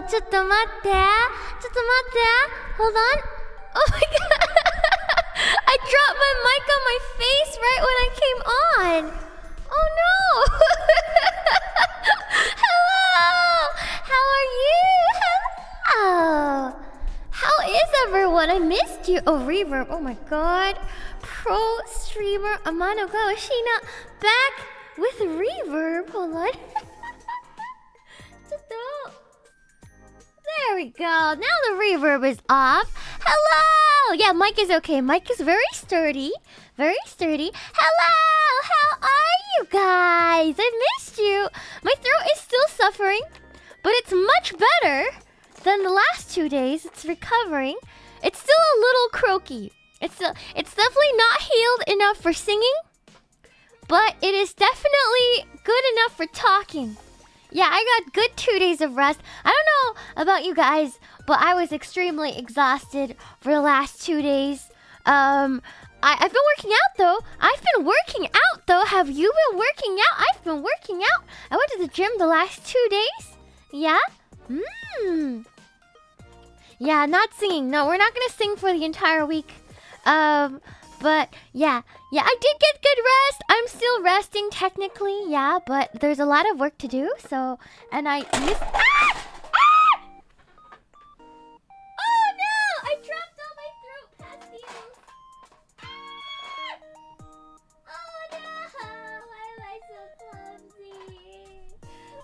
ちょっと待って。Hold on. Oh my god. I dropped my mic on my face right when I came on. Oh no. Hello. How are you? Hello. How is everyone? I missed you. Oh, reverb. Oh my god. Pro streamer Amanogawa Shiina back with reverb. Hold on. There we go. Now the reverb is off. Hello. Yeah, mic is okay. Mic is very sturdy. Very sturdy. Hello. How are you guys? I missed you. My throat is still suffering, but it's much better than the last 2 days. It's recovering. It's still a little croaky. It's definitely not healed enough for singing, but it is definitely good enough for talking. Yeah, I got good 2 days of rest. I don't know about you guys, but I was extremely exhausted for the last 2 days. I've been working out though. Have you been working out? I've been working out. I went to the gym the last 2 days. Yeah? Yeah, not singing. No, we're not gonna sing for the entire week. But yeah, I did get good rest. I'm still resting technically, yeah, but there's a lot of work to do, so, and I missed... Oh no! I dropped all my throat pastilles. Oh no! Why am I so clumsy?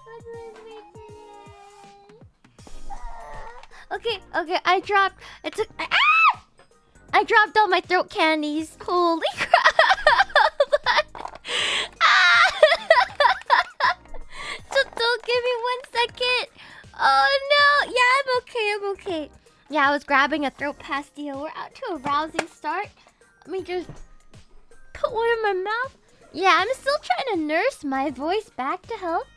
What's with me today? Okay, I dropped... I dropped all my throat candies. Holy crap! Just don't give me 1 second. Oh no! Yeah, I'm okay. Yeah, I was grabbing a throat pastille. We're out to a rousing start. Let me just put one in my mouth. Yeah, I'm still trying to nurse my voice back to health.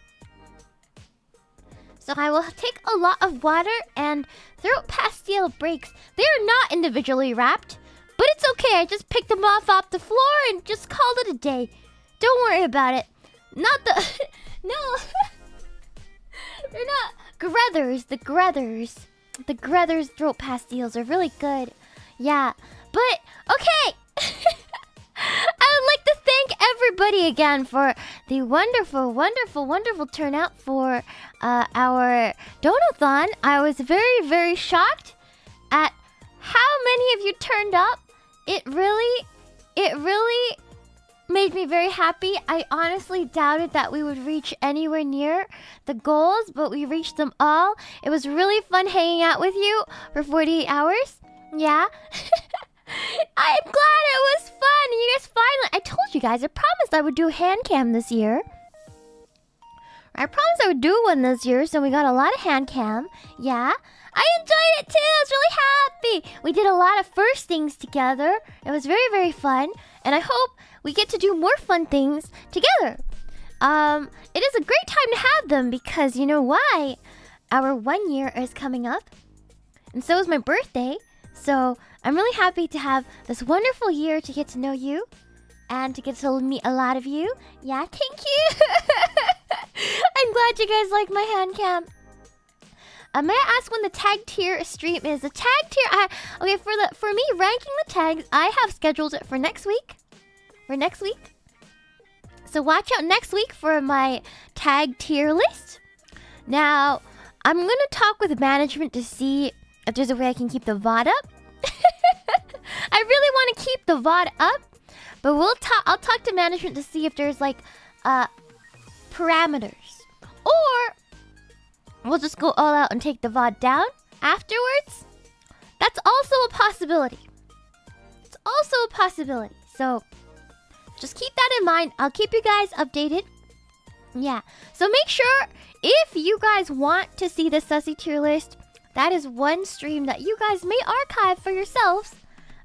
So I will take a lot of water and throat pastille breaks. They are not individually wrapped, but it's okay. I just picked them off the floor and just called it a day. Don't worry about it. Not the... No. They're not Grethers. The Grethers throat pastilles are really good. Yeah. But, okay. I would like to thank everybody again for the wonderful turnout for our Donathon. I was very, very shocked at how many of you turned up. It really made me very happy. I honestly doubted that we would reach anywhere near the goals, but we reached them all. It was really fun hanging out with you for 48 hours. Yeah. I'm glad it was fun. You guys finally... I told you guys, I promised I would do a hand cam this year. I promised I would do one this year, so we got a lot of hand cam. Yeah. I enjoyed it too. I was really happy. We did a lot of first things together. It was very, very fun. And I hope we get to do more fun things together. It is a great time to have them because you know why? Our 1 year is coming up. And so is my birthday. So I'm really happy to have this wonderful year to get to know you and to get to meet a lot of you. Yeah, thank you. I'm glad you guys like my hand cam. May I ask when the tag tier stream is? The tag tier, okay, for me ranking the tags, I have scheduled it for next week. So watch out next week for my tag tier list. Now, I'm gonna talk with management to see if there's a way I can keep the VOD up. I really want to keep the VOD up, but I'll talk to management to see if there's like parameters, or we'll just go all out and take the VOD down afterwards. That's also a possibility. It's also a possibility. So just keep that in mind. I'll keep you guys updated. Yeah. So make sure if you guys want to see the Sussy tier list, that is one stream that you guys may archive for yourselves.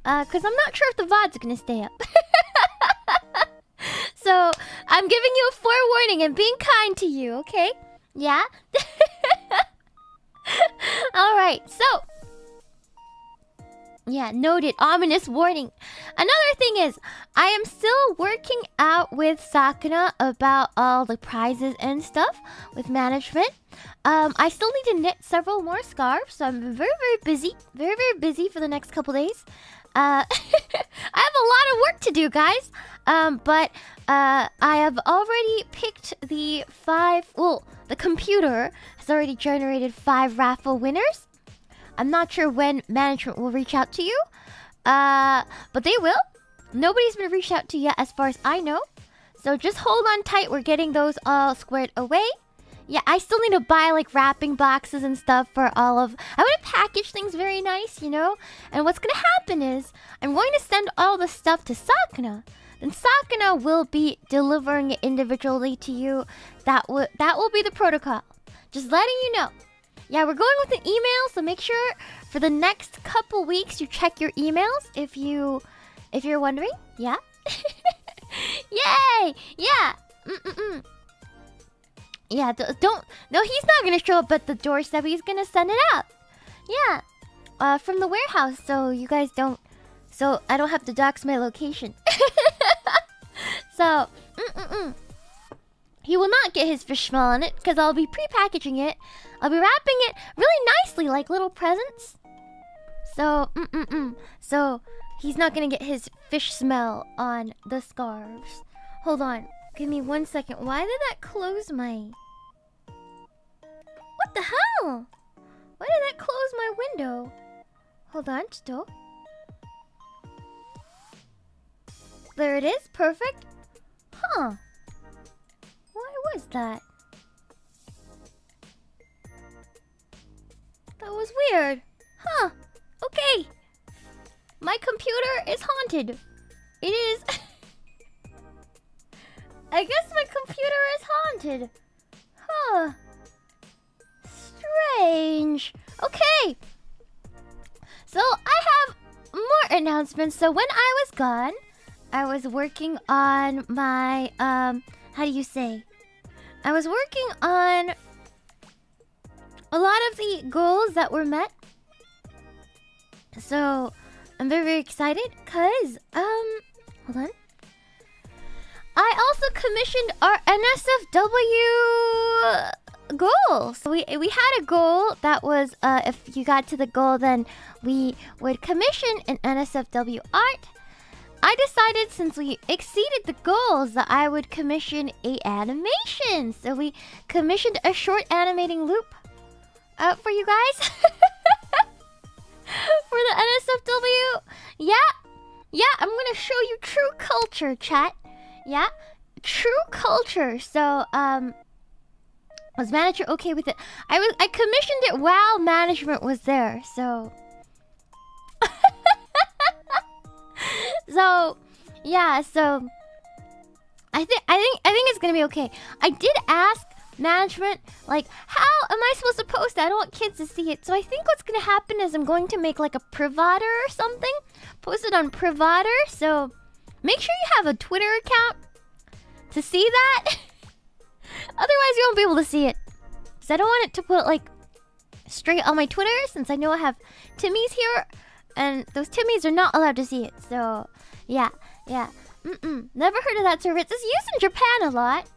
Because I'm not sure if the VOD's gonna stay up. So I'm giving you a forewarning and being kind to you, okay? Yeah? Alright, so Yeah, noted. Ominous warning. Another thing is, I am still working out with Sakuna about all the prizes and stuff with management. I still need to knit several more scarves, so I'm very, very busy. Very, very busy for the next couple days. I have a lot of work to do, guys. But I have already picked the 5... Well, the computer has already generated 5 raffle winners. I'm not sure when management will reach out to you. But they will. Nobody's been reached out to yet as far as I know. So just hold on tight. We're getting those all squared away. Yeah, I still need to buy like wrapping boxes and stuff for all of... I want to package things very nice, you know? And what's going to happen is I'm going to send all the stuff to Sakuna. Then Sakuna will be delivering it individually to you. That will be the protocol. Just letting you know. Yeah, we're going with an email, so make sure for the next couple weeks you check your emails if you're wondering. Yeah. Yay! Yeah. Yeah, don't. No, he's not gonna show up at the doorstep. He's gonna send it out. Yeah. From the warehouse, so you guys don't. So I don't have to dox my location. So, he will not get his fish smell on it because I'll be pre-packaging it. I'll be wrapping it really nicely, like little presents. So, So he's not gonna get his fish smell on the scarves. Hold on, give me 1 second. Why did that close my? What the hell? Why did that close my window? Hold on, still. There it is, perfect. Huh? Why was that? That was weird. Huh. Okay. My computer is haunted. It is... I guess my computer is haunted. Huh. Strange. Okay. So, I have more announcements. So, when I was gone, I was working on my... how do you say? I was working on a lot of the goals that were met. So, I'm very, very excited because, hold on. I also commissioned our NSFW goal. So we had a goal that was, if you got to the goal, then we would commission an NSFW art. I decided since we exceeded the goals that I would commission a animation. So we commissioned a short animating loop for you guys. For the NSFW. Yeah, I'm gonna show you true culture, chat. Yeah, true culture. So, was manager okay with it? I commissioned it while management was there, so... So, yeah, so... I think it's gonna be okay. I did ask management, like, how am I supposed to post it? I don't want kids to see it. So I think what's gonna happen is I'm going to make like a Privater or something. Post it on Privater. So make sure you have a Twitter account to see that. Otherwise you won't be able to see it. Because I don't want it to put like straight on my Twitter, since I know I have Timmys here. And those Timmys are not allowed to see it. So yeah. Never heard of that service. It's used in Japan a lot.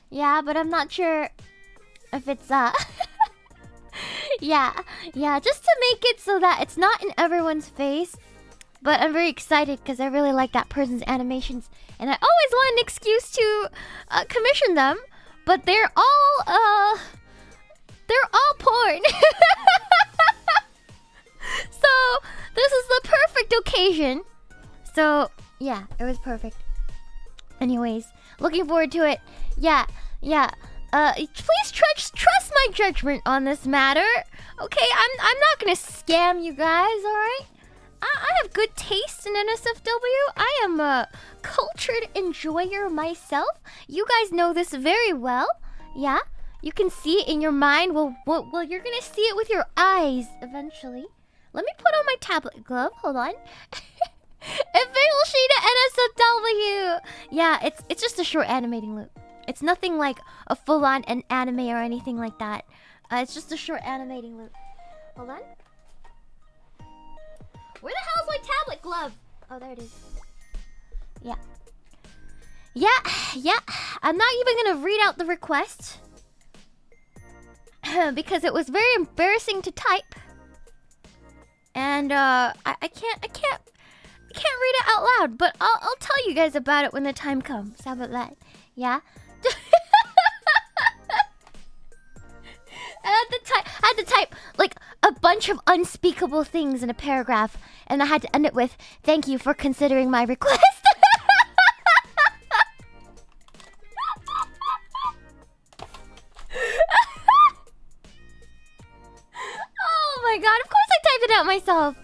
Yeah, but I'm not sure if it's yeah, just to make it so that it's not in everyone's face. But I'm very excited because I really like that person's animations, and I always want an excuse to commission them. But they're all porn. So this is the perfect occasion. So yeah, it was perfect. Anyways, looking forward to it. Yeah. Please trust my judgment on this matter. Okay, I'm not gonna scam you guys, alright? I have good taste in NSFW. I am a cultured enjoyer myself. You guys know this very well. Yeah, you can see it in your mind. Well, you're gonna see it with your eyes eventually. Let me put on my tablet glove. Hold on. Official Shiina NSFW. Yeah, it's just a short animating loop. It's nothing like a full-on an anime or anything like that. It's just a short animating loop. Hold on. Where the hell is my tablet glove? Oh, there it is. Yeah. Yeah. I'm not even gonna read out the request because it was very embarrassing to type, and I can't read it out loud. But I'll tell you guys about it when the time comes. How about that? Yeah. I had to type like a bunch of unspeakable things in a paragraph, and I had to end it with "Thank you for considering my request." Oh my god, of course I typed it out myself.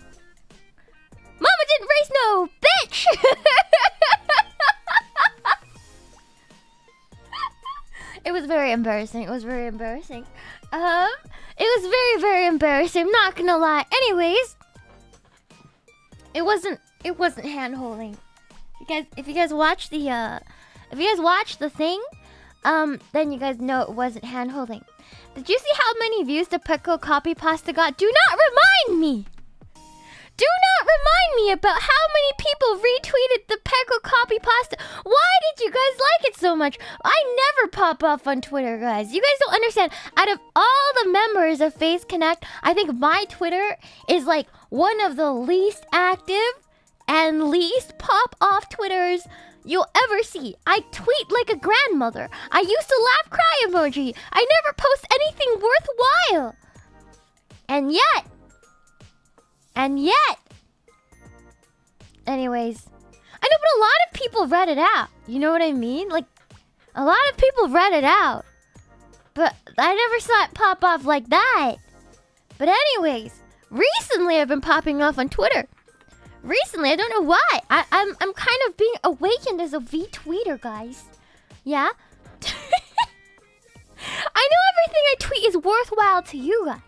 Mama didn't raise no bitch. It was very embarrassing. It was very, very embarrassing. I'm not gonna lie. Anyways, it wasn't hand holding. If you guys watch the thing, then you guys know it wasn't hand holding. Did you see how many views the Pecco copy pasta got? Do not remind me. Do not remind me about how many people retweeted the Pecco copy pasta. Why did you guys like it so much? I never pop off on Twitter, guys. You guys don't understand. Out of all the members of Face Connect, I think my Twitter is like one of the least active and least pop off Twitters you'll ever see. I tweet like a grandmother. I used to laugh cry emoji. I never post anything worthwhile. And yet, anyways, I know, but a lot of people read it out. You know what I mean? Like, a lot of people read it out. But I never saw it pop off like that. But anyways, recently I've been popping off on Twitter. Recently, I don't know why. I'm kind of being awakened as a VTweeter, guys. Yeah? I know everything I tweet is worthwhile to you guys.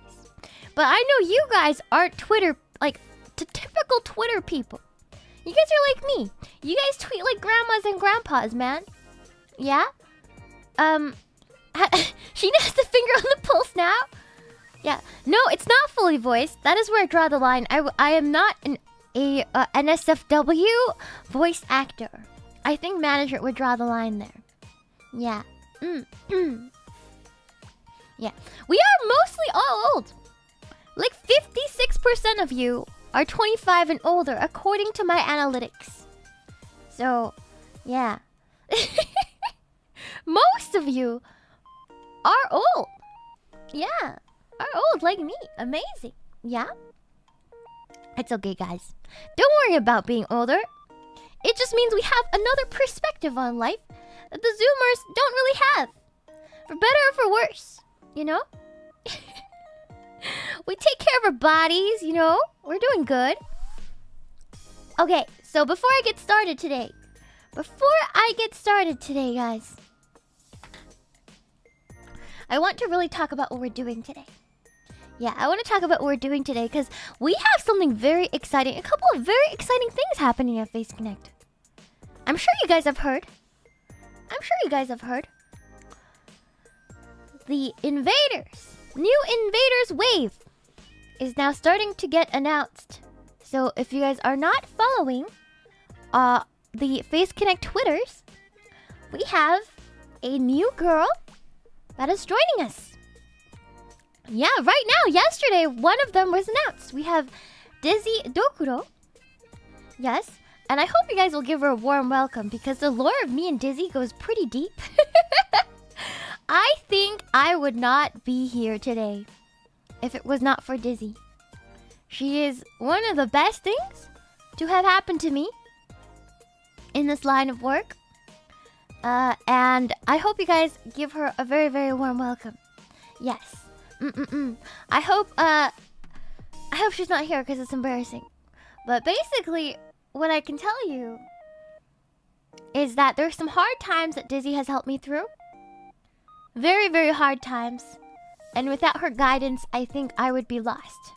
But I know you guys aren't Twitter, like, typical Twitter people. You guys are like me. You guys tweet like grandmas and grandpas, man. Yeah? She has the finger on the pulse now? Yeah. No, it's not fully voiced. That is where I draw the line. I am not a NSFW voice actor. I think management would draw the line there. Yeah. Yeah. We are mostly all old. Like 56% of you are 25 and older, according to my analytics. So, yeah. Most of you are old. Yeah. Are old like me. Amazing. Yeah? It's okay, guys. Don't worry about being older. It just means we have another perspective on life that the Zoomers don't really have. For better or for worse. You know? We take care of our bodies, you know? We're doing good. Okay, so before I get started today, guys, I want to really talk about what we're doing today. Yeah, I want to talk about what we're doing today because we have something very exciting, a couple of very exciting things happening at Face Connect. I'm sure you guys have heard. The new Invaders wave is now starting to get announced. So if you guys are not following the Face Connect Twitters, we have a new girl that is joining us. Yeah, right now, yesterday, one of them was announced. We have Dizzy Dokudo. Yes, and I hope you guys will give her a warm welcome because the lore of me and Dizzy goes pretty deep. I think I would not be here today if it was not for Dizzy. She is one of the best things to have happened to me in this line of work. And I hope you guys give her a very, very warm welcome. Yes. I hope she's not here because it's embarrassing. But basically, what I can tell you is that there's some hard times that Dizzy has helped me through. Very, very hard times. And without her guidance, I think I would be lost.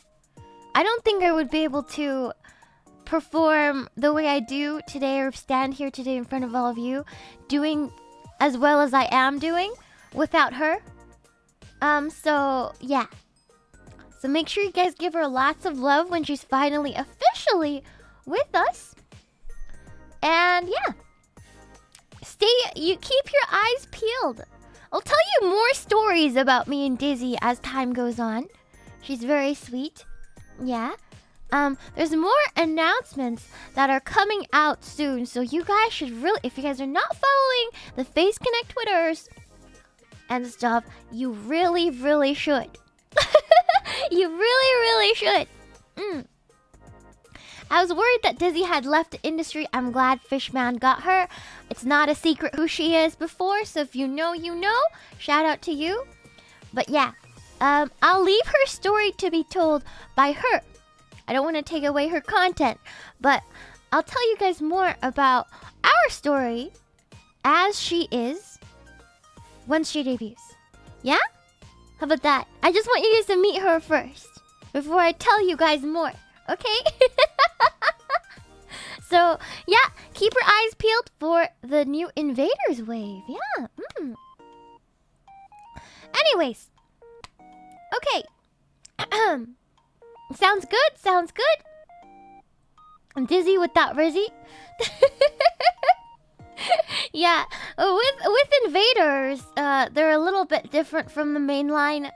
I don't think I would be able to perform the way I do today or stand here today in front of all of you doing as well as I am doing without her. So, yeah. So make sure you guys give her lots of love when she's finally officially officially with us. And yeah, you keep your eyes peeled. I'll tell you more stories about me and Dizzy as time goes on. She's very sweet. Yeah. There's more announcements that are coming out soon, so you guys should really, if you guys are not following the Face Connect Twitters and stuff, you really, really should. You really, really should. I was worried that Dizzy had left the industry. I'm glad Fishman got her. It's not a secret who she is before, so if you know, you know. Shout out to you. But yeah, I'll leave her story to be told by her. I don't want to take away her content, but I'll tell you guys more about our story as she is once she debuts. Yeah? How about that? I just want you guys to meet her first before I tell you guys more, okay? So, yeah, keep your eyes peeled for the new Invaders wave. Yeah. Anyways. Okay. Sounds good. Sounds good. I'm dizzy with that Rizzy. Yeah. With Invaders, they're a little bit different from the mainline.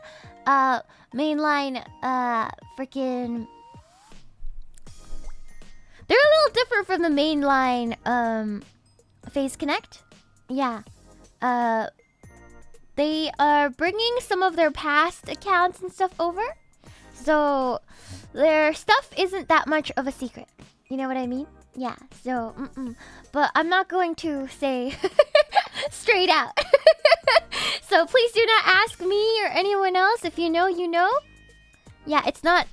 Freaking. They're a little different from the mainline Face Connect. Yeah. They are bringing some of their past accounts and stuff over. So their stuff isn't that much of a secret. You know what I mean? Yeah. So, but I'm not going to say straight out. So please do not ask me or anyone else. If you know, you know. Yeah, it's not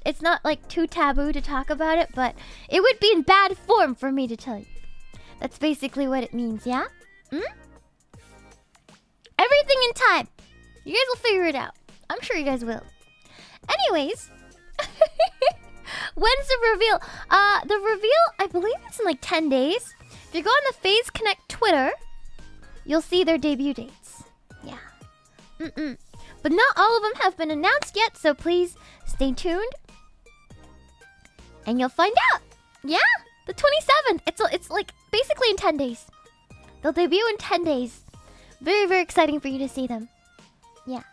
like too taboo to talk about it, but it would be in bad form for me to tell you. That's basically what it means, yeah? Everything in time. You guys will figure it out. I'm sure you guys will. Anyways, when's the reveal? The reveal, I believe it's in like 10 days. If you go on the Phase Connect Twitter, you'll see their debut dates. Yeah. But not all of them have been announced yet, so please stay tuned. And you'll find out. Yeah? The 27th. It's like basically in 10 days. They'll debut in 10 days. Very, very exciting for you to see them. Yeah.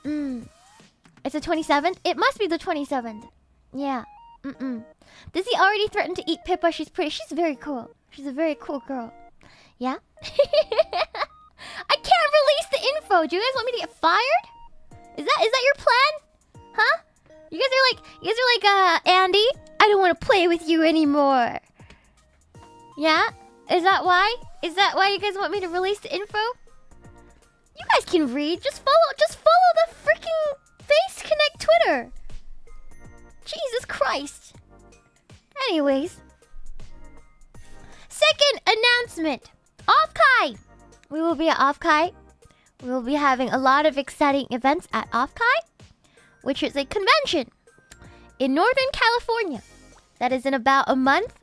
It's the 27th? It must be the 27th. Yeah. Dizzy already threatened to eat Pippa. She's pretty. She's very cool. She's a very cool girl. Yeah? I can't release the info. Do you guys want me to get fired? Is that your plan? Huh? You guys are like, Andy, I don't want to play with you anymore. Yeah? Is that why? Is that why you guys want me to release the info? You guys can read. Just follow the freaking Face Connect Twitter. Jesus Christ. Anyways. Second announcement. OffKai. We will be at OffKai. We will be having a lot of exciting events at OffKai, which is a convention in Northern California. That is in about a month.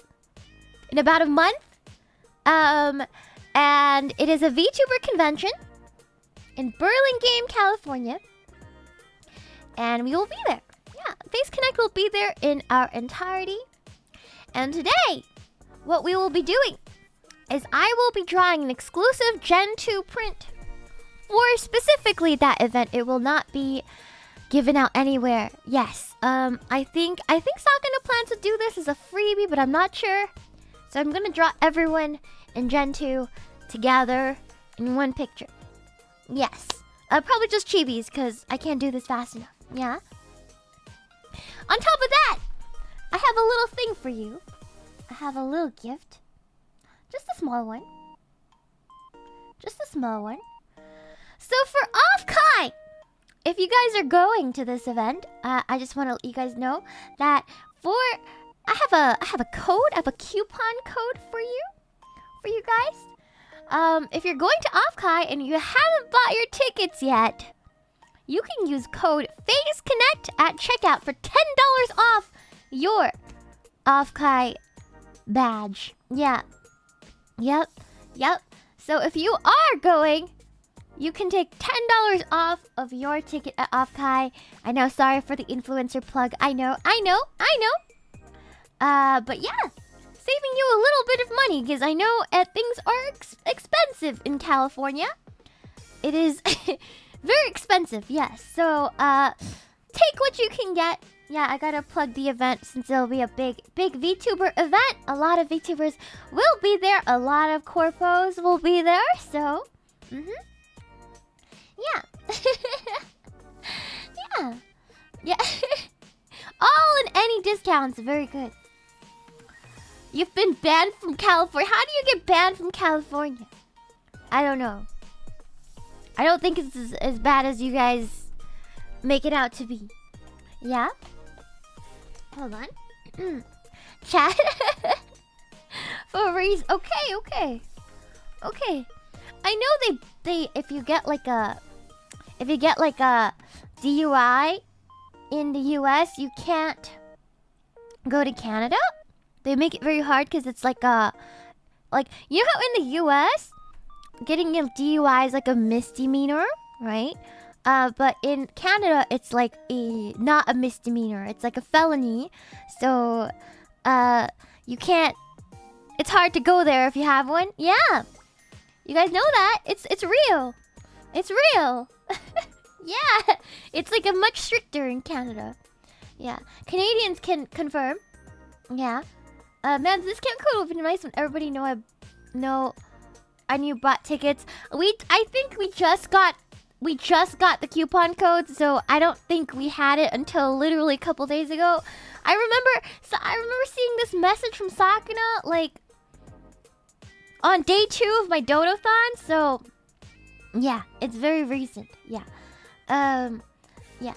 And it is a VTuber convention in Burlingame, California. And we will be there. Yeah, Face Connect will be there in our entirety. And today, what we will be doing is I will be drawing an exclusive Gen 2 print for specifically that event. It will not be given out anywhere. Yes. I think Sakana plans to do this as a freebie, but I'm not sure. So I'm gonna draw everyone in Gen 2 together in one picture. Yes. Probably just chibis, because I can't do this fast enough. Yeah. On top of that, I have a little thing for you. I have a little gift. Just a small one. Just a small one. So for OffKai, if you guys are going to this event, I just want to let you guys know that I have a code, I have a coupon code for you guys. If you're going to OffKai and you haven't bought your tickets yet, you can use code FaceConnect at checkout for $10 off your OffKai badge. Yeah. Yep. So if you are going, you can take $10 off of your ticket at OffKai. I know, sorry for the influencer plug. I know. But yeah, saving you a little bit of money because I know things are expensive in California. It is very expensive, yes. So, take what you can get. Yeah, I gotta plug the event since it'll be a big VTuber event. A lot of VTubers will be there. A lot of corpos will be there. So, yeah. Yeah. Yeah. All and any discounts. Very good. You've been banned from California. How do you get banned from California? I don't know. I don't think it's as bad as you guys make it out to be. Yeah? Hold on. Chat. For a reason. Okay. I know they if you get like a DUI in the US, you can't go to Canada. They make it very hard because it's like you know how in the US getting a DUI is like a misdemeanor, right? But in Canada, it's like not a misdemeanor. It's like a felony. So, you can't. It's hard to go there if you have one. Yeah, you guys know that. It's real. It's real. Yeah, it's like a much stricter in Canada. Yeah, Canadians can confirm. Yeah. Man, this discount code would be nice when everybody know I knew bought tickets. I think we just got the coupon code, so I don't think we had it until literally a couple days ago. I remember seeing this message from Sakuna like on day 2 of my Dodothon. So yeah, it's very recent. Yeah. Yeah.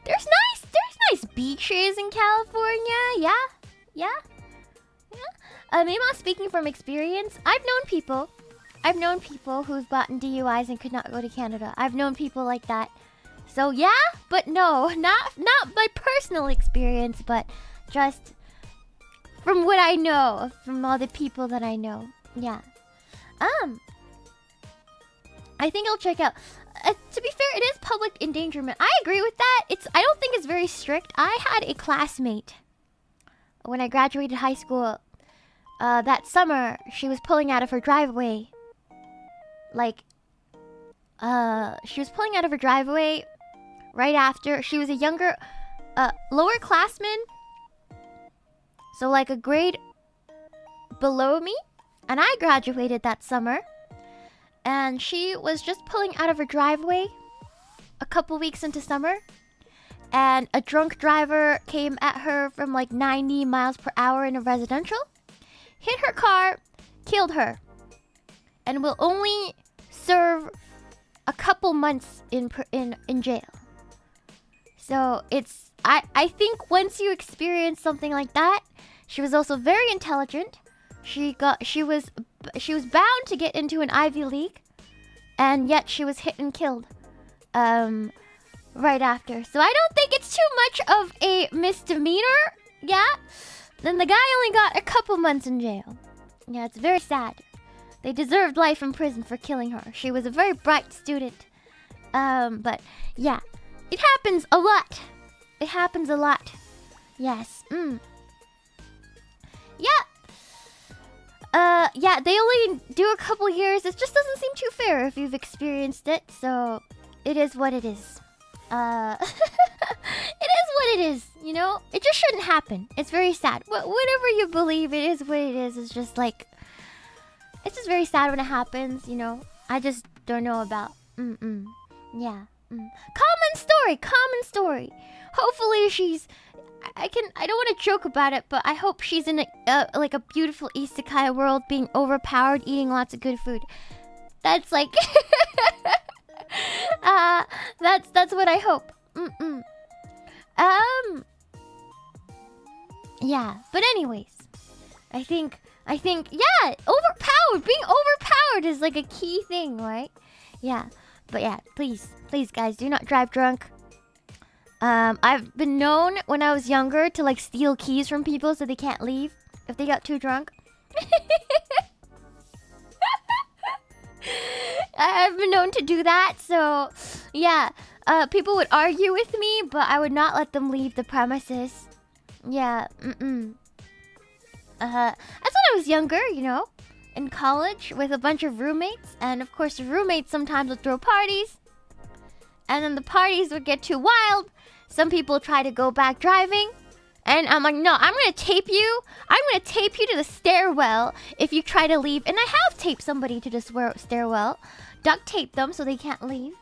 There's nice beaches in California. Yeah. Meemaw, speaking from experience, I've known people who've gotten DUIs and could not go to Canada. I've known people like that. So yeah, but no, not my personal experience, but just from what I know, from all the people that I know. Yeah. I think I'll check out. To be fair, it is public endangerment. I agree with that. I don't think it's very strict. I had a classmate when I graduated high school. That summer, she was pulling out of her driveway. She was pulling out of her driveway right after. She was a younger, lower classman. So like a grade below me. And I graduated that summer. And she was just pulling out of her driveway a couple weeks into summer. And a drunk driver came at her from like 90 miles per hour in a residential. Hit her car, killed her. And will only serve a couple months in jail. So it's I think once you experience something like that, she was also very intelligent. She was bound to get into an Ivy League, and yet she was hit and killed right after. So I don't think it's too much of a misdemeanor. Yeah. Then the guy only got a couple months in jail. Yeah, it's very sad. They deserved life in prison for killing her. She was a very bright student. But yeah, it happens a lot. It happens a lot. Yes. Yeah, they only do a couple years. It just doesn't seem too fair if you've experienced it. So, it is what it is. It is what it is, you know? It just shouldn't happen. It's very sad. Whatever you believe, it is what it is. It's just like... It's just very sad when it happens, you know? I just don't know about... Yeah. Common story. Hopefully she's... I don't want to joke about it, but I hope she's in like a beautiful isekai world, being overpowered, eating lots of good food. That's like, that's what I hope. Yeah. But anyways, I think yeah, being overpowered is like a key thing, right? Yeah. But yeah, please guys, do not drive drunk. I've been known when I was younger to like steal keys from people so they can't leave if they got too drunk. I've been known to do that, so yeah. People would argue with me, but I would not let them leave the premises. Yeah, That's when I was younger, you know, in college with a bunch of roommates. And of course, the roommates sometimes would throw parties. And then the parties would get too wild. Some people try to go back driving. And I'm like, no, I'm going to tape you. I'm going to tape you to the stairwell if you try to leave. And I have taped somebody to the stairwell. Duct tape them so they can't leave.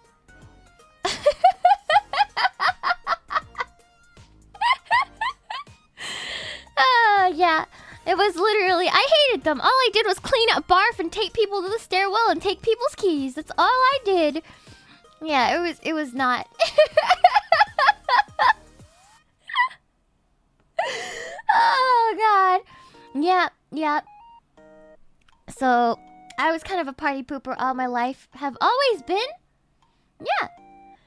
Yeah. It was literally, I hated them. All I did was clean up barf and tape people to the stairwell and take people's keys. That's all I did. Yeah, it was not. Oh god. Yeah. So, I was kind of a party pooper all my life. Have always been. Yeah.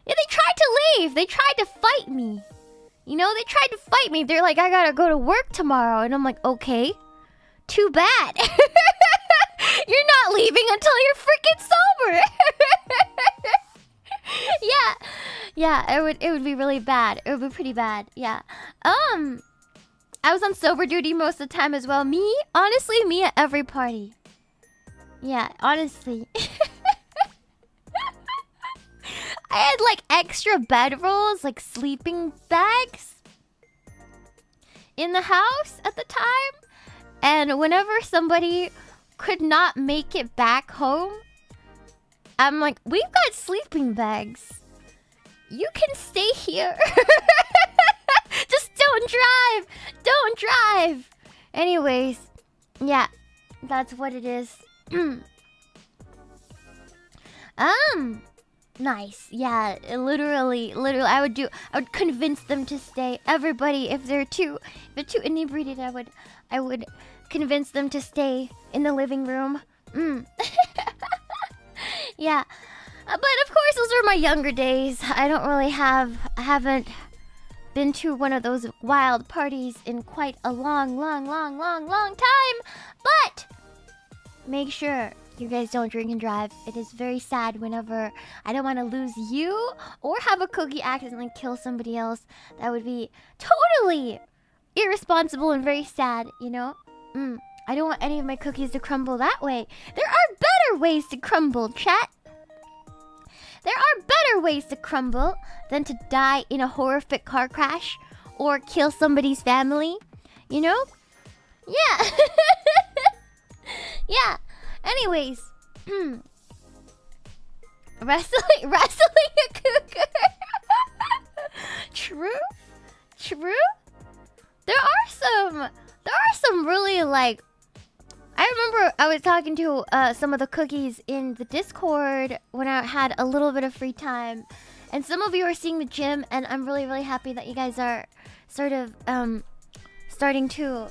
Yeah, they tried to leave. They tried to fight me. You know, they tried to fight me. They're like, I gotta go to work tomorrow. And I'm like, okay. Too bad. You're not leaving until you're freaking sober. Yeah, it would be really bad. It would be pretty bad. Yeah. I was on sober duty most of the time as well. Honestly, me at every party. Yeah, honestly. I had like extra bedrolls, like sleeping bags in the house at the time. And whenever somebody could not make it back home, I'm like, we've got sleeping bags. You can stay here. Just don't drive. Don't drive. Anyways, yeah, that's what it is. Nice. Yeah, literally, I would convince them to stay. Everybody, if they're too inebriated, I would convince them to stay in the living room. Yeah. But of course, those are my younger days. I haven't been to one of those wild parties in quite a long time. But make sure you guys don't drink and drive. It is very sad whenever I don't want to lose you or have a cookie accidentally kill somebody else. That would be totally irresponsible and very sad, you know? I don't want any of my cookies to crumble that way. There are better ways to crumble, chat. There are better ways to crumble than to die in a horrific car crash or kill somebody's family, you know? Yeah. Yeah. Anyways, wrestling a cougar. True. There are some really like. I remember I was talking to some of the cookies in the Discord when I had a little bit of free time, and some of you are seeing the gym, and I'm really happy that you guys are sort of starting to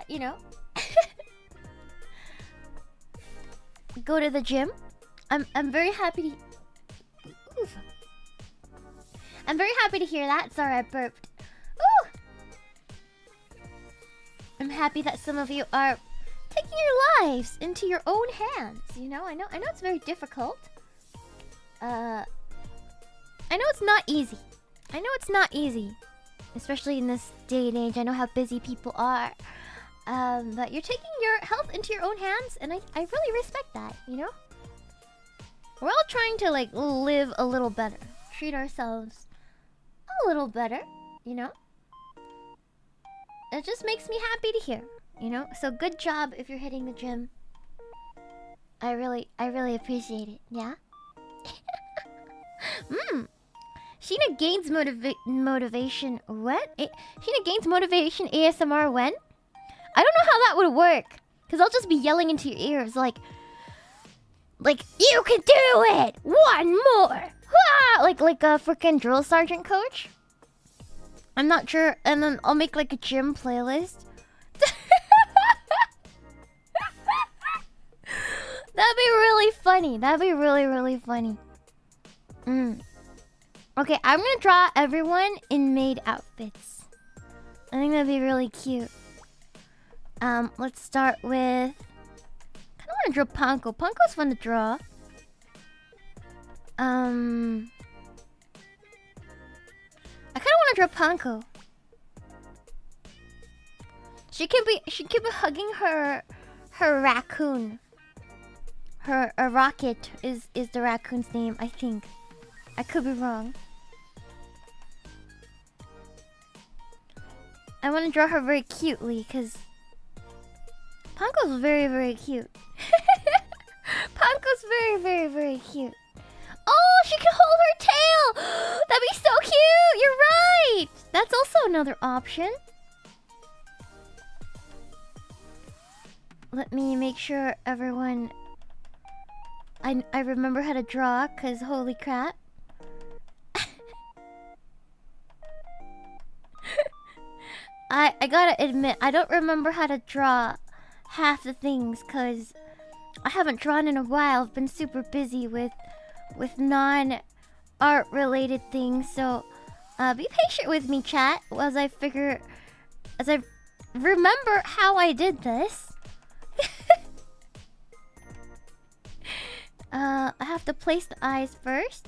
you know. Go to the gym. I'm very happy to. Oof. I'm very happy to hear that. Sorry, I burped. Ooh. I'm happy that some of you are taking your lives into your own hands. You know, I know it's very difficult. I know it's not easy. Especially in this day and age. I know how busy people are. But you're taking your health into your own hands, and I really respect that, you know? We're all trying to, like, live a little better. Treat ourselves a little better, you know? It just makes me happy to hear, you know? So good job if you're hitting the gym. I really appreciate it, yeah? Sheena gains motivation when? Sheena gains motivation ASMR when? I don't know how that would work, because I'll just be yelling into your ears like, you can do it! One more! Ah! Like a freaking drill sergeant coach. I'm not sure, and then I'll make like a gym playlist. That'd be really funny. That'd be really funny. Okay, I'm gonna draw everyone in maid outfits. I think that'd be really cute. Let's start with kind want to draw Panko. Panko's fun to draw. I kind of want to draw Panko. She could be hugging her raccoon. A Rocket is the raccoon's name, I think. I could be wrong. I want to draw her very cutely, because Panko's very, very cute. Panko's very, very, very cute. Oh, she can hold her tail! That'd be so cute! You're right! That's also another option. Let me make sure everyone... I remember how to draw, because holy crap. I gotta admit, I don't remember how to draw half the things, because I haven't drawn in a while. I've been super busy with non-art related things, so be patient with me, chat, as I remember how I did this. I have to place the eyes first.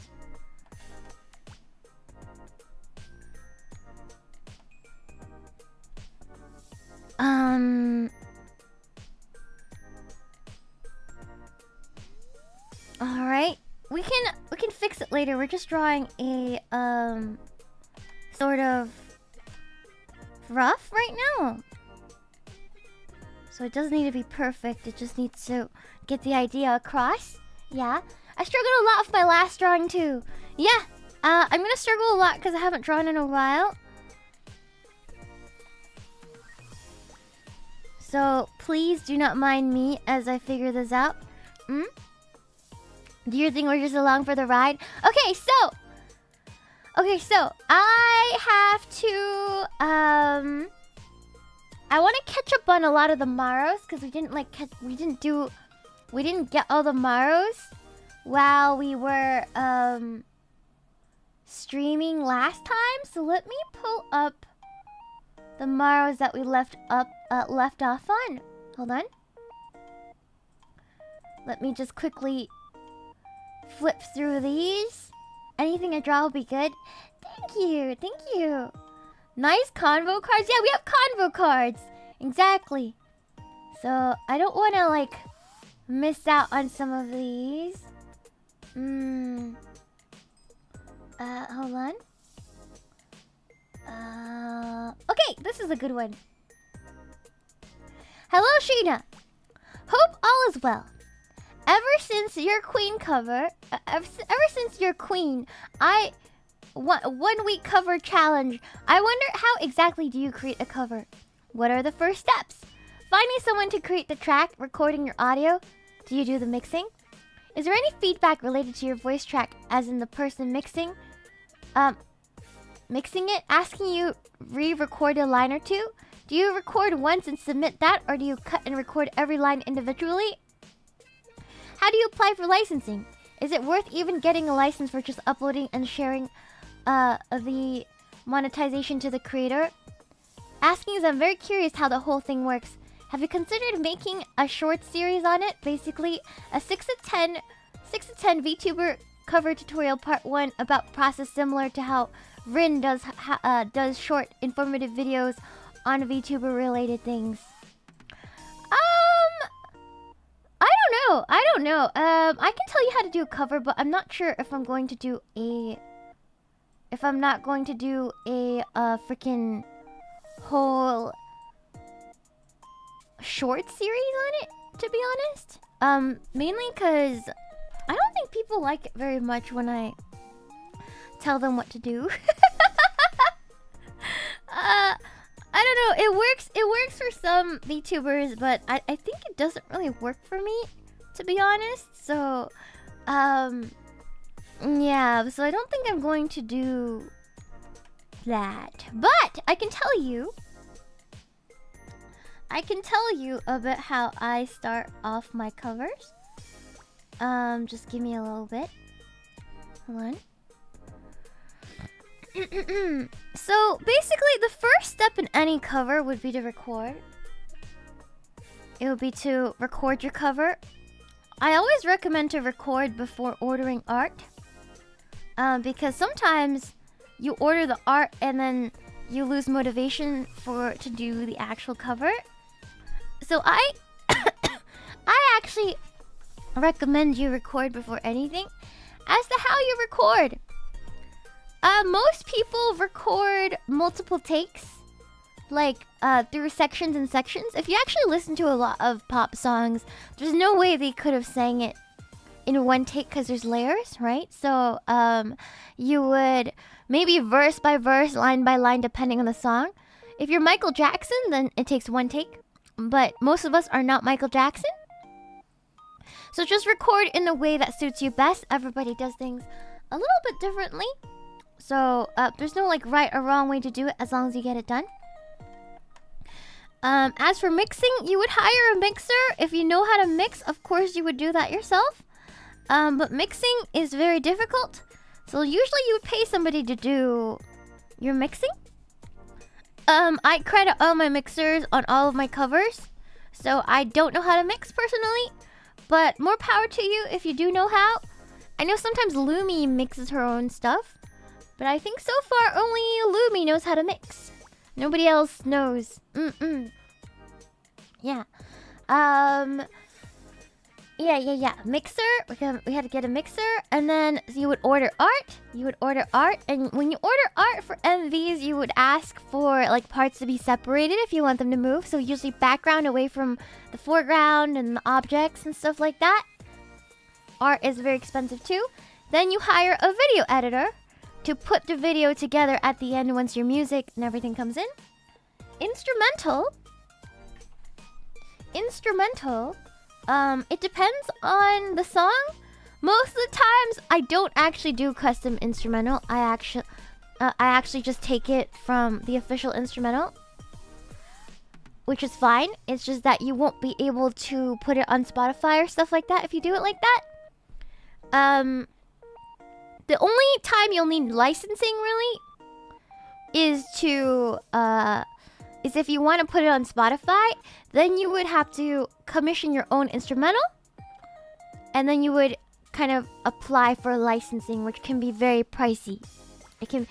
All right. We can fix it later. We're just drawing a sort of rough right now. So it doesn't need to be perfect. It just needs to get the idea across. Yeah. I struggled a lot with my last drawing too. Yeah. I'm gonna struggle a lot because I haven't drawn in a while. So please do not mind me as I figure this out. Do you think we're just along for the ride? Okay, so I have to I want to catch up on a lot of the Maros because we didn't get all the Maros while we were streaming last time. So let me pull up the Maros that we left off on. Hold on. Let me just quickly flip through these. Anything I draw will be good. Thank you. Nice convo cards. Yeah, we have convo cards. Exactly. So I don't want to like miss out on some of these. Hold on. Okay, this is a good one. Hello, Shiina. Hope all is well. Ever since your queen, one week cover challenge, I wonder how exactly do you create a cover? What are the first steps? Finding someone to create the track, recording your audio? Do you do the mixing? Is there any feedback related to your voice track, as in the person mixing it, asking you re-record a line or two? Do you record once and submit that, or do you cut and record every line individually? How do you apply for licensing? Is it worth even getting a license for just uploading and sharing the monetization to the creator? Asking as I'm very curious how the whole thing works. Have you considered making a short series on it? Basically, a 6 to 10 VTuber cover tutorial part 1 about process similar to how Rin does short informative videos on VTuber related things. I don't know. I can tell you how to do a cover, but I'm not sure if I'm going to do a freaking whole short series on it, to be honest. Mainly because I don't think people like it very much when I tell them what to do. I don't know. It works for some VTubers, but I think it doesn't really work for me, to be honest. So, yeah. So I don't think I'm going to do that. But I can tell you about how I start off my covers. Just give me a little bit. Hold on. So basically the first step in any cover would be to record. it would be to record your cover. I always recommend to record before ordering art. Because sometimes you order the art and then you lose motivation to do the actual cover. So I actually recommend you record before anything. As to how you record, most people record multiple takes, like through sections and sections. If you actually listen to a lot of pop songs, there's no way they could have sang it in one take because there's layers, right? So you would maybe verse by verse, line by line, depending on the song. If you're Michael Jackson, then it takes one take. But most of us are not Michael Jackson. So just record in the way that suits you best. Everybody does things a little bit differently. So there's no like right or wrong way to do it as long as you get it done. As for mixing, you would hire a mixer. If you know how to mix, of course you would do that yourself. But mixing is very difficult. So usually you would pay somebody to do your mixing. I credit all my mixers on all of my covers. So I don't know how to mix personally. But more power to you if you do know how. I know sometimes Lumi mixes her own stuff. But I think so far only Lumi knows how to mix. Nobody else knows. Yeah. Yeah. Mixer. We had to get a mixer. And then you would order art. And when you order art for MVs, you would ask for like parts to be separated if you want them to move. So usually background away from the foreground and the objects and stuff like that. Art is very expensive too. Then you hire a video editor to put the video together at the end once your music and everything comes in. Instrumental. It depends on the song. Most of the times, I don't actually do custom instrumental. I actually just take it from the official instrumental, which is fine. It's just that you won't be able to put it on Spotify or stuff like that if you do it like that. The only time you'll need licensing really is if you want to put it on Spotify, then you would have to commission your own instrumental, and then you would kind of apply for licensing, which can be very pricey. Because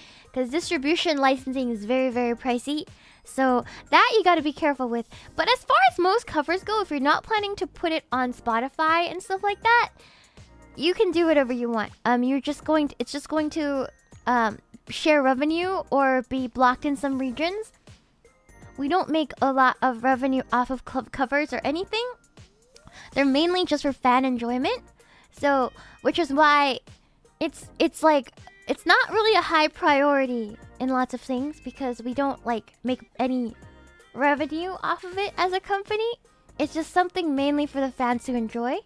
distribution licensing is very, very pricey. So that you got to be careful with. But as far as most covers go, if you're not planning to put it on Spotify and stuff like that, you can do whatever you want. It's just going to share revenue or be blocked in some regions. We don't make a lot of revenue off of club covers or anything. They're mainly just for fan enjoyment. So, which is why it's not really a high priority in lots of things, because we don't like make any revenue off of it as a company. It's just something mainly for the fans to enjoy.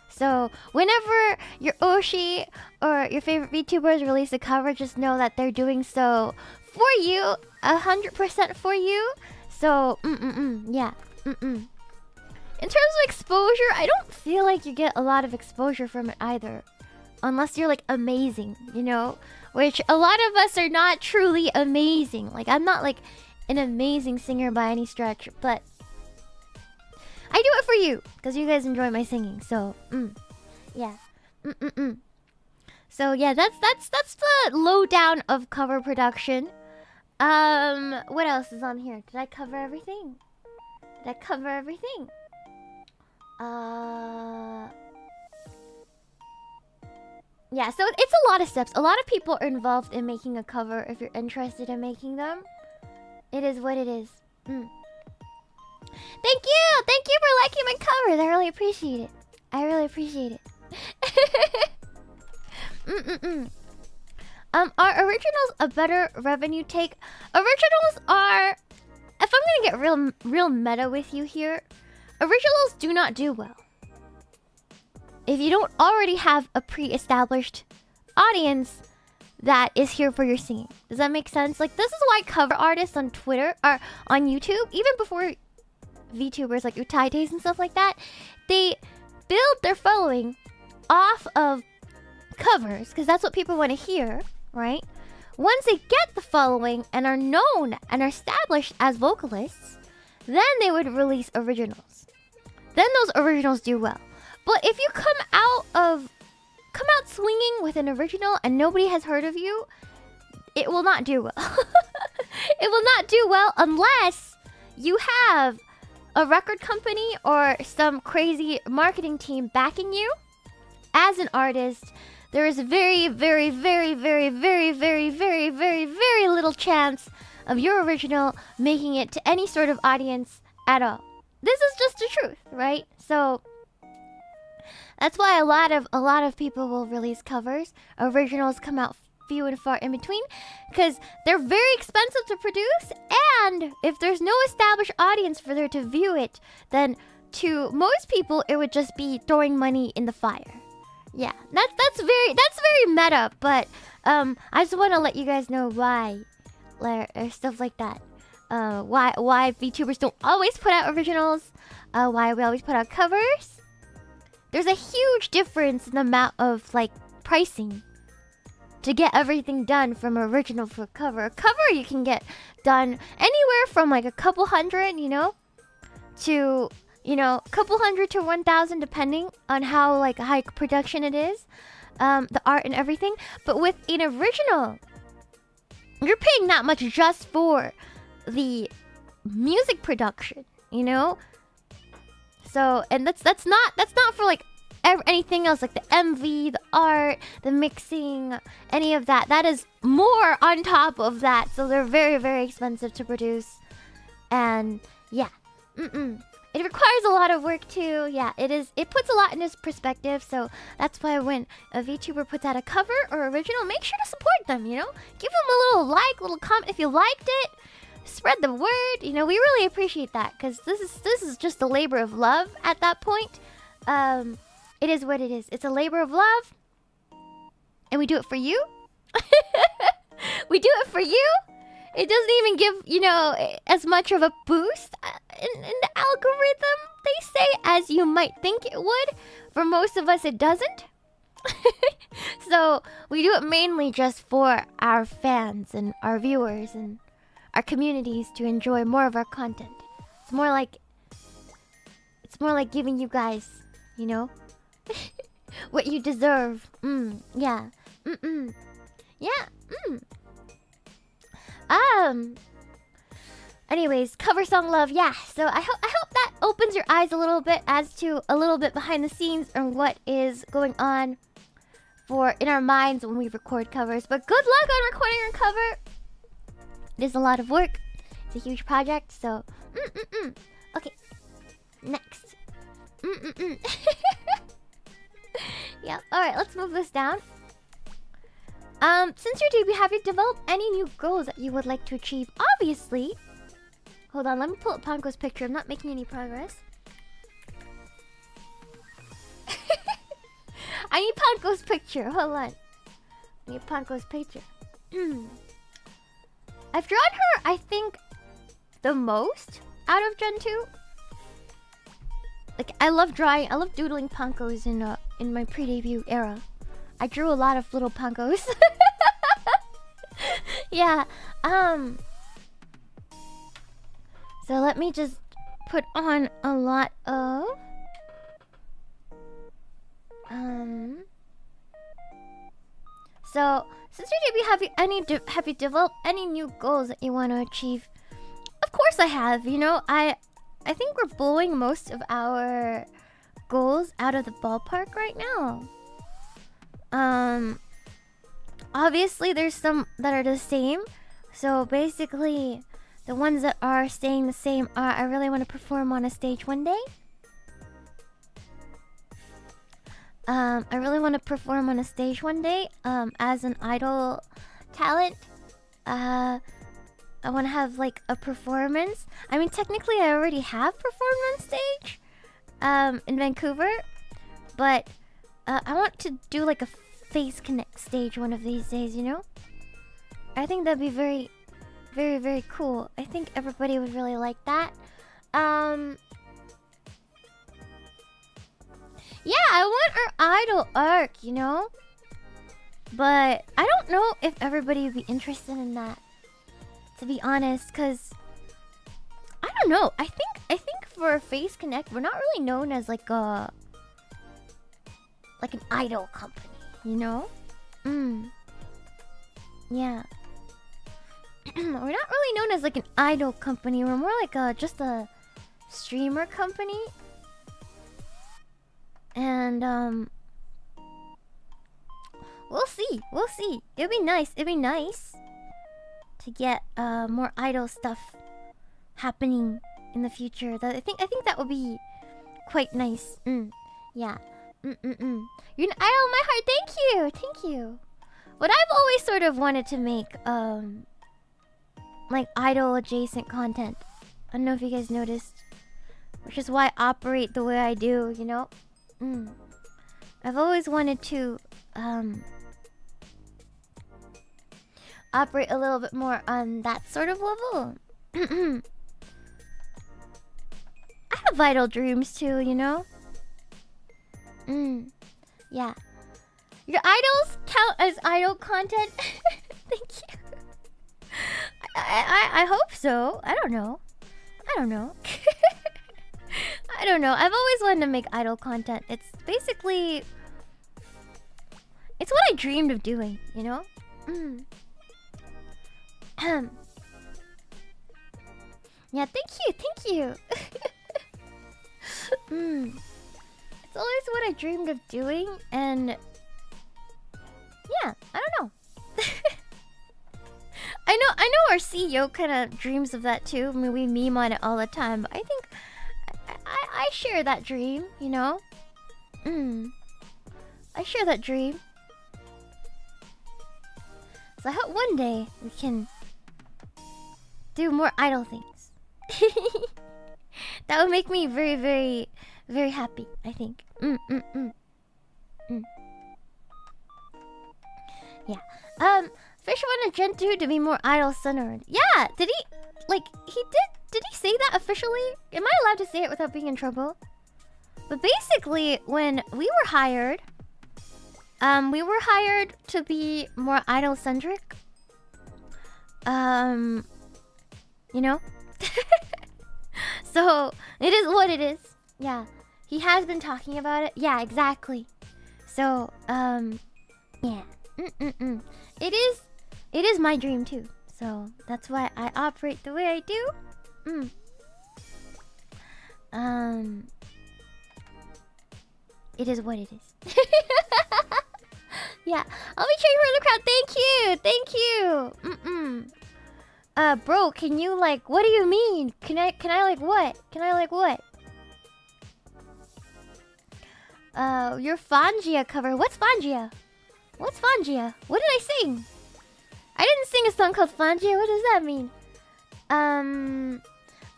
So whenever your Oshi or your favorite VTubers release a cover, just know that they're doing so for you, 100% for you. So, yeah. In terms of exposure, I don't feel like you get a lot of exposure from it either. Unless you're like amazing, you know? Which a lot of us are not truly amazing. Like, I'm not like an amazing singer by any stretch, but I do it for you, because you guys enjoy my singing. So, yeah. So yeah, that's the lowdown of cover production. What else is on here? Did I cover everything? Yeah, so it's a lot of steps. A lot of people are involved in making a cover if you're interested in making them. It is what it is. Thank you for liking my covers. I really appreciate it. Are originals a better revenue take? Originals are, if I'm gonna get real meta with you here, originals do not do well if you don't already have a pre-established audience that is here for your singing. Does that make sense? Like, this is why cover artists on Twitter or on YouTube, even before VTubers like Utaites and stuff like that, they build their following off of covers, because that's what people want to hear, right? Once they get the following and are known and are established as vocalists, then they would release originals. then those originals do well. But if you come out swinging with an original and nobody has heard of you, it will not do well. It will not do well unless you have a record company or some crazy marketing team backing you. As an artist, there is a very, very, very, very, very, very, very, very, very little chance of your original making it to any sort of audience at all. This is just the truth, right? So that's why a lot of people will release covers. Originals come out few and far in between because they're very expensive to produce, and if there's no established audience for there to view it, then to most people it would just be throwing money in the fire. Yeah, that's very meta, but I just want to let you guys know why stuff like that. Why VTubers don't always put out originals, why we always put out covers. There's a huge difference in the amount of like pricing to get everything done from original for cover. A cover you can get done anywhere from like a couple hundred, to a couple hundred to 1,000 depending on how like high production it is, the art and everything. But with an original, you're paying that much just for the music production, So, and that's not for like anything else, like the MV, the art, the mixing, any of that. That is more on top of that. So they're very, very expensive to produce. And yeah, it requires a lot of work too. Yeah, it is. It puts a lot in his perspective. So that's why when a VTuber puts out a cover or original, make sure to support them, Give them a little like, little comment if you liked it. Spread the word. We really appreciate that because this is just a labor of love at that point. It is what it is. It's a labor of love. And we do it for you. We do it for you. It doesn't even give, as much of a boost in the algorithm, they say, as you might think it would. For most of us, it doesn't. So we do it mainly just for our fans and our viewers and our communities to enjoy more of our content. It's more like giving you guys, what you deserve. Yeah. Yeah. Anyways, cover song love. Yeah. So I hope that opens your eyes a little bit as to a little bit behind the scenes and what is going on in our minds when we record covers. But good luck on recording a cover. It is a lot of work. It's a huge project. So, okay. Next. Yeah. All right. Let's move this down. Since your debut, have you developed any new goals that you would like to achieve? Obviously. Hold on. Let me pull up Panko's picture. I'm not making any progress. I need Panko's picture. Hold on. I need Panko's picture. I've drawn her, I think, the most out of Gen 2. Like, I love doodling Pankos in my pre-debut era. I drew a lot of little Pankos. Yeah, so let me just put on a lot of... So, since your debut, have you developed any new goals that you want to achieve? Of course I have. I think we're blowing most of our goals out of the ballpark right now. Obviously there's some that are the same. So basically, the ones that are staying the same are I really want to perform on a stage one day. I really want to perform on a stage one day as an idol talent. I want to have like a performance. I mean, technically I already have performed on stage in Vancouver, but I want to do like a Face Connect stage one of these days, I think that'd be very, very, very cool. I think everybody would really like that. Yeah, I want our idol arc, But I don't know if everybody would be interested in that, to be honest, because I don't know. I think for Face Connect, we're not really known as like an idol company, you know? Yeah. We're not really known as like an idol company. We're more like just a streamer company. And we'll see. We'll see. It'd be nice. It'd be nice to get more idol stuff happening in the future. I think that would be quite nice. Yeah. You're an idol of my heart. Thank you. Thank you. But I've always sort of wanted to make like idol adjacent content. I don't know if you guys noticed, which is why I operate the way I do, you know? I've always wanted to operate a little bit more on that sort of level. I have idol dreams too, you know? Yeah. Your idols count as idol content? Thank you. I hope so. I don't know. I don't know. I don't know. I've always wanted to make idol content. It's basically... It's what I dreamed of doing, you know? Yeah, thank you. Thank you. It's always what I dreamed of doing, and... Yeah, I don't know. I know our CEO kind of dreams of that too. I mean, we meme on it all the time, but I think I share that dream, you know? I share that dream. So I hope one day we can do more idol things. That would make me very, very, very happy, I think. Yeah. Fish wanted Gen 2 to be more idol-centered. Yeah! Did he... Like, did he say that officially? Am I allowed to say it without being in trouble? But basically, when we were hired... we were hired to be more idol-centric. You know? So, it is what it is. Yeah. He has been talking about it. Yeah, exactly. So, yeah. It is my dream too. So that's why I operate the way I do. It is what it is. Yeah, I'll be cheering for the crowd. Thank you. Bro, can you like? What do you mean? Can I like what? Can I like what? Your Fangia cover. What's Fangia? What's Fangia? What did I sing? I didn't sing a song called Fangia. What does that mean? I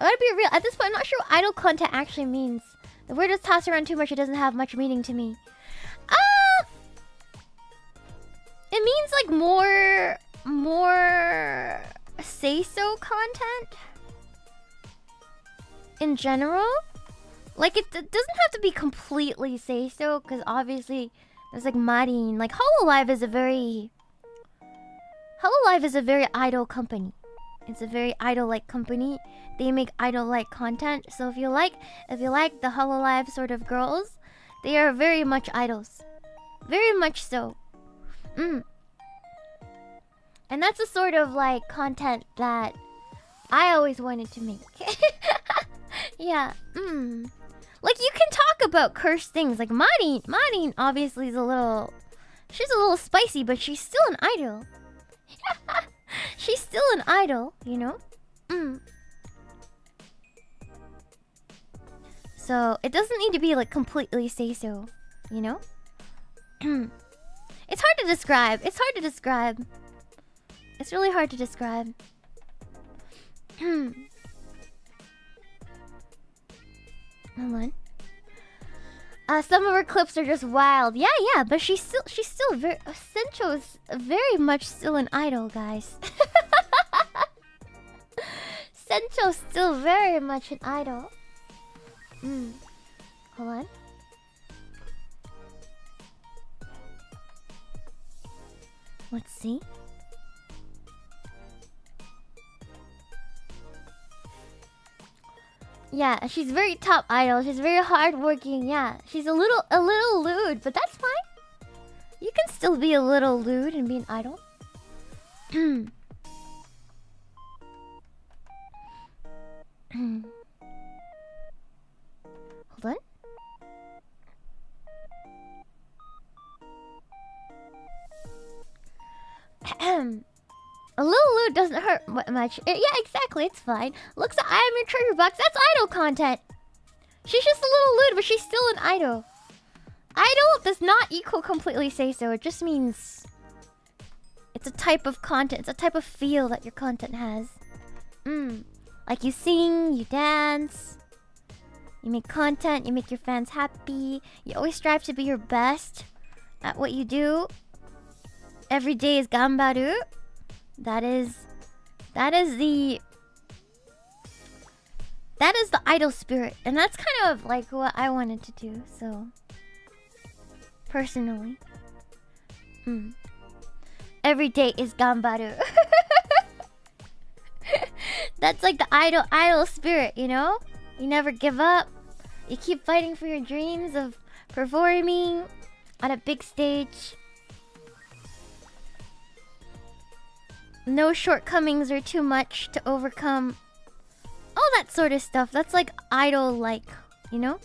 gotta be real. At this point, I'm not sure what idol content actually means. The word is tossed around too much. It doesn't have much meaning to me. It means like more say-so content in general. Like it doesn't have to be completely say-so, because obviously there's like Marin. Like Hololive is a very idol company. It's a very idol-like company. They make idol-like content. So if you like the Hololive sort of girls, they are very much idols. Very much so. And that's the sort of like content that I always wanted to make. Yeah. Like you can talk about cursed things. Like Marin obviously is she's a little spicy, but she's still an idol. She's still an idol, you know? So it doesn't need to be like completely say-so, you know? It's hard to describe. It's really hard to describe. Hold on. Some of her clips are just wild. Yeah, but she's still very... Sencho is very much still an idol, guys. Sencho's still very much an idol. Hold on. Let's see. Yeah, she's very top idol. She's very hardworking. Yeah, she's a little lewd, but that's fine. You can still be a little lewd and be an idol. Hold on. A little loot doesn't hurt much. Yeah, exactly. It's fine. Looks like I am your treasure box. That's idol content. She's just a little lewd, but she's still an idol. Idol does not equal completely say so. It just means it's a type of content. It's a type of feel that your content has. Like you sing, you dance, you make content, you make your fans happy. You always strive to be your best at what you do. Every day is gambaru. That is the idol spirit, and that's kind of like what I wanted to do. So personally, every day is gambaru. That's like the idol spirit, you know? You never give up. You keep fighting for your dreams of performing on a big stage. No shortcomings are too much to overcome. All that sort of stuff. That's like idol-like, you know?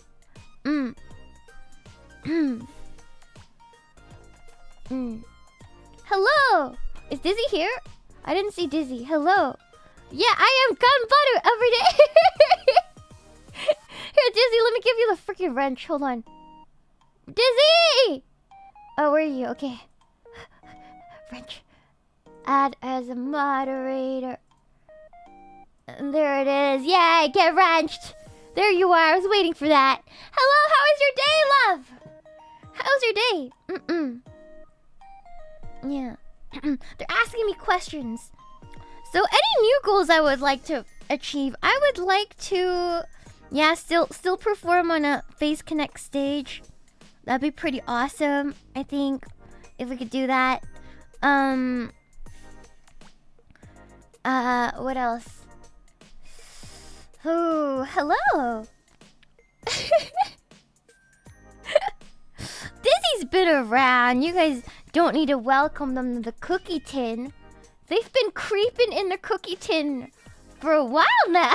Hello! Is Dizzy here? I didn't see Dizzy. Hello. Yeah, I am Ganbaru every day. Here, Dizzy, let me give you the freaking wrench. Hold on. Dizzy! Oh, where are you? Okay. Wrench. Add as a moderator. And there it is. Yay, get wrenched. There you are. I was waiting for that. Hello, how was your day, love? How's your day? Yeah. They're asking me questions. So any new goals I would like to achieve? I would like to, yeah, still perform on a Face Connect stage. That'd be pretty awesome, I think, if we could do that. What else? Oh, hello. Dizzy's been around. You guys don't need to welcome them to the cookie tin. They've been creeping in the cookie tin for a while now.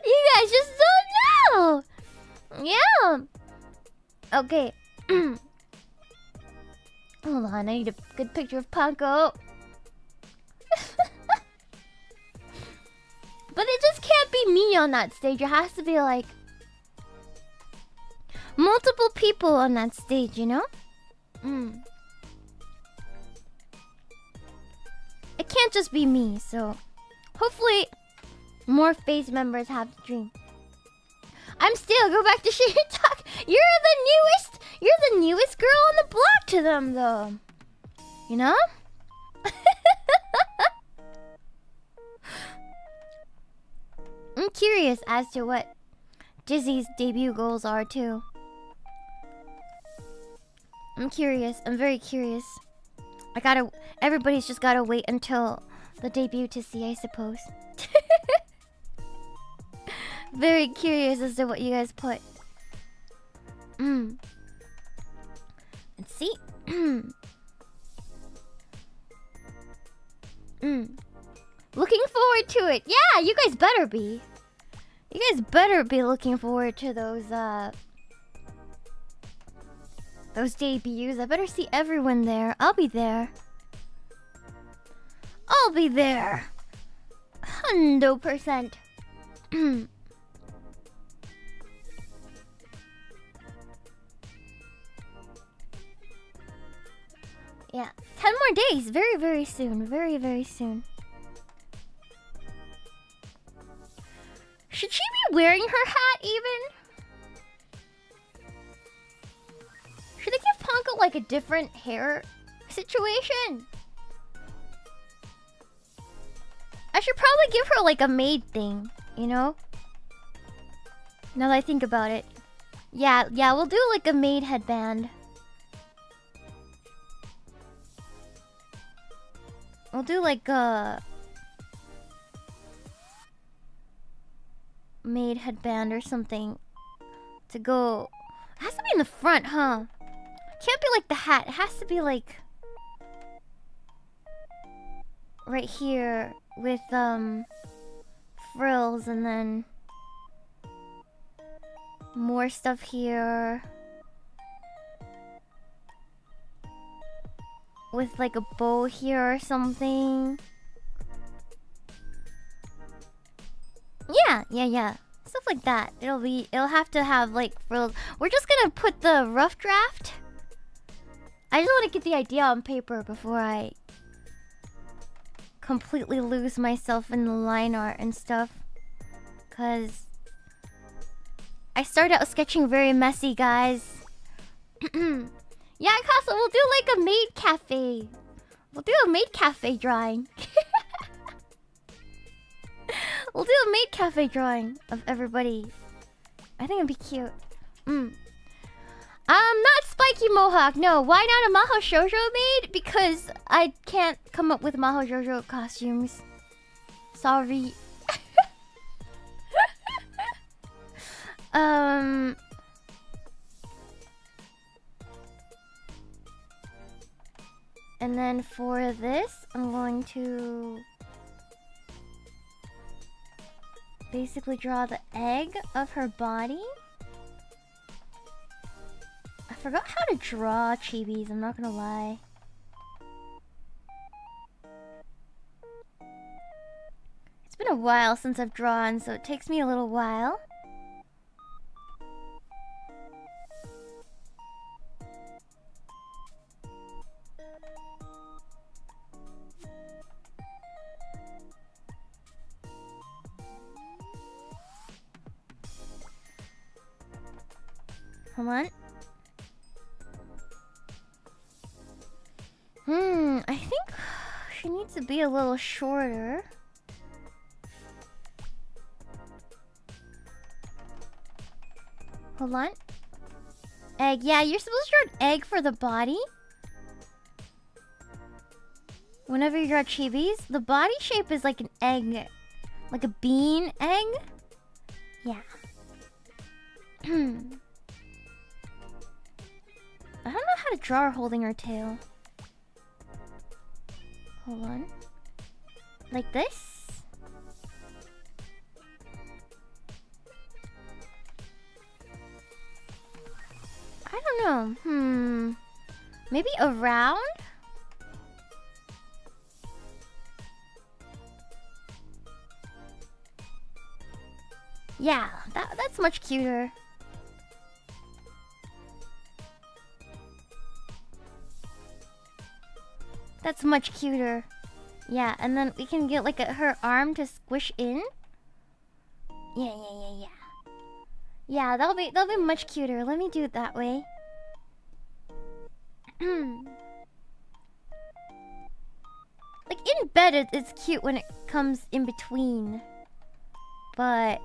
You guys just don't know. Yeah. Okay. Hold on, I need a good picture of Panko. But it just can't be me on that stage. It has to be like multiple people on that stage, you know? It can't just be me, so hopefully more Phase members have the dream. I'm still go back to Shiina Talk. You're the newest girl on the block to them though. You know? I'm curious as to what Dizzy's debut goals are too. I'm curious. I'm very curious. Everybody's just gotta wait until the debut to see, I suppose. Very curious as to what you guys put. Let's see. Looking forward to it. Yeah, you guys better be. You guys better be looking forward to those debuts. I better see everyone there. I'll be there. I'll be there. 100%. Yeah, 10 more days. Very, very soon. Very, very soon. Should she be wearing her hat even? Should I give Ponko like a different hair situation? I should probably give her like a maid thing, you know? Now that I think about it. Yeah, we'll do like a maid headband. We'll do like a... maid headband or something to go. It has to be in the front, huh? Can't be like the hat. It has to be like right here with frills and then more stuff here with like a bow here or something. Yeah. Stuff like that. It'll have to have like frills. We're just gonna put the rough draft. I just want to get the idea on paper before I completely lose myself in the line art and stuff. Cause I started out sketching very messy, guys. Yeah, Casa, we'll do like a maid cafe. We'll do a maid cafe drawing. We'll do a maid cafe drawing of everybody. I think it'd be cute. Not Spiky Mohawk. No, why not a Mahou Shoujo maid? Because I can't come up with Mahou Shoujo costumes. Sorry. And then for this, I'm going to basically draw the egg of her body. I forgot how to draw chibis, I'm not gonna lie. It's been a while since I've drawn, so it takes me a little while. Hold on. I think she needs to be a little shorter. Hold on. Egg. Yeah, you're supposed to draw an egg for the body. Whenever you draw chibis, the body shape is like an egg. Like a bean egg. Yeah. I don't know how to draw her holding her tail. Hold on. Like this? I don't know. Maybe around? Yeah, that's much cuter. That's much cuter. Yeah, and then we can get like her arm to squish in. Yeah. Yeah, that'll be much cuter. Let me do it that way. Like in bed, it's cute when it comes in between, but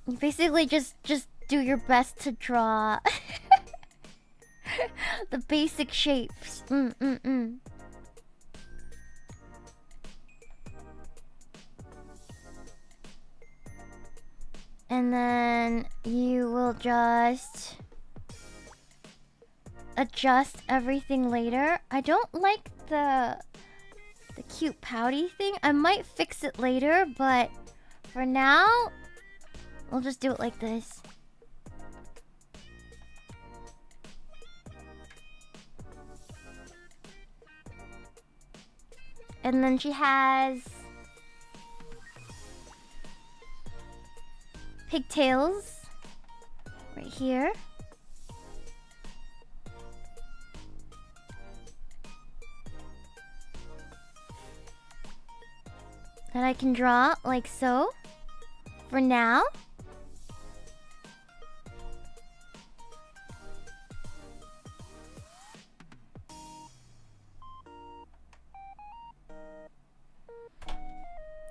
you basically just do your best to draw the basic shapes. And then you will just adjust everything later. I don't like the cute pouty thing. I might fix it later, but for now, we'll just do it like this. And then she has pigtails right here. That I can draw like so for now.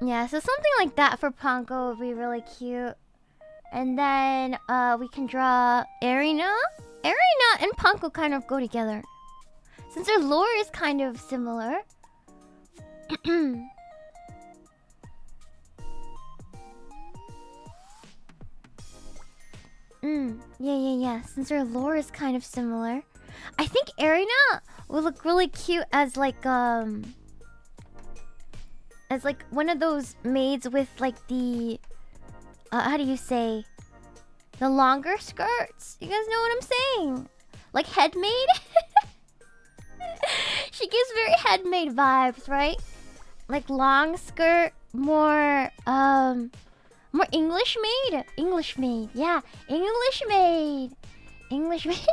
Yeah, so something like that for Ponko would be really cute. And then we can draw Erina. Erina and Panko kind of go together. Since their lore is kind of similar. Yeah. Since their lore is kind of similar. I think Erina will look really cute as like one of those maids with like the how do you say, the longer skirts? You guys know what I'm saying? Like head maid? She gives very head maid vibes, right? Like long skirt, more English maid? English maid, yeah. English maid. English maid.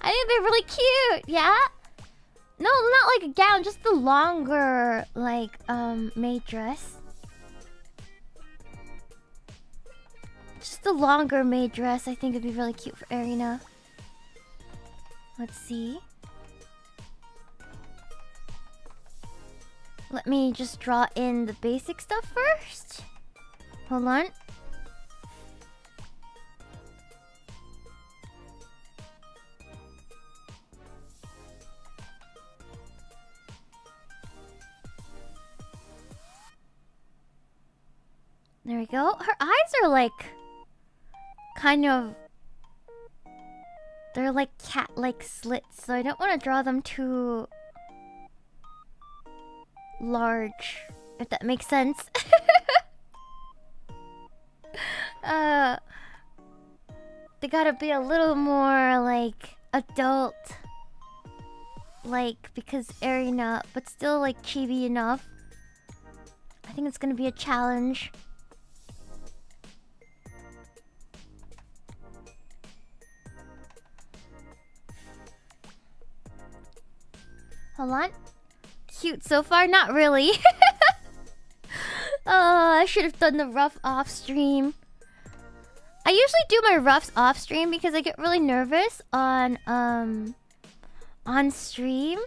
I think they're really cute, yeah? No, not like a gown, just the longer, like, maid dress. Just the longer maid dress, I think would be really cute for Erina. Let's see. Let me just draw in the basic stuff first. Hold on. There we go. Her eyes are like kind of, they're like cat-like slits, so I don't want to draw them too large, if that makes sense. They gotta be a little more like adult, like, because Erina, but still like chibi enough. I think it's gonna be a challenge. Hold on. Cute so far? Not really. I should have done the rough off stream. I usually do my roughs off stream because I get really nervous on stream.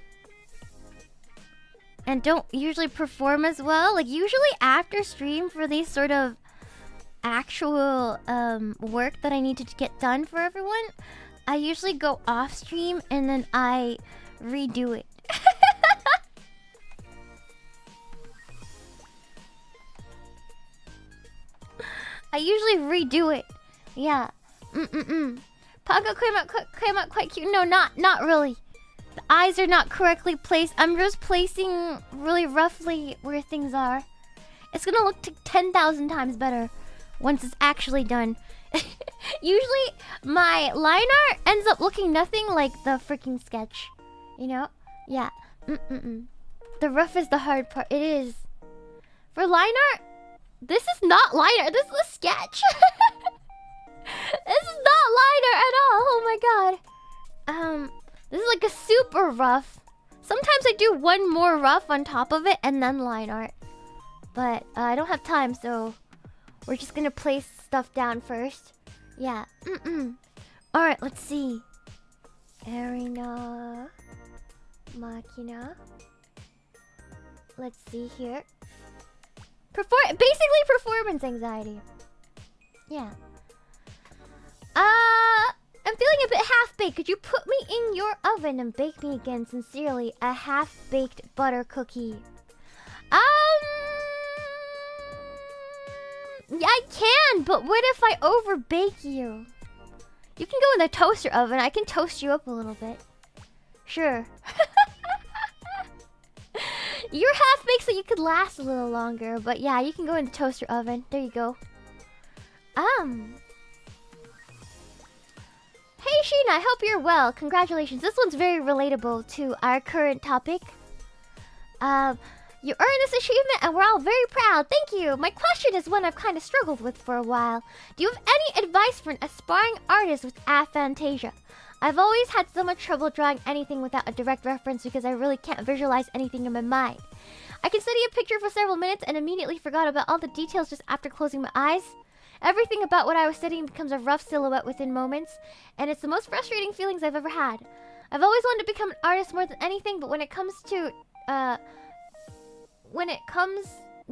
And don't usually perform as well. Like usually after stream for these sort of actual work that I need to get done for everyone, I usually go off stream and then I redo it. I usually redo it. Yeah. Paco came out quite cute. No, not really. The eyes are not correctly placed. I'm just placing really roughly where things are. It's gonna look 10,000 times better once it's actually done. Usually, my line art ends up looking nothing like the freaking sketch. You know? Yeah. The rough is the hard part. It is. For line art, this is not line art. This is a sketch. This is not line art at all. Oh my god. This is like a super rough. Sometimes I do one more rough on top of it and then line art. But I don't have time, so we're just gonna place stuff down first. Yeah. Alright, let's see. Erina Machina. Let's see here. Basically performance anxiety. Yeah. I'm feeling a bit half-baked. Could you put me in your oven and bake me again? Sincerely, a half-baked butter cookie. Yeah, I can, but what if I overbake you? You can go in the toaster oven. I can toast you up a little bit. Sure. You're half-baked so you could last a little longer, but yeah, you can go in the toaster oven. There you go. Hey Shiina, I hope you're well. Congratulations. This one's very relatable to our current topic. You earned this achievement and we're all very proud. Thank you. My question is one I've kind of struggled with for a while. Do you have any advice for an aspiring artist with aphantasia? I've always had so much trouble drawing anything without a direct reference because I really can't visualize anything in my mind. I can study a picture for several minutes and immediately forgot about all the details just after closing my eyes. Everything about what I was studying becomes a rough silhouette within moments, and it's the most frustrating feelings I've ever had. I've always wanted to become an artist more than anything, but when it comes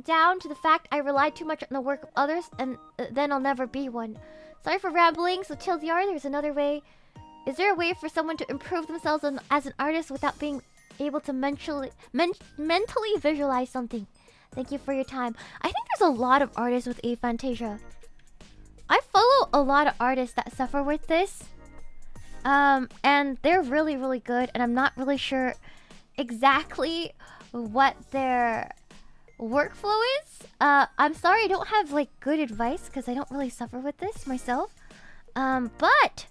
down to the fact I rely too much on the work of others, and then I'll never be one. Sorry for rambling, so TLDR, there's another way. Is there a way for someone to improve themselves as an artist without being able to mentally visualize something? Thank you for your time. I think there's a lot of artists with aphantasia. I follow a lot of artists that suffer with this. And they're really, really good, and I'm not really sure exactly what their workflow is. I'm sorry I don't have like good advice because I don't really suffer with this myself. But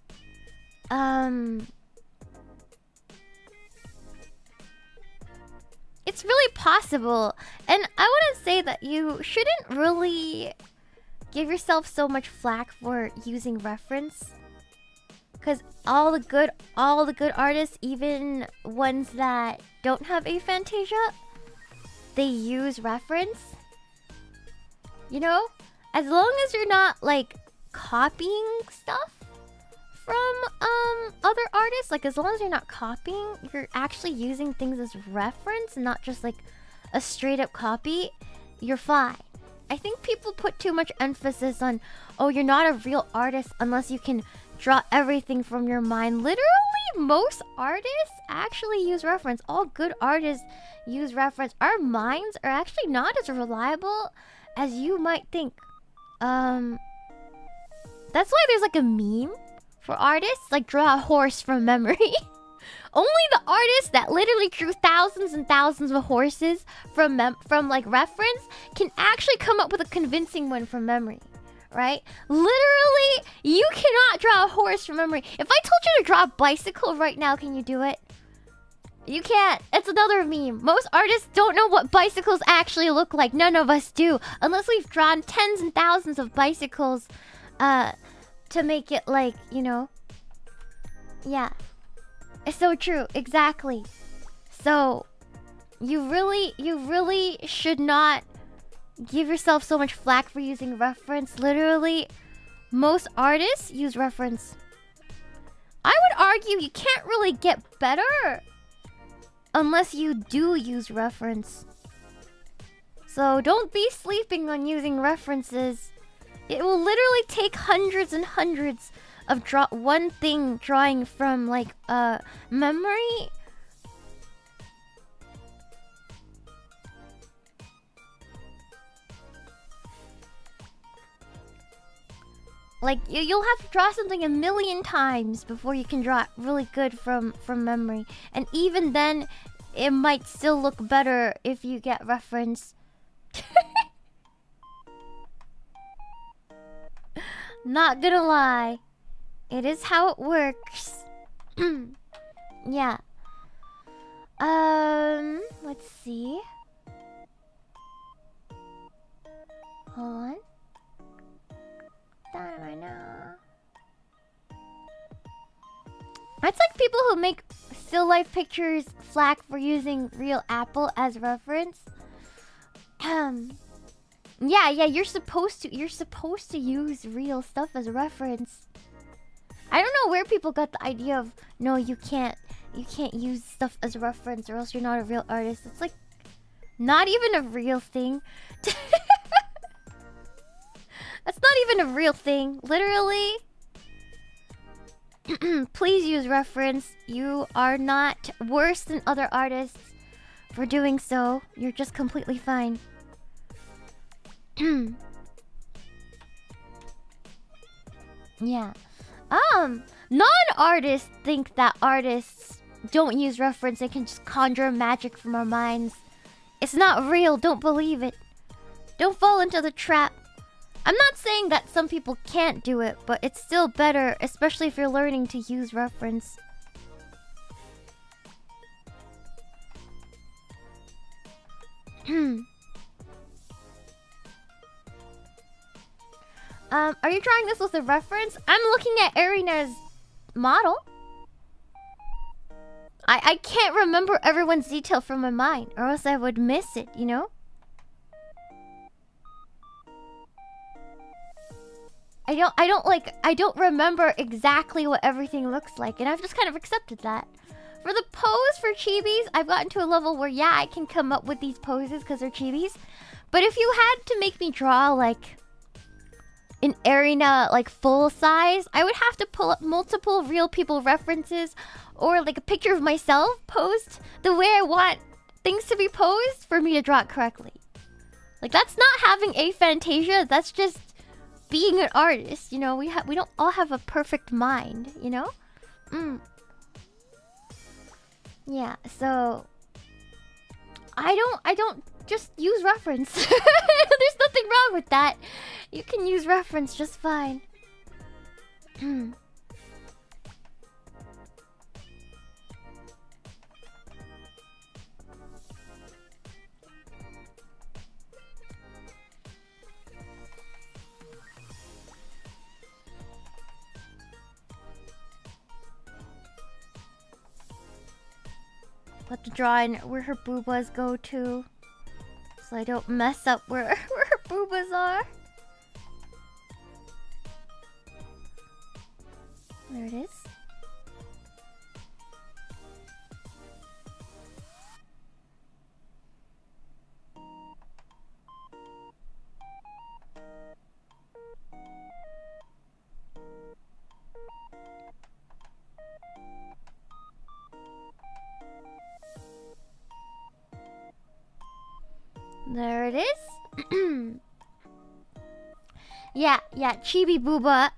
it's really possible, and I want to say that you shouldn't really give yourself so much flack for using reference, because all the good artists, even ones that don't have aphantasia, they use reference. You know, as long as you're not like copying stuff from other artists, like as long as you're not copying, you're actually using things as reference and not just like a straight up copy, you're fine. I think people put too much emphasis on, oh, you're not a real artist unless you can draw everything from your mind. Literally, most artists actually use reference. All good artists use reference. Our minds are actually not as reliable as you might think. That's why there's like a meme for artists, like draw a horse from memory. Only the artists that literally drew thousands and thousands of horses from like reference can actually come up with a convincing one from memory, right? Literally, you cannot draw a horse from memory. If I told you to draw a bicycle right now, can you do it? You can't. It's another meme. Most artists don't know what bicycles actually look like. None of us do, unless we've drawn tens and thousands of bicycles to make it like, you know. Yeah. It's so true. Exactly. So you really should not give yourself so much flack for using reference. Literally, most artists use reference. I would argue you can't really get better unless you do use reference. So don't be sleeping on using references. It will literally take hundreds and hundreds of one thing drawing from like memory. Like you'll have to draw something a million times before you can draw it really good from memory, and even then it might still look better if you get reference. Not gonna lie, it is how it works. Yeah. Let's see. Hold on. It's like people who make still life pictures flack for using real apple as reference. Yeah, you're supposed to use real stuff as a reference. I don't know where people got the idea of no, you can't use stuff as a reference or else you're not a real artist. It's like not even a real thing. That's not even a real thing. Literally. Please use reference. You are not worse than other artists for doing so. You're just completely fine. Yeah. Non-artists think that artists don't use reference and can just conjure magic from our minds. It's not real. Don't believe it. Don't fall into the trap. I'm not saying that some people can't do it, but it's still better, especially if you're learning to use reference. Are you trying this with a reference? I'm looking at Erina's model. I can't remember everyone's detail from my mind, or else I would miss it, you know? I don't remember exactly what everything looks like, and I've just kind of accepted that. For the pose for chibis, I've gotten to a level where, yeah, I can come up with these poses because they're chibis. But if you had to make me draw like an arena like full size, I would have to pull up multiple real people references or like a picture of myself posed the way I want things to be posed for me to draw it correctly. Like that's not having aphantasia, that's just being an artist, you know? We don't all have a perfect mind, you know? Yeah, so I don't just use reference. There's nothing wrong with that. You can use reference just fine. Let the drawing where her boobas go to, so I don't mess up where her boobas are. There it is. There it is. Yeah, Chibi Booba.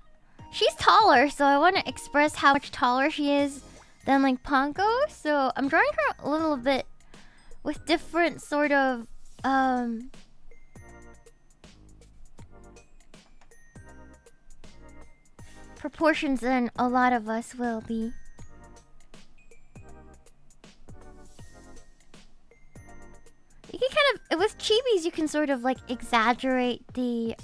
She's taller, so I want to express how much taller she is than like Panko. So I'm drawing her a little bit with different sort of proportions than a lot of us will be. You can kind of, with chibis, you can sort of like exaggerate the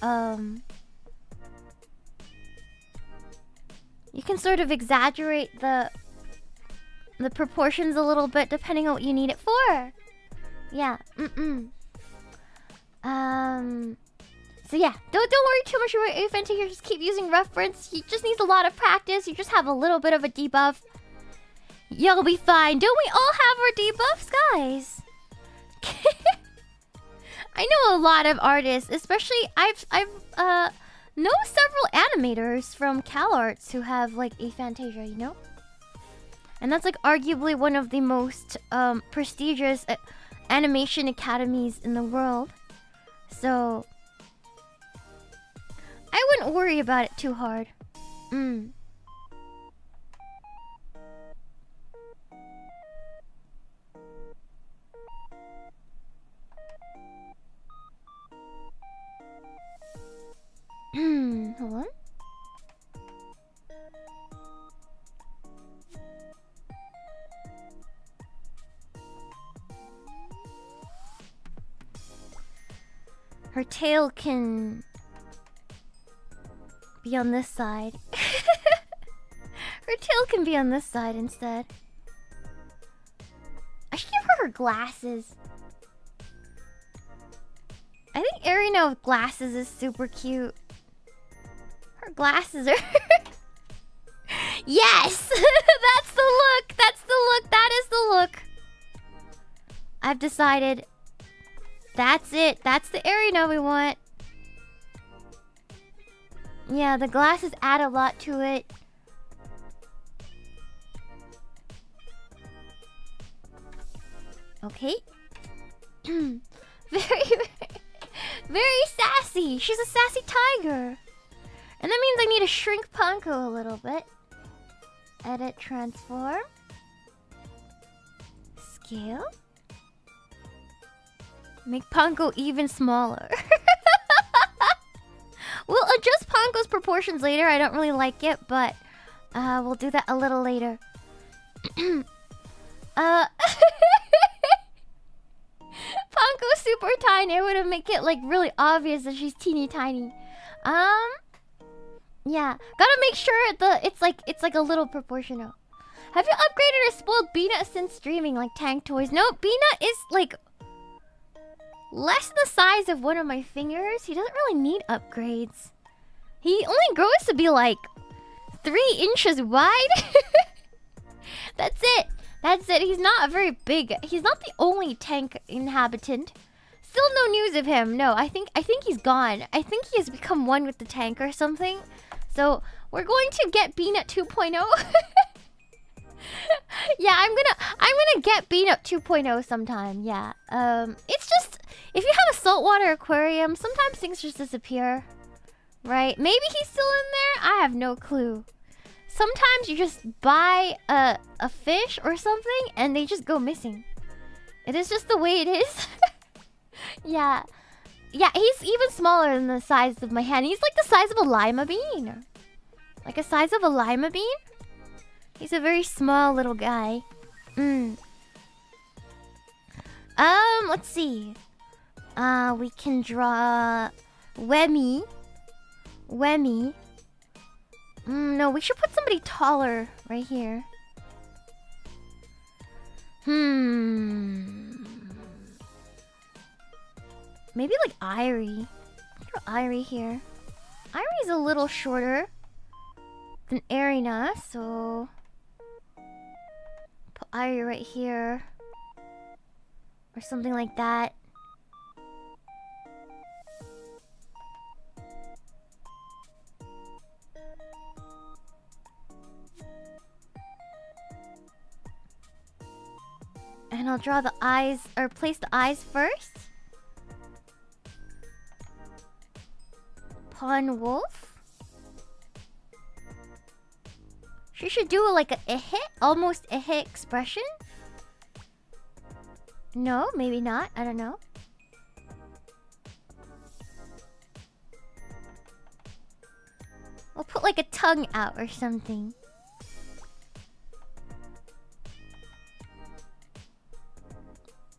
you can sort of exaggerate the proportions a little bit depending on what you need it for. Yeah. So yeah, don't worry too much about aphantasia. Just keep using reference. He just needs a lot of practice. You just have a little bit of a debuff. You'll be fine. Don't we all have our debuffs, guys? I know a lot of artists, especially I've know several animators from CalArts who have like aphantasia, you know? And that's like arguably one of the most prestigious animation academies in the world. So I wouldn't worry about it too hard. Hold on. Her tail can be on this side. Her tail can be on this side instead. I should give her glasses. I think Arena with glasses is super cute. Her glasses are... Yes! That's the look! That's the look! That is the look! I've decided... That's it! That's the Arena we want! Yeah, the glasses add a lot to it. Okay. Very sassy! She's a sassy tiger! And that means I need to shrink Panko a little bit. Edit, transform. Scale. Make Panko even smaller. We'll adjust Panko's proportions later. I don't really like it, but we'll do that a little later. Panko's super tiny. I would have make it like really obvious that she's teeny tiny. Yeah, gotta make sure it's like a little proportional. Have you upgraded or spoiled Beanut since streaming like Tank Toys? No, Beanut is like less the size of one of my fingers. He doesn't really need upgrades. He only grows to be like 3 inches wide. That's it. That's it. He's not very big. He's not the only tank inhabitant. still no news of him. No, I think he's gone. I think he has become one with the tank or something. So we're going to get Beanut 2.0. Yeah, I'm gonna get Beanut 2.0 sometime. Yeah. It's just if you have a saltwater aquarium, sometimes things just disappear. Right? Maybe he's still in there. I have no clue. Sometimes you just buy a fish or something and they just go missing. It is just the way it is. Yeah. Yeah, he's even smaller than the size of my hand. He's like the size of a lima bean. Like a size of a lima bean? He's a very small little guy. Let's see. We can draw Wemmy. No, we should put somebody taller right here. Maybe like Irie. Draw Irie here. Irie's a little shorter than Erina, so put Irie right here. Or something like that. And I'll draw the eyes, or place the eyes first. Pawn wolf. She should do like a hit, almost a hit expression. No, maybe not. I don't know. We'll put like a tongue out or something.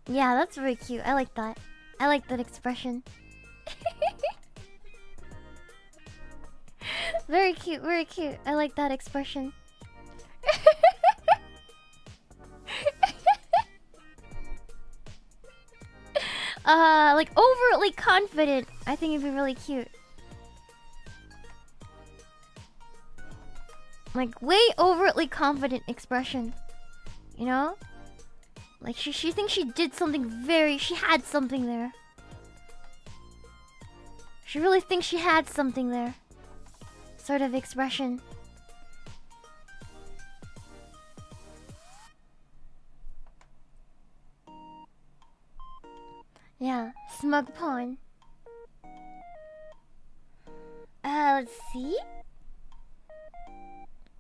Yeah, that's very cute. I like that. I like that expression. Very cute, very cute. I like that expression. Like overtly confident. I think it'd be really cute. Like way overtly confident expression. You know? Like she thinks she did something she had something there. She really thinks she had something there. Sort of expression. Yeah, smug pawn. Let's see.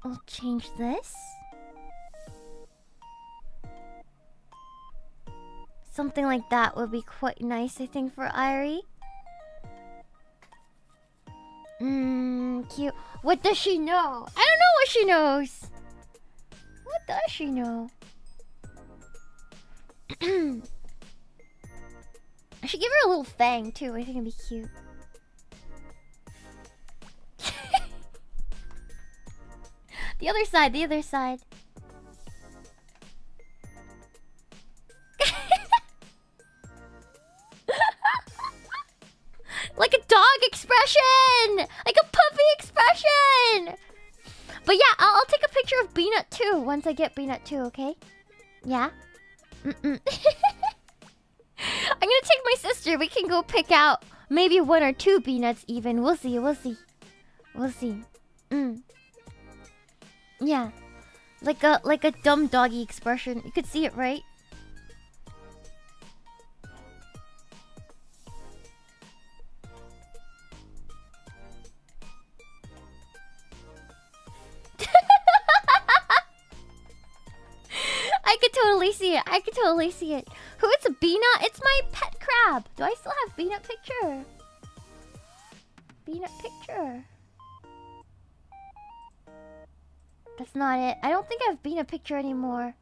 I'll change this. Something like that would be quite nice, I think, for Irie. Cute. What does she know? I don't know what she knows. What does she know? I should give her a little fang, too. I think it'd be cute. The other side, the other side. Like a dog expression! Like a puppy expression! But yeah, I'll take a picture of Beanut too once I get Beanut too, okay? Yeah? I'm gonna take my sister. We can go pick out maybe 1 or 2 Beanuts even. We'll see, we'll see. We'll see. Yeah. Like a dumb doggy expression. You could see it, right? I could totally see it. I could totally see it. Who is a Beanut? It's my pet crab. Do I still have Beanut picture? Beanut picture. That's not it. I don't think I have Beanut picture anymore.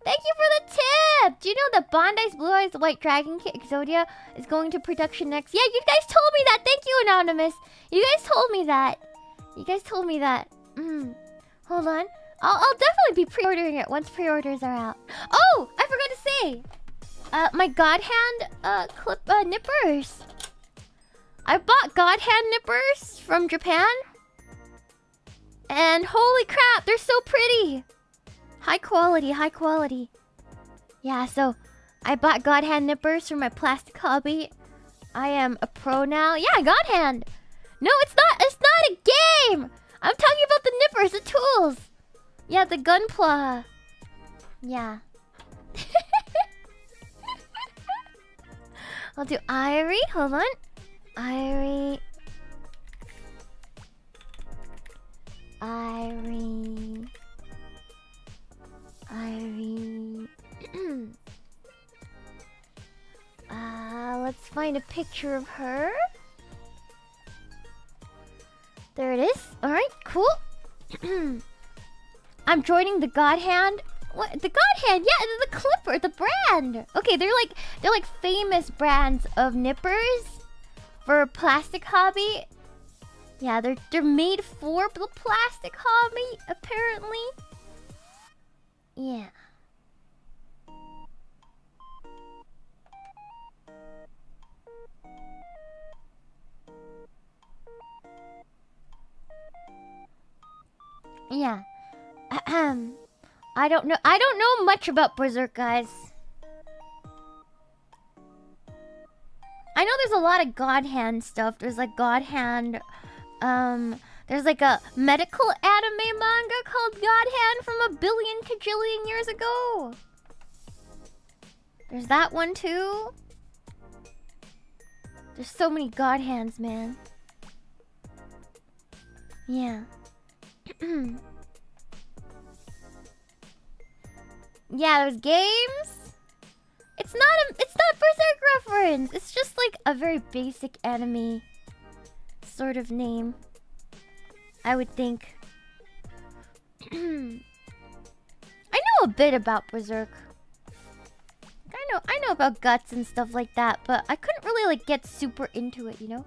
Thank you for the tip! Do you know that Bondi's Blue Eyes White Dragon Kit Exodia is going to production next? Yeah, you guys told me that! Thank you, Anonymous! You guys told me that. You guys told me that. Hold on. I'll definitely be pre-ordering it once pre-orders are out. Oh! I forgot to say! My God Hand clip nippers. I bought God Hand nippers from Japan. And holy crap, they're so pretty! High quality, high quality. Yeah, so I bought God Hand nippers for my plastic hobby. I am a pro now. Yeah, God hand. No, it's not a game. I'm talking about the nippers, the tools. Yeah, the Gunpla. Yeah. I'll do Irie. Hold on. Irie. Let's find a picture of her. There it is. Alright, cool. I'm joining the God Hand. What? The God Hand? Yeah, the Clipper, the brand. Okay, they're like famous brands of nippers for plastic hobby. Yeah, they're made for the plastic hobby, apparently. Yeah. Yeah. I don't know much about Berserk, guys. I know there's a lot of God Hand stuff. There's like God Hand. There's like a medical anime manga called God Hand from a billion kajillion years ago. There's that one too. There's so many God Hands, man. Yeah. Yeah, there's games. It's not Berserk reference. It's just like a very basic anime sort of name, I would think. I know a bit about Berserk. I know about guts and stuff like that, but I couldn't really like get super into it, you know?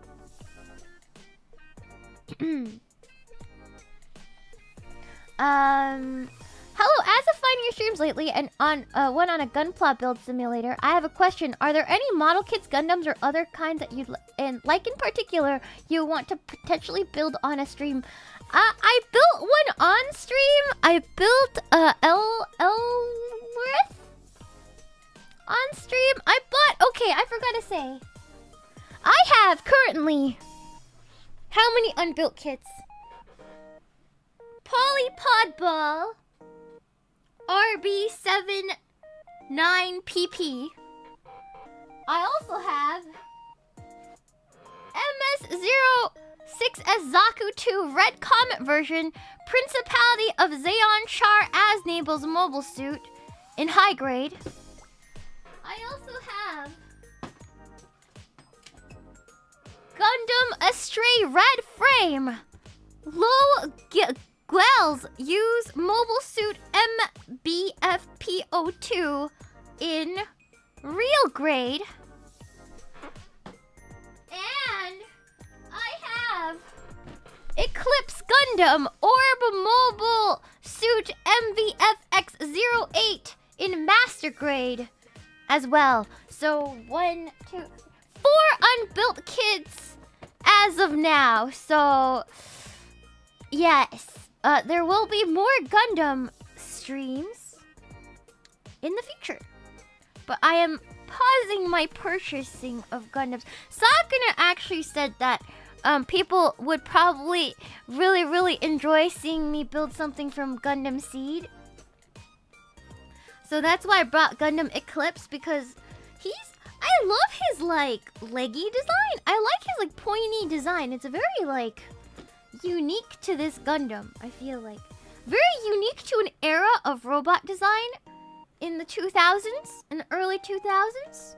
Hello, as of finding your streams lately and on one on a Gunpla build simulator, I have a question. Are there any model kits, Gundams, or other kinds that you'd like in particular you want to potentially build on a stream? I built one on stream. I built Elrith on stream. Okay, I forgot to say. I have currently how many unbuilt kits? Polypod Ball RB79PP. I also have MS06S Zaku 2 Red Comet version, Principality of Zeon Char Aznable's mobile suit in high grade. I also have Gundam Astray Red Frame. Low Gwells use mobile suit MBFPO2 in real grade. And I have Eclipse Gundam Orb Mobile Suit MVFX08 in master grade as well. So 1, 2, 4 unbuilt kits as of now. So yes. There will be more Gundam streams in the future. But I am pausing my purchasing of Gundams. Sakuna actually said that people would probably really enjoy seeing me build something from Gundam Seed. So that's why I brought Gundam Eclipse, because I love his like leggy design. I like his like pointy design. It's a very like unique to this Gundam, I feel like. Very unique to an era of robot design in the 2000s, in the early 2000s.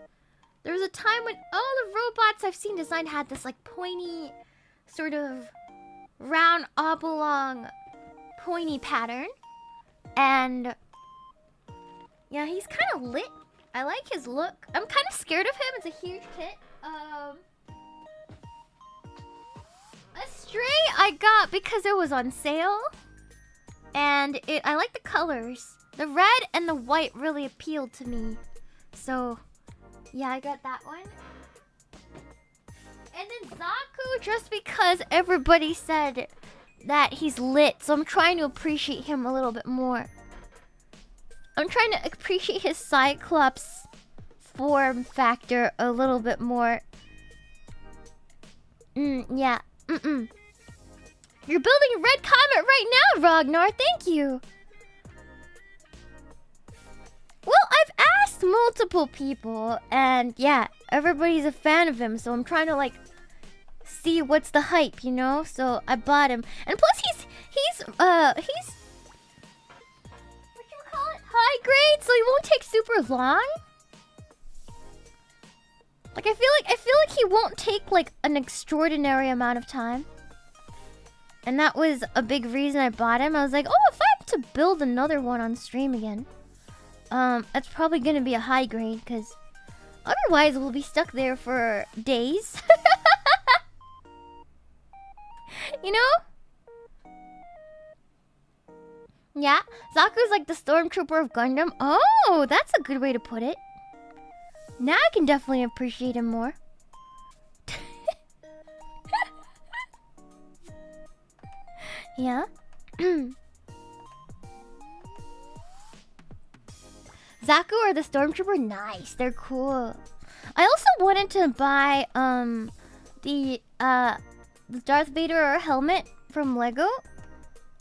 There was a time when all the robots I've seen designed had this like pointy, sort of round oblong, pointy pattern. And yeah, he's kind of lit. I like his look. I'm kind of scared of him. It's a huge kit. Astray I got because it was on sale, and I like the colors. The red and the white really appealed to me, so yeah, I got that one. And then Zaku, just because everybody said that he's lit, so I'm trying to appreciate him a little bit more. I'm trying to appreciate his Cyclops form factor a little bit more. Yeah. You're building a red comet right now, Ragnar. Thank you. Well, I've asked multiple people, and yeah, everybody's a fan of him. So I'm trying to like see what's the hype, you know. So I bought him, and plus he's what you call it, high grade, so he won't take super long. Like I feel like he won't take like an extraordinary amount of time. And that was a big reason I bought him. I was like, oh, if I have to build another one on stream again, that's probably gonna be a high grade, because otherwise we'll be stuck there for days. You know? Yeah, Zaku's like the stormtrooper of Gundam. Oh, that's a good way to put it. Now I can definitely appreciate him more. Yeah. Zaku or the stormtrooper? Nice, they're cool. I also wanted to buy the Darth Vader helmet from Lego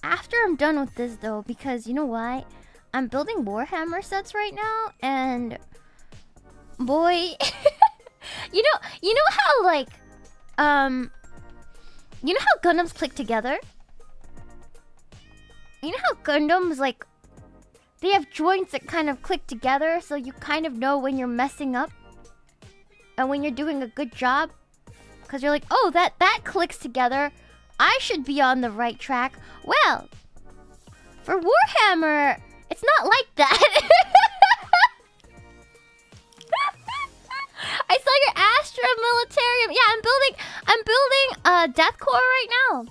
after I'm done with this though, because you know why? I'm building Warhammer sets right now, and boy, you know how like you know how Gundams click together? You know how Gundams, like, they have joints that kind of click together, so you kind of know when you're messing up and when you're doing a good job, because you're like, oh, that clicks together, I should be on the right track. Well, for Warhammer, it's not like that. I saw your Astra Militarium. Yeah, I'm building Deathcore right now.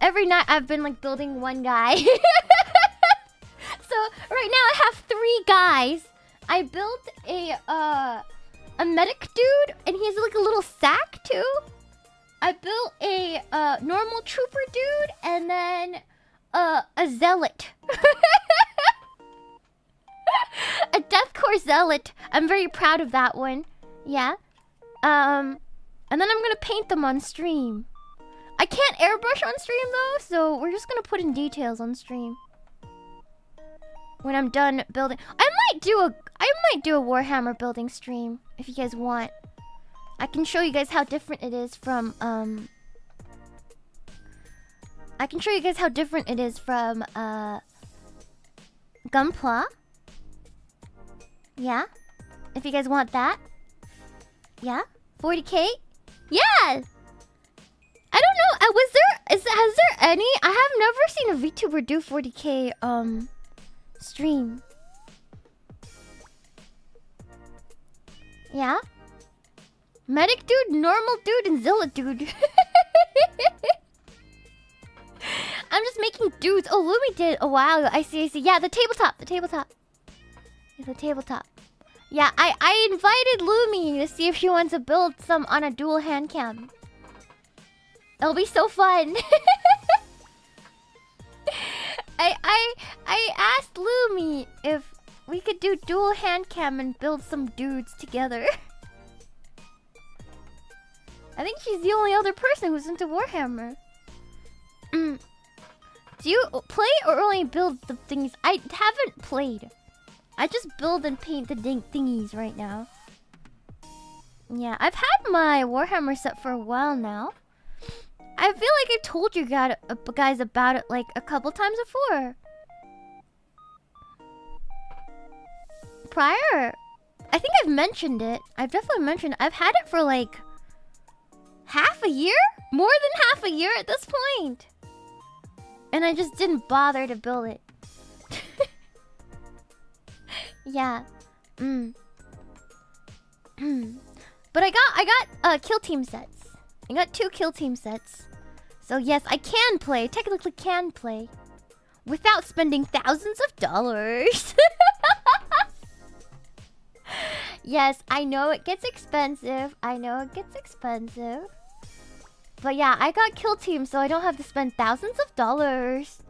Every night I've been like building one guy. So right now I have 3 guys. I built a medic dude, and he has like a little sack too. I built a normal trooper dude, and then a zealot. A deathcore zealot. I'm very proud of that one. Yeah. And then I'm gonna paint them on stream. I can't airbrush on stream though, so we're just gonna put in details on stream when I'm done building. I might do a Warhammer building stream if you guys want. I can show you guys how different it is from Gunpla. Yeah, if you guys want that. Yeah, 40K. Yeah. I don't know. Has there any? I have never seen a VTuber do 40K stream. Yeah. Medic dude, normal dude, and Zilla dude. I'm just making dudes. Oh, Lumi did a while ago. I see. Yeah, the tabletop. Yeah, the tabletop. Yeah, I invited Lumi to see if she wants to build some on a dual hand cam. It'll be so fun. I asked Lumi if we could do dual hand cam and build some dudes together. I think she's the only other person who's into Warhammer. Do you play or only build the things? I haven't played. I just build and paint the thingies right now. Yeah, I've had my Warhammer set for a while now. I feel like I told you guys about it like a couple times before. Prior, I think I've mentioned it. I've definitely mentioned it. I've had it for like half a year? More than half a year at this point. And I just didn't bother to build it. Yeah. But I got kill team sets. I got 2 kill team sets. So yes, I can play, technically can play, without spending thousands of dollars. Yes, I know it gets expensive. But yeah, I got kill team, so I don't have to spend thousands of dollars.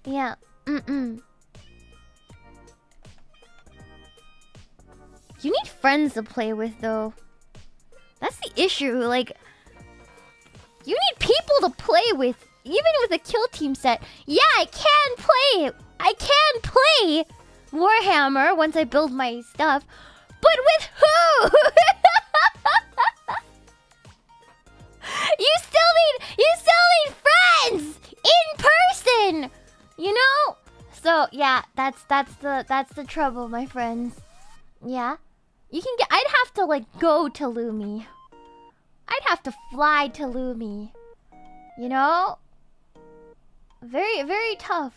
Yeah. friends to play with, though. That's the issue. Like, you need people to play with, even with a kill team set. Yeah, I can play. I can play Warhammer once I build my stuff, but with who? You still need friends in person. You know? So yeah, that's the trouble, my friends. Yeah, I'd have to like go to Lumi. I'd have to fly to Lumi. You know? Very, very tough.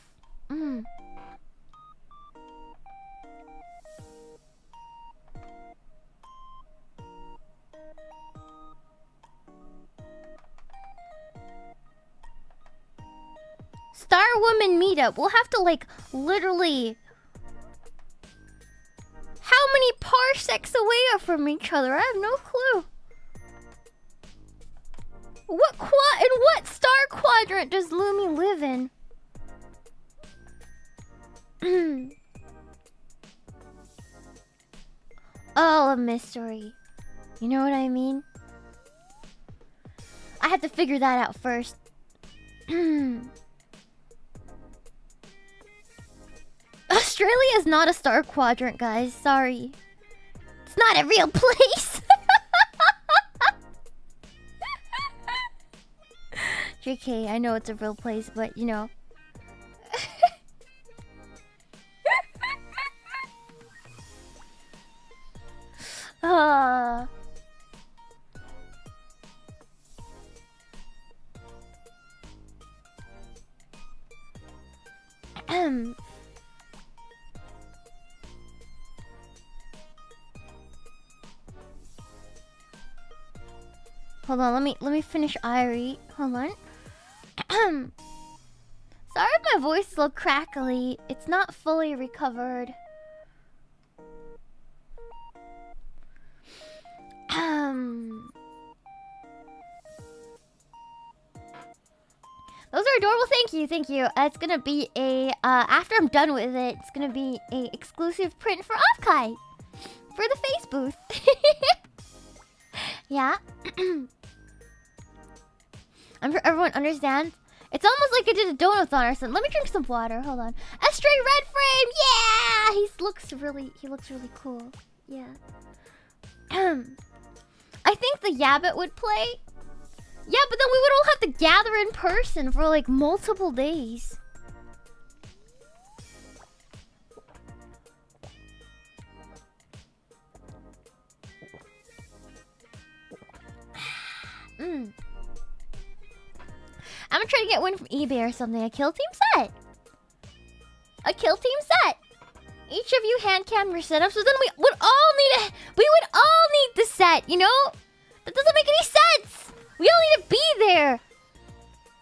Star Woman meetup. We'll have to like literally. How many parsecs away are from each other? I have no clue. In what star quadrant does Lumi live in? Oh, a mystery. You know what I mean? I had to figure that out first. Australia is not a star quadrant, guys. Sorry. It's not a real place. JK, I know it's a real place, but you know. Hold on, let me finish Irie. Hold on. Sorry if my voice is a little crackly. It's not fully recovered. Those are adorable. Thank you. It's gonna be a after I'm done with it, it's gonna be a exclusive print for OffKai for the face booth. Yeah. I'm sure everyone understands. It's almost like I did a donathon or something. Let me drink some water. Hold on. Estray Red Frame. Yeah, he looks really cool. Yeah. I think the Yabbit would play. Yeah, but then we would all have to gather in person for like multiple days. I'm gonna try to get one from eBay or something. A kill team set. A kill team set. Each of you hand cam your setup, so then we would all need the set, you know? That doesn't make any sense. We all need to be there.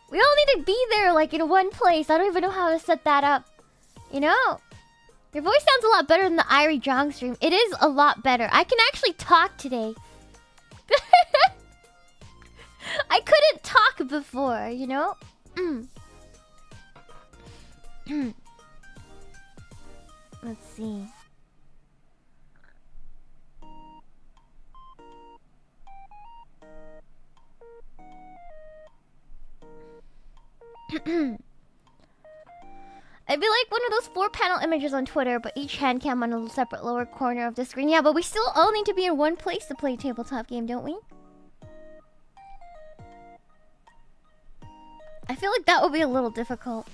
We all need to be there like in one place. I don't even know how to set that up. You know? Your voice sounds a lot better than the Irie Jong stream. It is a lot better. I can actually talk today. I couldn't talk before, you know? Let's see. I'd be like one of those 4-panel images on Twitter, but each hand cam on a separate lower corner of the screen. Yeah, but we still all need to be in one place to play a tabletop game, don't we? I feel like that would be a little difficult.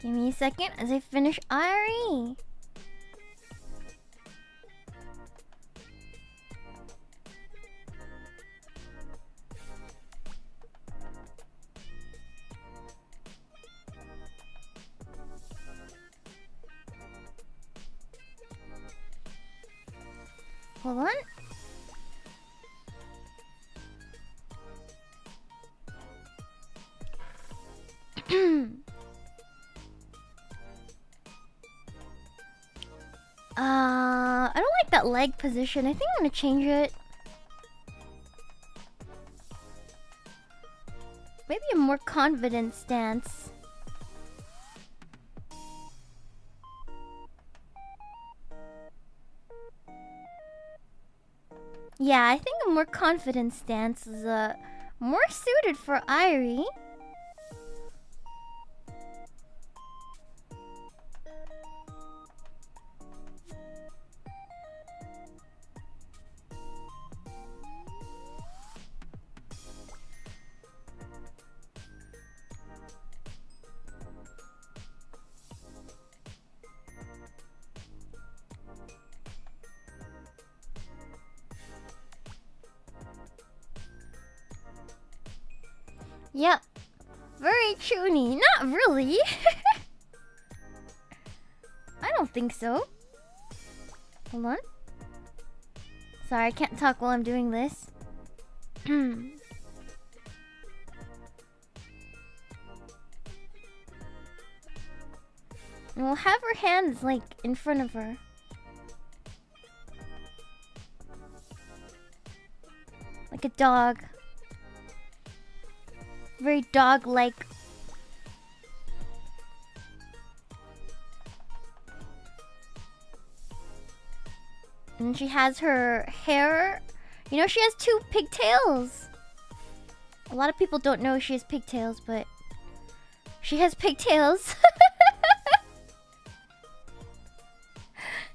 Give me a second as I finish Irie. Hold on. I don't like that leg position. I think I'm gonna change it. Maybe a more confident stance. Yeah, I think a more confident stance is more suited for Irie. Yep. Very chuny. Not really. I don't think so. Hold on. Sorry, I can't talk while I'm doing this. And we'll have her hands, like, in front of her. Like a dog. Very dog-like. And she has her hair. You know, she has 2 pigtails. A lot of people don't know she has pigtails, but she has pigtails.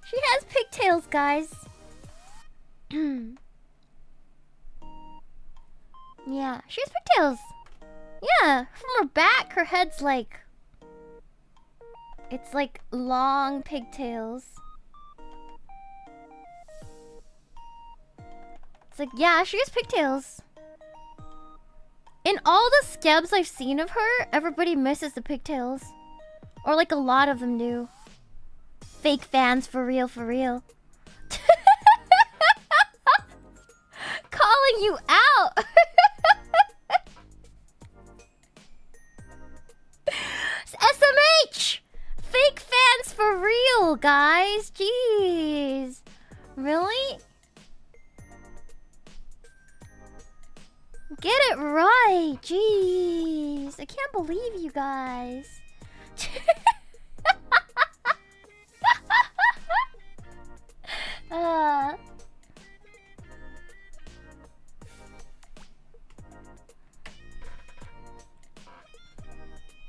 She has pigtails, guys. Yeah, she has pigtails. Yeah, from her back, her head's like... It's like long pigtails. It's like, yeah, she has pigtails. In all the skebs I've seen of her, everybody misses the pigtails. Or like a lot of them do. Fake fans, for real, for real. Calling you out! SMH! Fake fans for real, guys. Jeez. Really? Get it right. Jeez. I can't believe you guys.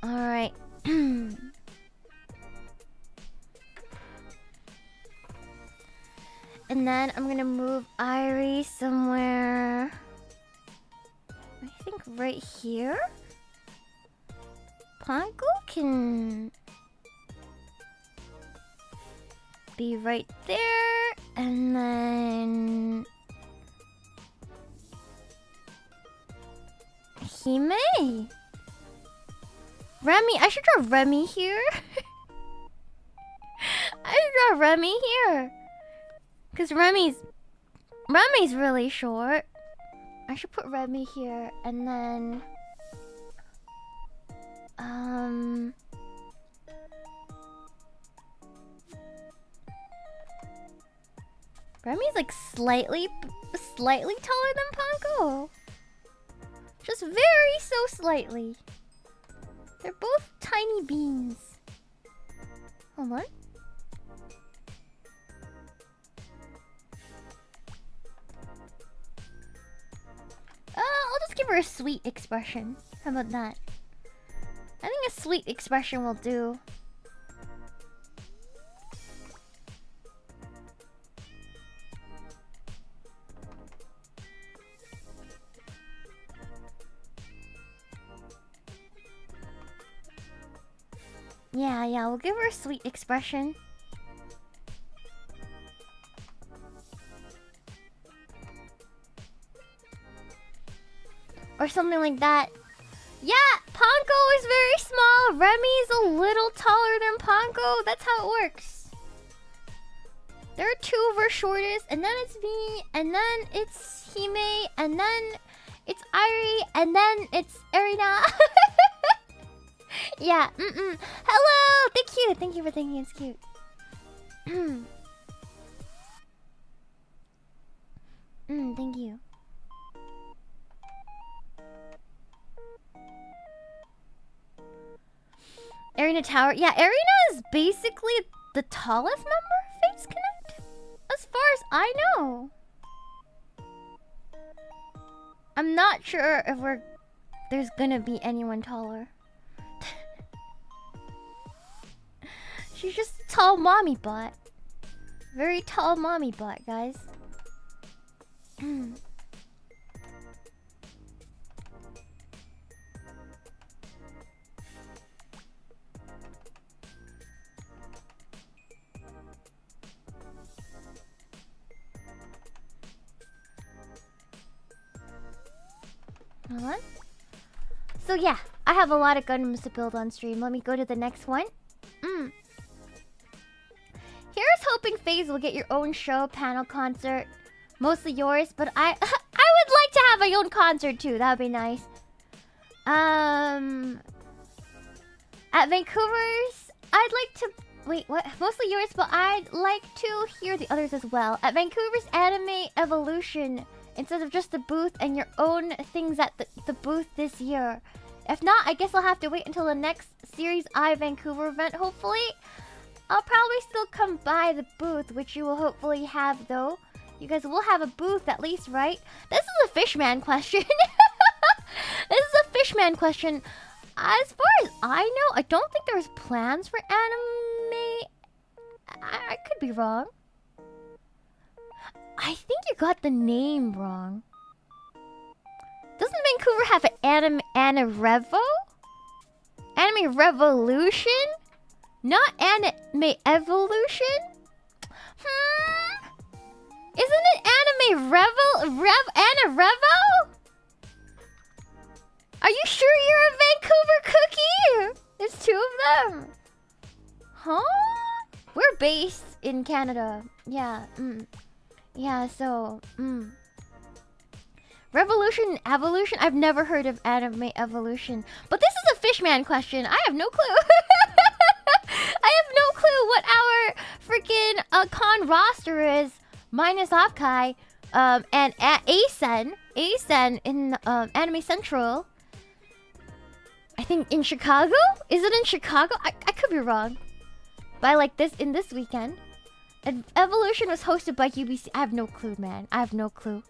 Alright. And then I'm gonna move Irie somewhere. I think right here. Panko can be right there, and then Hime. Remy, I should draw Remy here. I should draw Remy here. Cause Remy's really short. I should put Remy here, and then Remy's like slightly taller than Panko. Just very so slightly. They're both tiny beans. Hold on. I'll just give her a sweet expression. How about that? I think a sweet expression will do. Yeah, we'll give her a sweet expression. Or something like that. Yeah, Panko is very small. Remy's a little taller than Panko. That's how it works. There are 2 of our shortest, and then it's me, and then it's Hime, and then it's Irie, and then it's Erina. Yeah, Hello! Thank you for thinking it's cute. Thank you. Arena Tower. Yeah, Arena is basically the tallest member of Fates Connect, as far as I know. I'm not sure if there's gonna be anyone taller. She's just a tall mommy butt. Very tall mommy butt, guys. Hold on. So yeah, I have a lot of Gundams to build on stream. Let me go to the next one. Here's hoping FaZe will get your own show, panel, concert. Mostly yours, but I would like to have my own concert too. That would be nice. At Vancouver's, I'd like to... Wait, what? Mostly yours, but I'd like to hear the others as well. At Vancouver's Anime Evolution, instead of just the booth and your own things at the booth this year. If not, I guess I'll have to wait until the next Series I Vancouver event, hopefully. I'll probably still come by the booth, which you will hopefully have, though. You guys will have a booth at least, right? This is a Fishman question. This is a Fishman question. As far as I know, I don't think there's plans for anime. I could be wrong. I think you got the name wrong. Doesn't Vancouver have an Anime Revo? Anime Revolution? Not Anime Evolution? Isn't it Anime Anna Revo? Are you sure you're a Vancouver cookie? There's two of them. Huh? We're based in Canada. Yeah. Yeah, so... Revolution and Evolution? I've never heard of Anime Evolution. But this is a Fishman question. I have no clue. I have no clue what our freaking con roster is. Minus OffKai. And Asen. Asen in Anime Central. I think in Chicago? Is it in Chicago? I could be wrong. But I like this in this weekend. Evolution was hosted by UBC. I have no clue, man. I have no clue.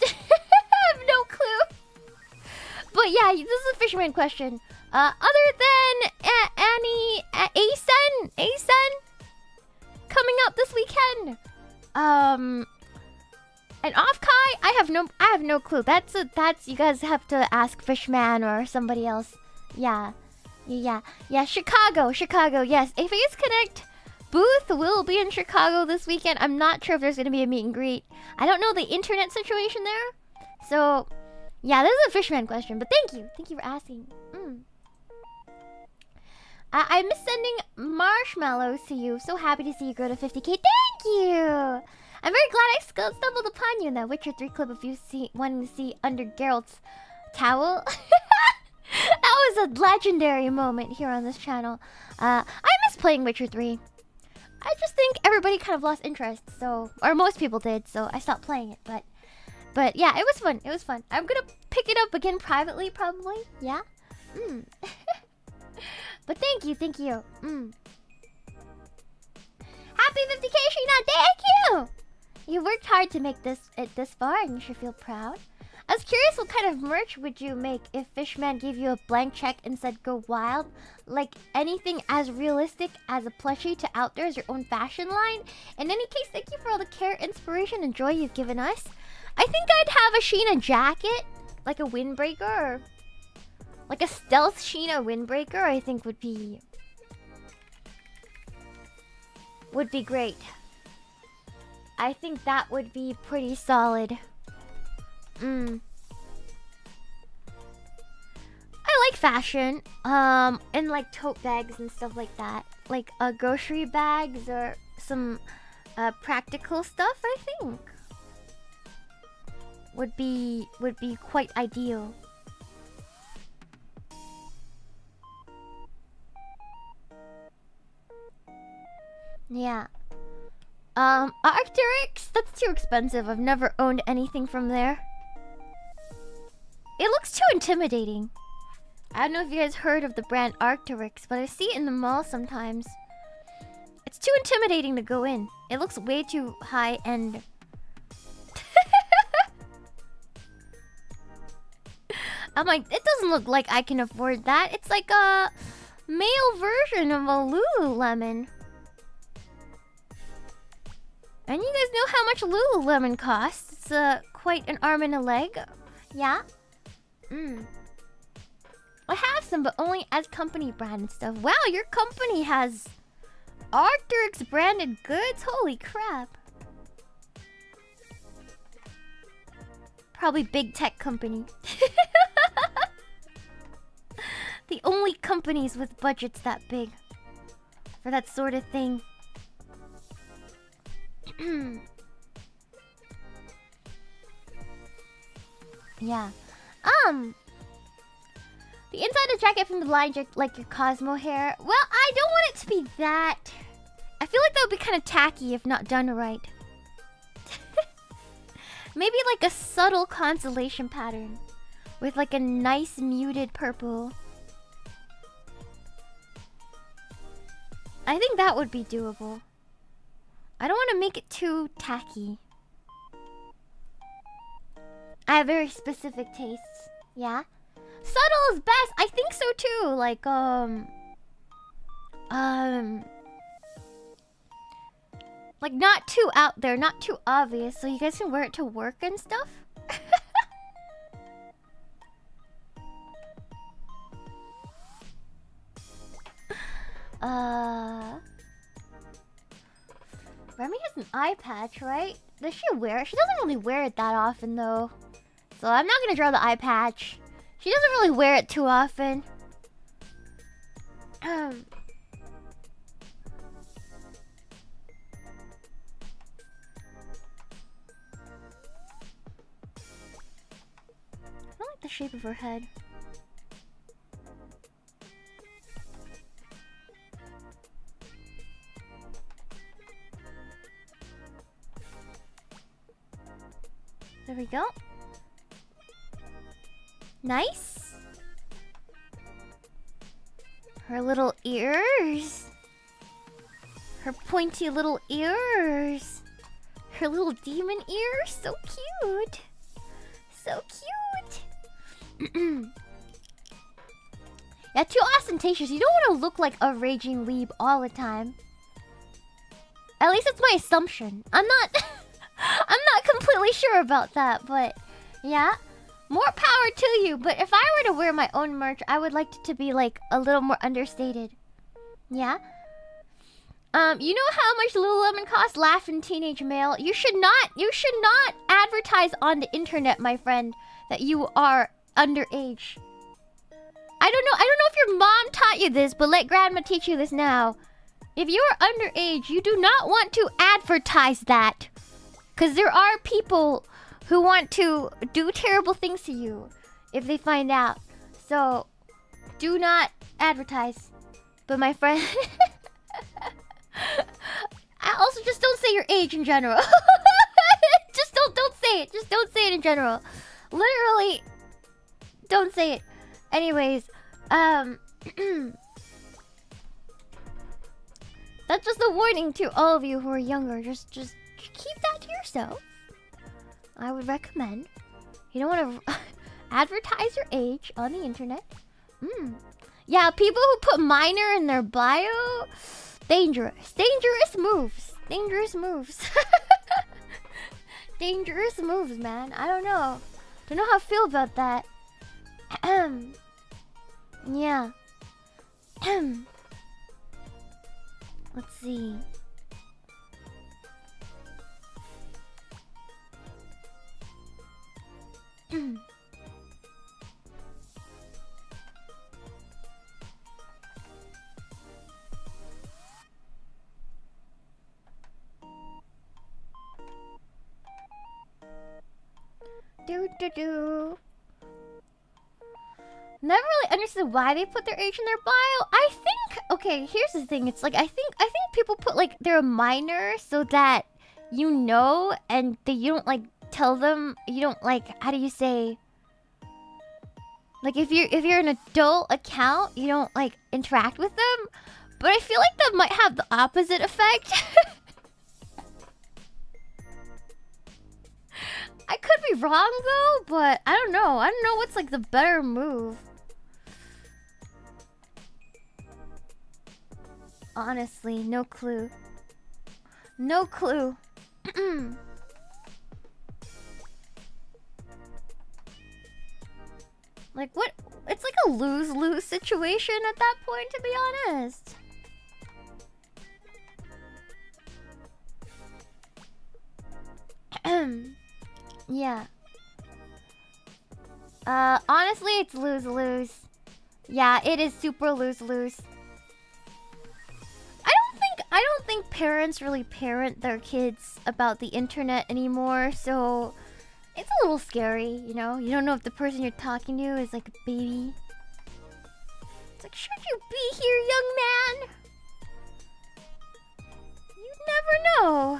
I have no clue. But yeah, this is a Fisherman question. Other than Asen coming up this weekend. And OffKai, I have no clue. That's you guys have to ask Fishman or somebody else. Yeah. Chicago. Yes, if Faze Connect booth will be in Chicago this weekend. I'm not sure if there's gonna be a meet and greet. I don't know the internet situation there. So, yeah, this is a Fishman question. But thank you for asking. I miss sending marshmallows to you. So happy to see you grow to 50k. Thank you. I'm very glad I stumbled upon you in that Witcher 3 clip. If you wanting to see under Geralt's towel. That was a legendary moment here on this channel. I miss playing Witcher 3. I just think everybody kind of lost interest, so... Or most people did, so I stopped playing it, but yeah, it was fun. It was fun. I'm gonna pick it up again privately, probably. Yeah? But thank you. Happy 50k, Shiina! Thank you! You worked hard to make it this far, and you should feel proud. I was curious, what kind of merch would you make if Fishman gave you a blank check and said go wild? Like anything as realistic as a plushie to out there as your own fashion line? In any case, thank you for all the care, inspiration, and joy you've given us. I think I'd have a Shiina jacket, like a windbreaker, or like a stealth Shiina windbreaker. I think would be great. I think that would be pretty solid. I like fashion, and like tote bags and stuff like that. Like grocery bags or some practical stuff, I think. Would be quite ideal. Yeah. Arc'teryx? That's too expensive. I've never owned anything from there. It looks too intimidating. I don't know if you guys heard of the brand Arc'teryx, but I see it in the mall sometimes. It's too intimidating to go in. It looks way too high-end. I'm like, it doesn't look like I can afford that. It's like a male version of a Lululemon. And you guys know how much Lululemon costs. It's quite an arm and a leg. Yeah? I have some, but only as company brand and stuff. Wow, your company has Arc'teryx branded goods? Holy crap. Probably big tech company. The only companies with budgets that big for that sort of thing. Yeah. The inside of the jacket from the line, like your Cosmo hair. Well, I don't want it to be that. I feel like that would be kind of tacky if not done right. Maybe like a subtle constellation pattern with like a nice muted purple. I think that would be doable. I don't want to make it too tacky. I have very specific tastes. Yeah? Subtle is best. I think so too. Like, like not too out there, not too obvious, so you guys can wear it to work and stuff. Remy has an eye patch, right? Does she wear it? She doesn't really wear it that often, though. So I'm not gonna draw the eye patch. She doesn't really wear it too often. I don't like the shape of her head. There we go. Nice. Her little ears. Her pointy little ears. Her little demon ears. So cute. So cute. Yeah, too ostentatious. You don't want to look like a raging weeb all the time. At least that's my assumption. I'm not completely sure about that, but yeah. More power to you, but if I were to wear my own merch, I would like it to be like a little more understated. Yeah? You know how much Lululemon costs? Laughing teenage male. You should not advertise on the internet, my friend, that you are underage. I don't know if your mom taught you this, but let grandma teach you this now. If you are underage, you do not want to advertise that. 'Cause there are people who want to do terrible things to you if they find out. So, do not advertise. But my friend... Also, just don't say your age in general. Just don't say it. Just don't say it in general. Literally, don't say it. Anyways, that's just a warning to all of you who are younger. Just keep that to yourself. I would recommend. You don't want to advertise your age on the internet. Yeah, people who put minor in their bio, dangerous. Dangerous moves. Dangerous moves. Dangerous moves, man. I don't know. Don't know how I feel about that. Yeah. Let's see. Never really understood why they put their age in their bio. I think okay, here's the thing. It's like I think people put like they're a minor so that you know, and that you don't like tell them. You don't like, how do you say? Like if you're an adult account, you don't like interact with them. But I feel like that might have the opposite effect. I could be wrong though, but I don't know. I don't know what's like the better move. Honestly, no clue. No clue. Like what? It's like a lose-lose situation at that point, to be honest. Yeah. Honestly, it's lose-lose. Yeah, it is super lose-lose. I don't think parents really parent their kids about the internet anymore, so it's a little scary, you know? You don't know if the person you're talking to is like a baby. It's like, should you be here, young man? You never know.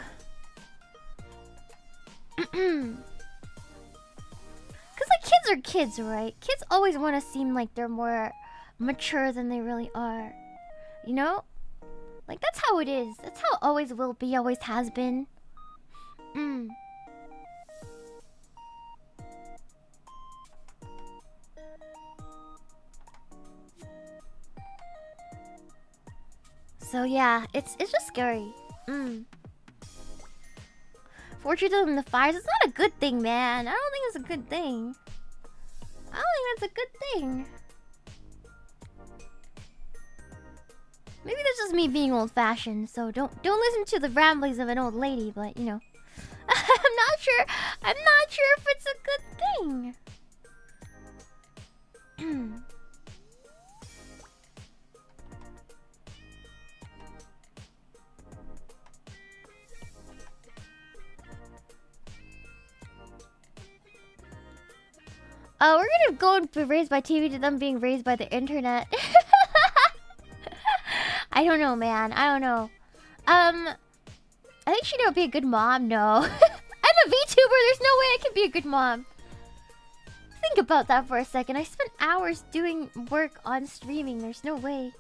Cause like kids are kids, right? Kids always want to seem like they're more mature than they really are. You know? Like that's how it is. That's how it always will be, always has been. So yeah, it's just scary. Fortune in the fires, it's not a good thing, man. I don't think it's a good thing. I don't think that's a good thing. Maybe that's just me being old-fashioned, so don't listen to the ramblings of an old lady, but you know. I'm not sure if it's a good thing. We're gonna go and be raised by TV to them being raised by the internet. I don't know, man. I don't know. I think Shiina would be a good mom. No. I'm a VTuber. There's no way I can be a good mom. Think about that for a second. I spent hours doing work on streaming. There's no way.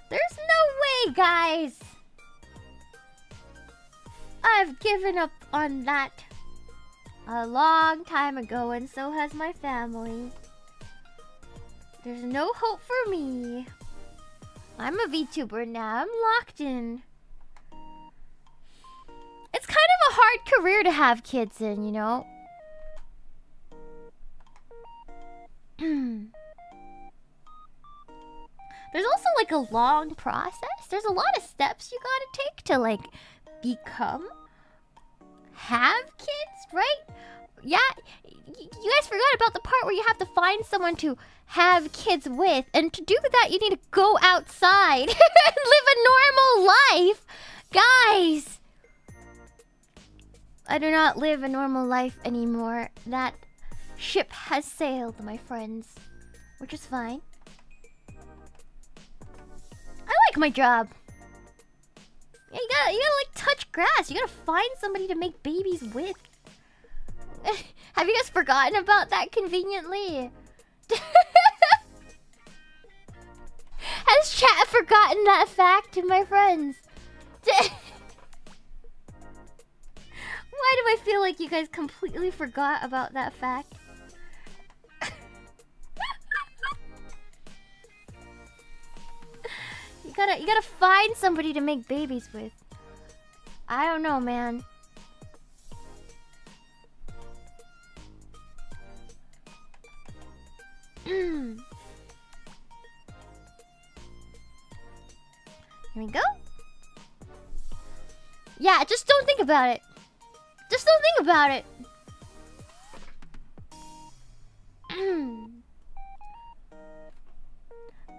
There's no way, guys. I've given up on that a long time ago, and so has my family. There's no hope for me. I'm a VTuber now. I'm locked in. It's kind of a hard career to have kids in, you know? There's also like a long process. There's a lot of steps you gotta take to like have kids, right? Yeah, you guys forgot about the part where you have to find someone to have kids with, and to do that you need to go outside and live a normal life. Guys, I do not live a normal life anymore. That ship has sailed, my friends, which is fine. I like my job. Yeah, you gotta like touch grass. You gotta find somebody to make babies with. Have you guys forgotten about that conveniently? Has chat forgotten that fact, my friends? Why do I feel like you guys completely forgot about that fact? You gotta find somebody to make babies with. I don't know, man. Here we go. Yeah, just don't think about it. Just don't think about it.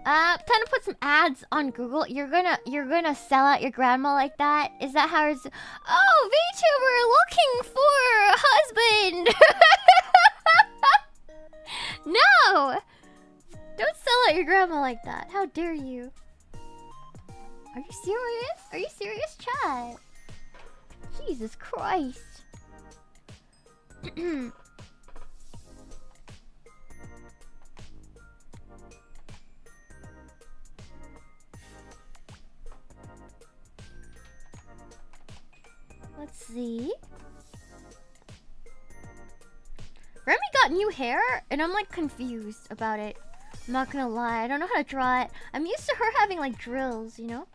Time to put some ads on Google. You're gonna sell out your grandma like that? Is that how it's... Oh, VTuber looking for a husband! No! Don't sell out your grandma like that. How dare you? Are you serious? Are you serious, chat? Jesus Christ. Let's see. Remy got new hair, and I'm like confused about it. I'm not gonna lie, I don't know how to draw it. I'm used to her having like drills, you know?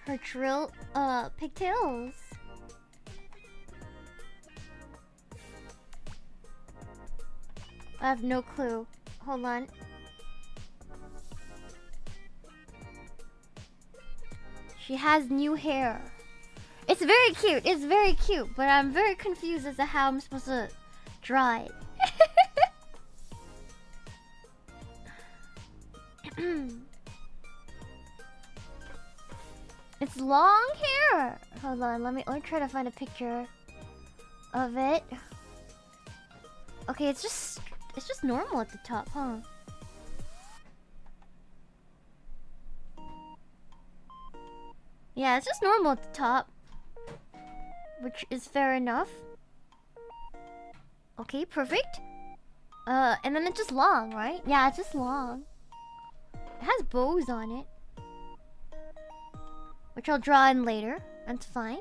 Her drill, pigtails. I have no clue. Hold on. She has new hair. It's very cute. It's very cute, but I'm very confused as to how I'm supposed to draw it. It's long hair. Hold on, let me try to find a picture of it. Okay, it's just normal at the top, huh? Yeah, it's just normal at the top, which is fair enough. Okay, perfect. And then it's just long, right? Yeah, it's just long. It has bows on it, which I'll draw in later. That's fine.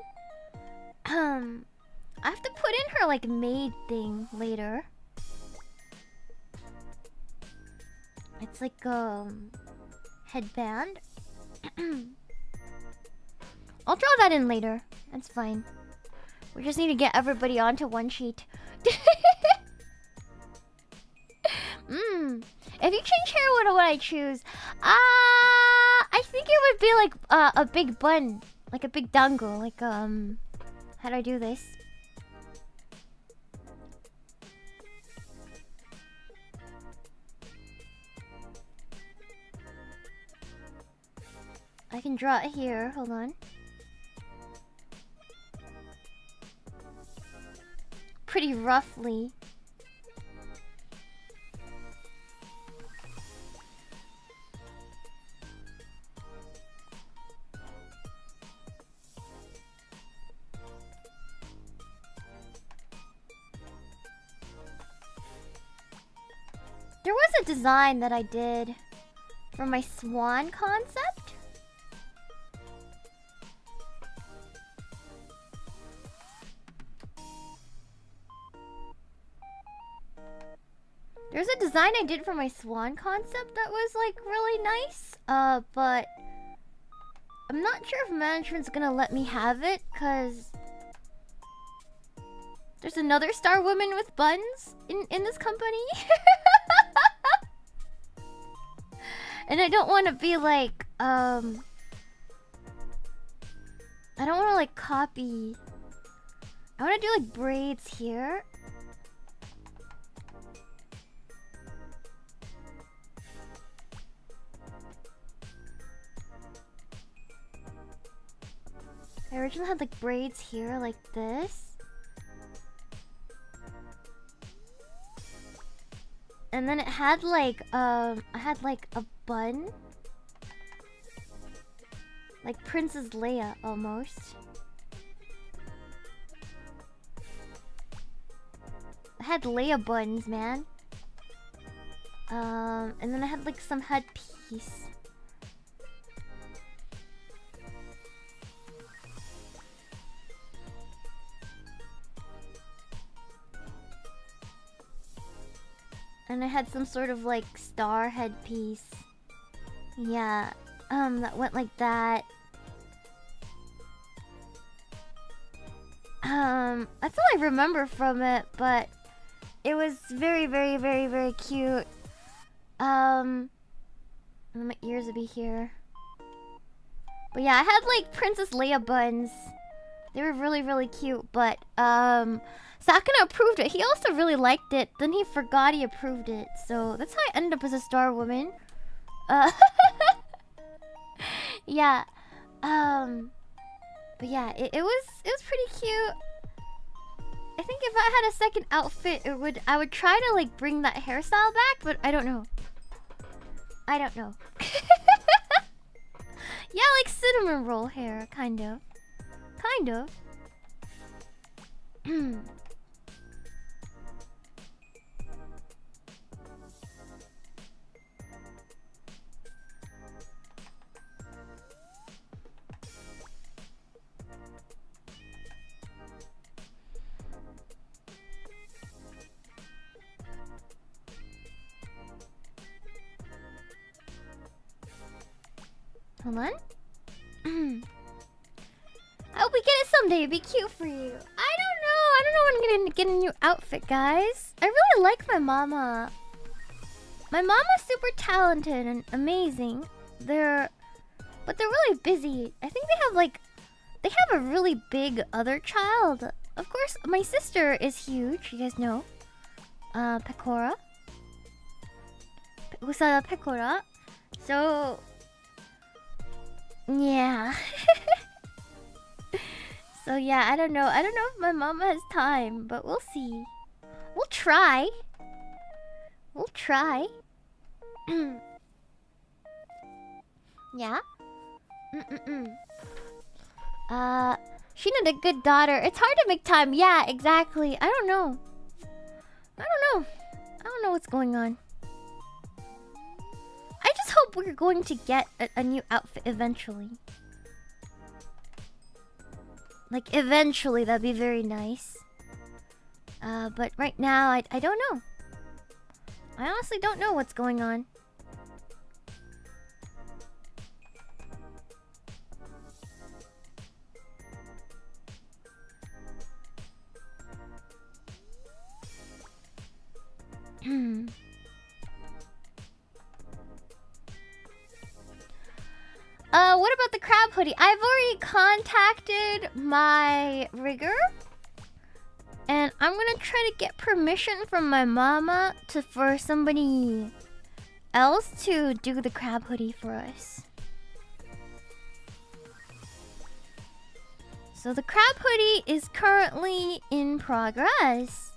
I have to put in her like maid thing later. It's like headband. I'll draw that in later. That's fine. We just need to get everybody onto one sheet. If you change hair, what would I choose? I think it would be like a big bun, like a big dango. Like how do I do this? I can draw it here. Hold on. Pretty roughly. There was a design that I did for my swan concept. There's a design I did for my swan concept that was like really nice, but I'm not sure if management's gonna let me have it, cause there's another star woman with buns in this company. And I don't want to be like, I don't want to like copy. I want to do like braids here. I originally had like braids here like this. And then it had like I had like a bun. Like Princess Leia almost. I had Leia buns, man. And then I had like some headpiece. And I had some sort of like star headpiece. Yeah, that went like that. That's all I remember from it, but it was very, very, very, very cute. And then my ears would be here. But yeah, I had like Princess Leia buns. They were really, really cute, but Sakuna approved it. He also really liked it. Then he forgot he approved it. So that's how I ended up as a star woman. Yeah. But yeah, it was pretty cute. I think if I had a second outfit, I would try to like bring that hairstyle back, but I don't know. I don't know. Yeah, like cinnamon roll hair, kind of. Kind of. Hold on. I hope we get it someday. It'd be cute for you. I don't know. I don't know when I'm gonna get a new outfit, guys. I really like my mama. My mama's super talented and amazing. But they're really busy. I think they have a really big other child. Of course, my sister is huge. You guys know. Pecora. Usada Pecora. So yeah. So yeah, I don't know. I don't know if my mama has time, but we'll see. We'll try. We'll try. Yeah. Shiina, the good daughter. It's hard to make time. Yeah, exactly. I don't know. I don't know what's going on. I just hope we're going to get a new outfit eventually. Like, eventually, that'd be very nice. But right now, I don't know. I honestly don't know what's going on. What about the crab hoodie? I've already contacted my rigger. And I'm gonna try to get permission from my mama for somebody else to do the crab hoodie for us. So the crab hoodie is currently in progress.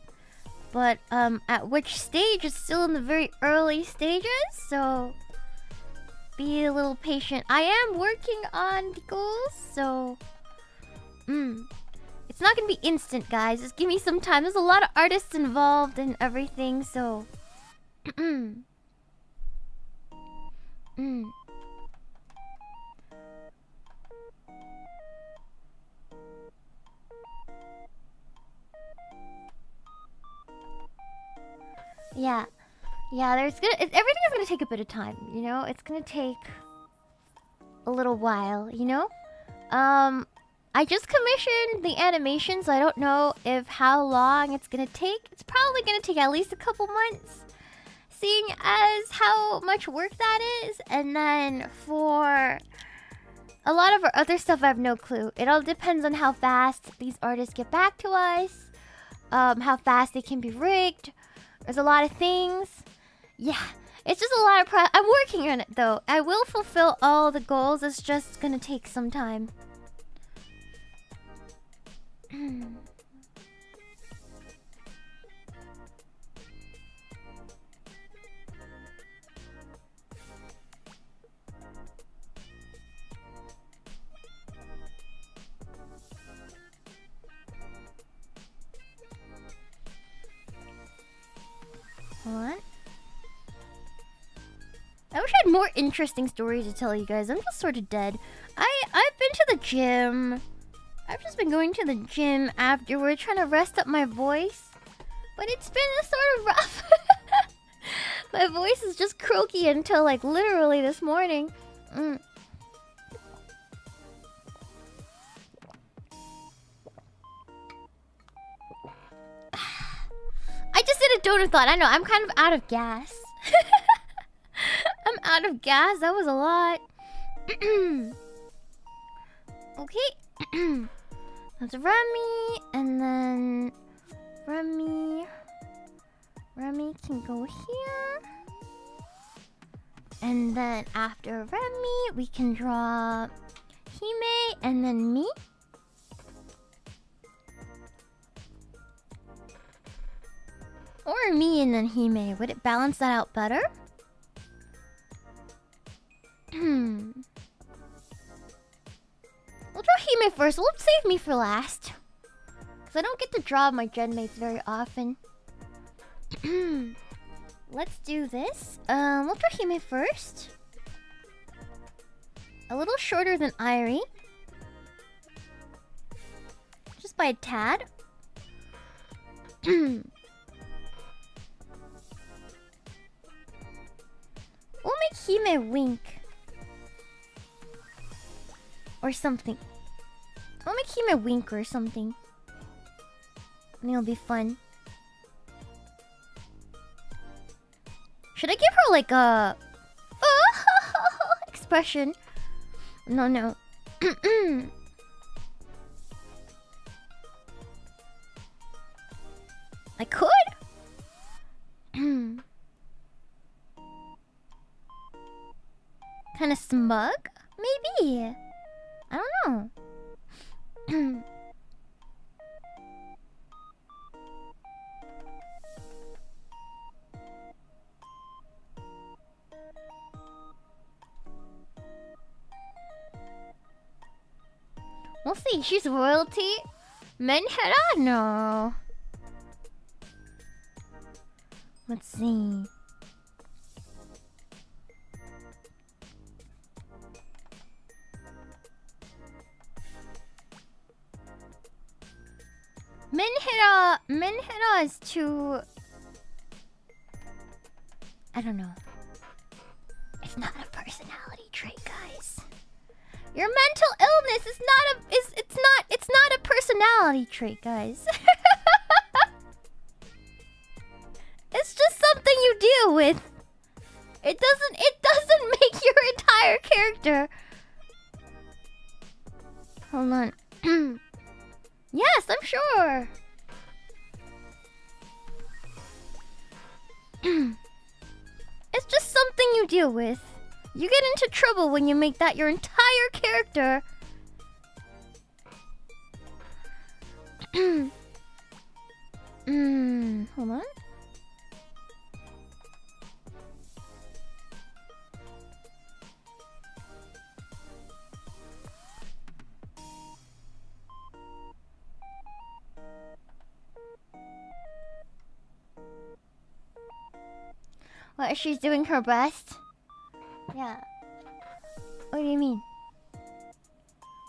But at which stage? It's still in the very early stages, so be a little patient. I am working on the goals, so it's not gonna be instant, guys. Just give me some time. There's a lot of artists involved and everything, so yeah. Yeah, everything is gonna take a bit of time, you know? It's gonna take a little while, you know? I just commissioned the animation, so I don't know how long it's gonna take. It's probably gonna take at least a couple months, seeing as how much work that is. And then for a lot of our other stuff, I have no clue. It all depends on how fast these artists get back to us, how fast they can be rigged. There's a lot of things. Yeah, it's just a lot of I'm working on it, though. I will fulfill all the goals. It's just gonna take some time. Hold on. I wish I had more interesting stories to tell you guys. I'm just sort of dead. I've been to the gym. I've just been going to the gym afterward, trying to rest up my voice. But it's been sort of rough. My voice is just croaky until like literally this morning. I just did a donut-thon. I know, I'm kind of out of gas. I'm out of gas. That was a lot. Okay. That's Remy, and then Remy can go here. And then after Remy, we can draw Hime and then me. Or me and then Hime. Would it balance that out better? We'll draw Hime first. We'll save me for last. Because I don't get to draw my gen mates very often. Let's do this. We'll draw Hime first. A little shorter than Airi. Just by a tad. We'll make Hime wink. Or something. We'll make Hime wink or something. I think it'll be fun. Should I give her like a expression? No, no. I could. Kind of smug, maybe. I don't know. We'll see. She's royalty. Menhera? No. Let's see. Menhera is too... I don't know. It's not a personality trait, guys. Your mental illness is not a it's not a personality trait, guys. It's just something you deal with. It doesn't make your entire character. Hold on. Yes, I'm sure. It's just something you deal with. You get into trouble when you make that your entire character. Hold on. What, she's doing her best? Yeah. What do you mean?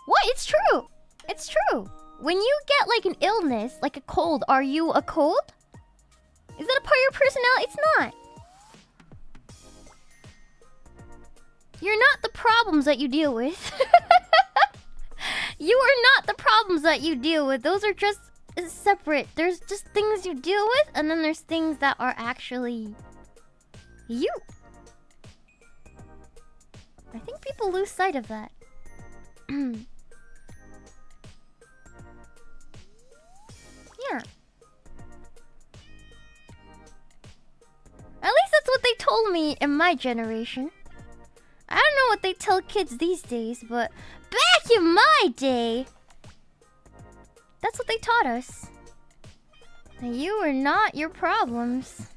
What? It's true! It's true! When you get like an illness, like a cold, are you a cold? Is that a part of your personality? It's not. You're not the problems that you deal with. You are not the problems that you deal with. Those are just separate. There's just things you deal with, and then there's things that are actually you. I think people lose sight of that. Yeah. At least that's what they told me in my generation. I don't know what they tell kids these days, but back in my day, that's what they taught us. That you are not your problems.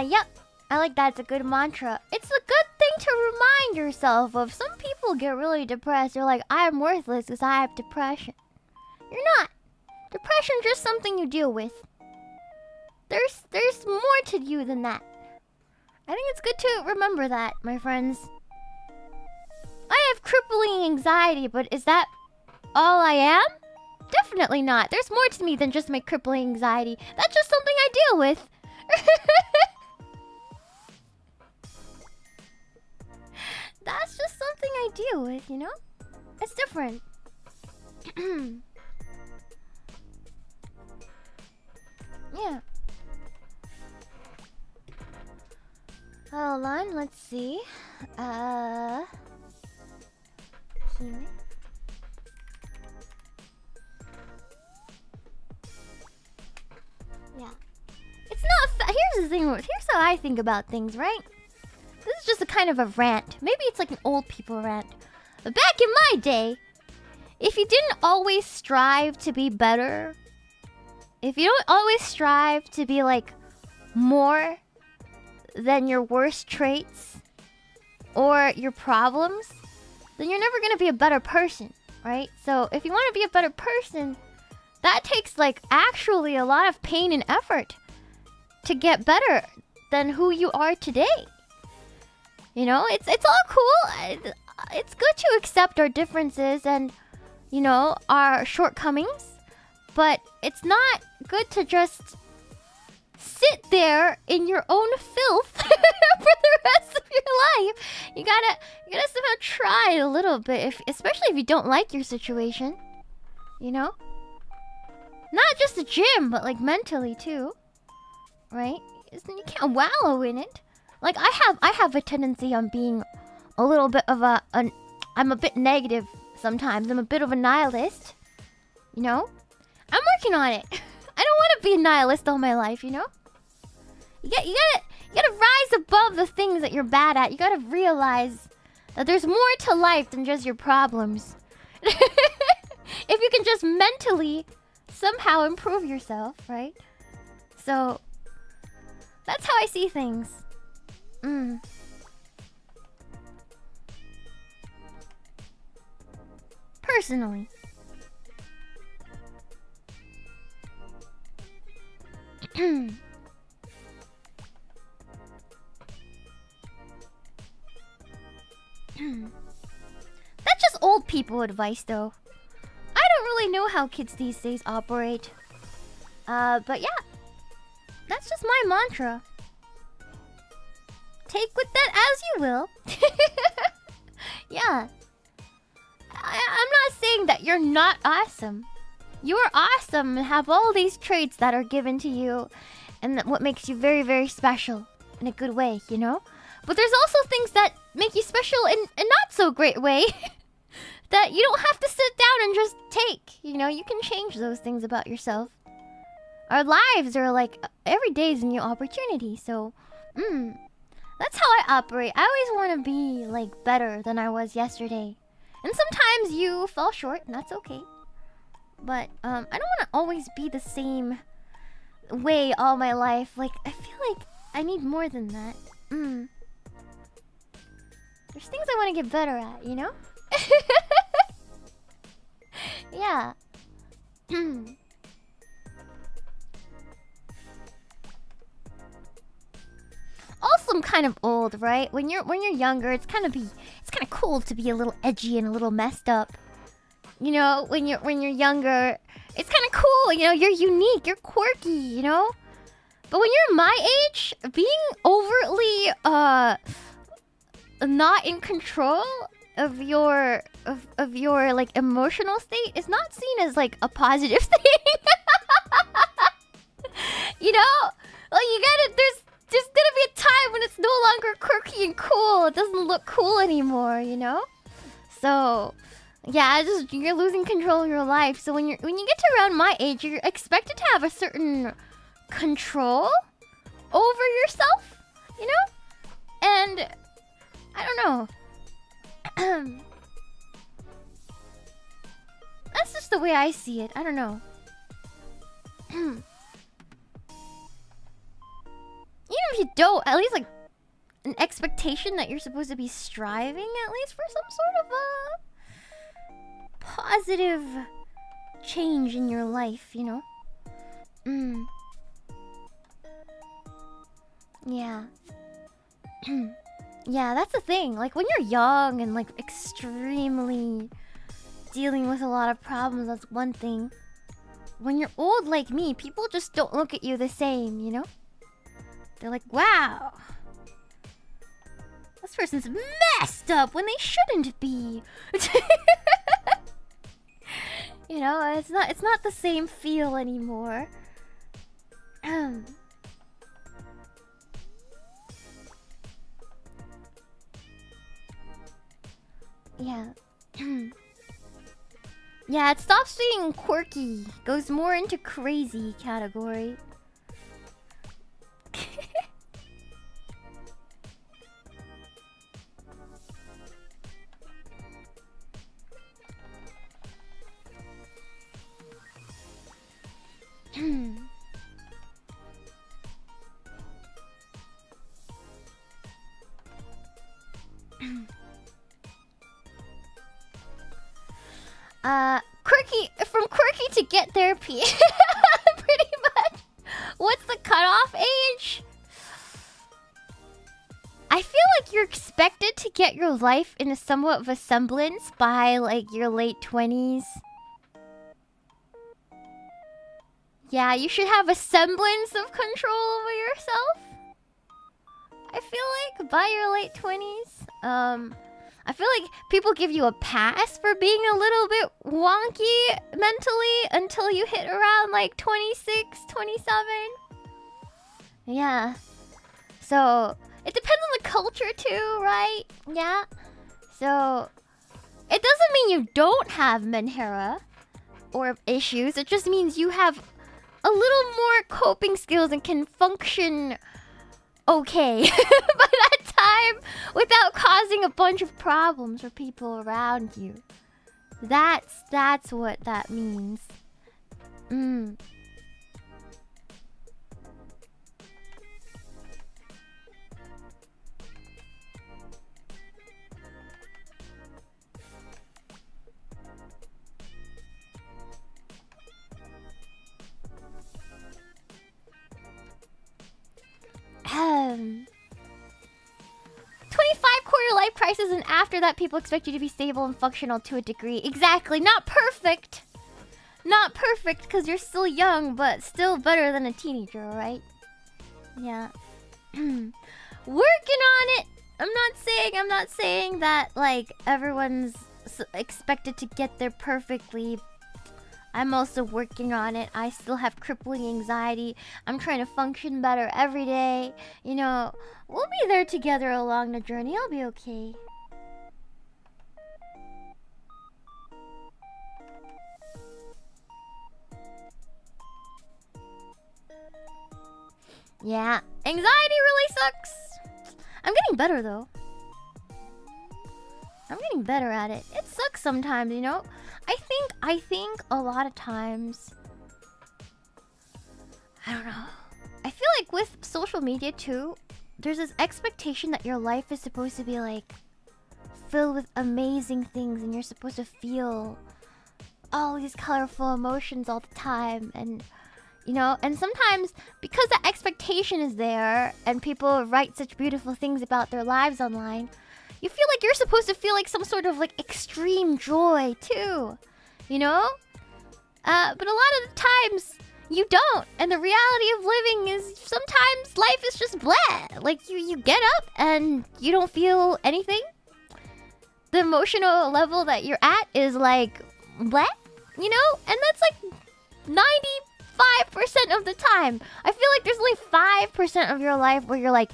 Yep. I like that. It's a good mantra. It's a good thing to remind yourself of. Some people get really depressed. They're like, I'm worthless because I have depression. You're not. Depression's just something you deal with. There's more to you than that. I think it's good to remember that, my friends. I have crippling anxiety, but is that all I am? Definitely not. There's more to me than just my crippling anxiety. That's just something I deal with. That's just something I deal with, you know? It's different. Yeah. Hold on, let's see. Here. Yeah. It's not here's the thing. Here's how I think about things, right? This is just a kind of a rant. Maybe it's like an old people rant. But back in my day, if you didn't always strive to be better, if you don't always strive to be like more than your worst traits or your problems, then you're never gonna be a better person, right? So if you want to be a better person, that takes like actually a lot of pain and effort to get better than who you are today. You know, it's all cool. It's good to accept our differences and, you know, our shortcomings, but it's not good to just sit there in your own filth for the rest of your life. You gotta somehow try a little bit, especially if you don't like your situation. You know, not just the gym, but like mentally too, right? You can't wallow in it. Like I have a tendency on being a little bit of I'm a bit negative sometimes. I'm a bit of a nihilist. You know, I'm working on it. I don't want to be a nihilist all my life, you know? You gotta rise above the things that you're bad at. You gotta realize that there's more to life than just your problems. If you can just mentally somehow improve yourself, right? So that's how I see things. Personally. That's just old people advice, though. I don't really know how kids these days operate. But yeah, that's just my mantra. Take with that as you will. Yeah. I'm not saying that you're not awesome. You're awesome and have all these traits that are given to you, and what makes you very, very special in a good way, you know? But there's also things that make you special in a not so great way that you don't have to sit down and just take. You know, you can change those things about yourself. Our lives are like every day is a new opportunity, so that's how I operate. I always want to be like better than I was yesterday. And sometimes you fall short, and that's okay. But I don't want to always be the same way all my life. Like, I feel like I need more than that. There's things I want to get better at, you know? Yeah. Also, I'm kind of old, right? When you're younger, it's kind of cool to be a little edgy and a little messed up. You know, when you're younger, it's kind of cool. You know, you're unique, you're quirky. You know, but when you're my age, being overtly not in control of your like emotional state is not seen as like a positive thing. You know, like there's gonna be a time when it's no longer quirky and cool. It doesn't look cool anymore, you know? So yeah, you're losing control of your life. So when you get to around my age, you're expected to have a certain control over yourself, you know? And I don't know. That's just the way I see it. I don't know. Even if you don't, at least like an expectation that you're supposed to be striving at least for some sort of a positive change in your life, you know? Yeah. Yeah, that's the thing. Like when you're young and like extremely dealing with a lot of problems, that's one thing. When you're old like me, people just don't look at you the same, you know? They're like, wow, this person's messed up when they shouldn't be. You know, it's not the same feel anymore. Yeah. Yeah, it stops being quirky, goes more into crazy category. Quirky, from quirky to get therapy. Pretty much. What's the cutoff age? I feel like you're expected to get your life in a somewhat of a semblance by like your late 20s. Yeah, you should have a semblance of control over yourself. I feel like by your late 20s. I feel like people give you a pass for being a little bit wonky mentally until you hit around like 26, 27. Yeah. So, it depends on the culture too, right? Yeah. So, it doesn't mean you don't have menhera or issues. It just means you have a little more coping skills and can function okay by that time without causing a bunch of problems for people around you. That's what that means. Um, 25 quarter life crisis, and after that people expect you to be stable and functional to a degree. Exactly. Not perfect. Not perfect because you're still young, but still better than a teenager, right? Yeah. Working on it. I'm not saying that like everyone's expected to get there perfectly. I'm also working on it. I still have crippling anxiety. I'm trying to function better every day. You know, we'll be there together along the journey. I'll be okay. Yeah, anxiety really sucks. I'm getting better though. I'm getting better at it. It sucks sometimes, you know? I think a lot of times, I don't know. I feel like with social media too, there's this expectation that your life is supposed to be like filled with amazing things and you're supposed to feel all these colorful emotions all the time, and you know, and sometimes because the expectation is there and people write such beautiful things about their lives online, you feel like you're supposed to feel like some sort of like extreme joy too, you know? But a lot of the times you don't, and the reality of living is sometimes life is just blah. Like you get up and you don't feel anything. The emotional level that you're at is like blah, you know? And that's like 95% of the time. I feel like there's only 5% of your life where you're like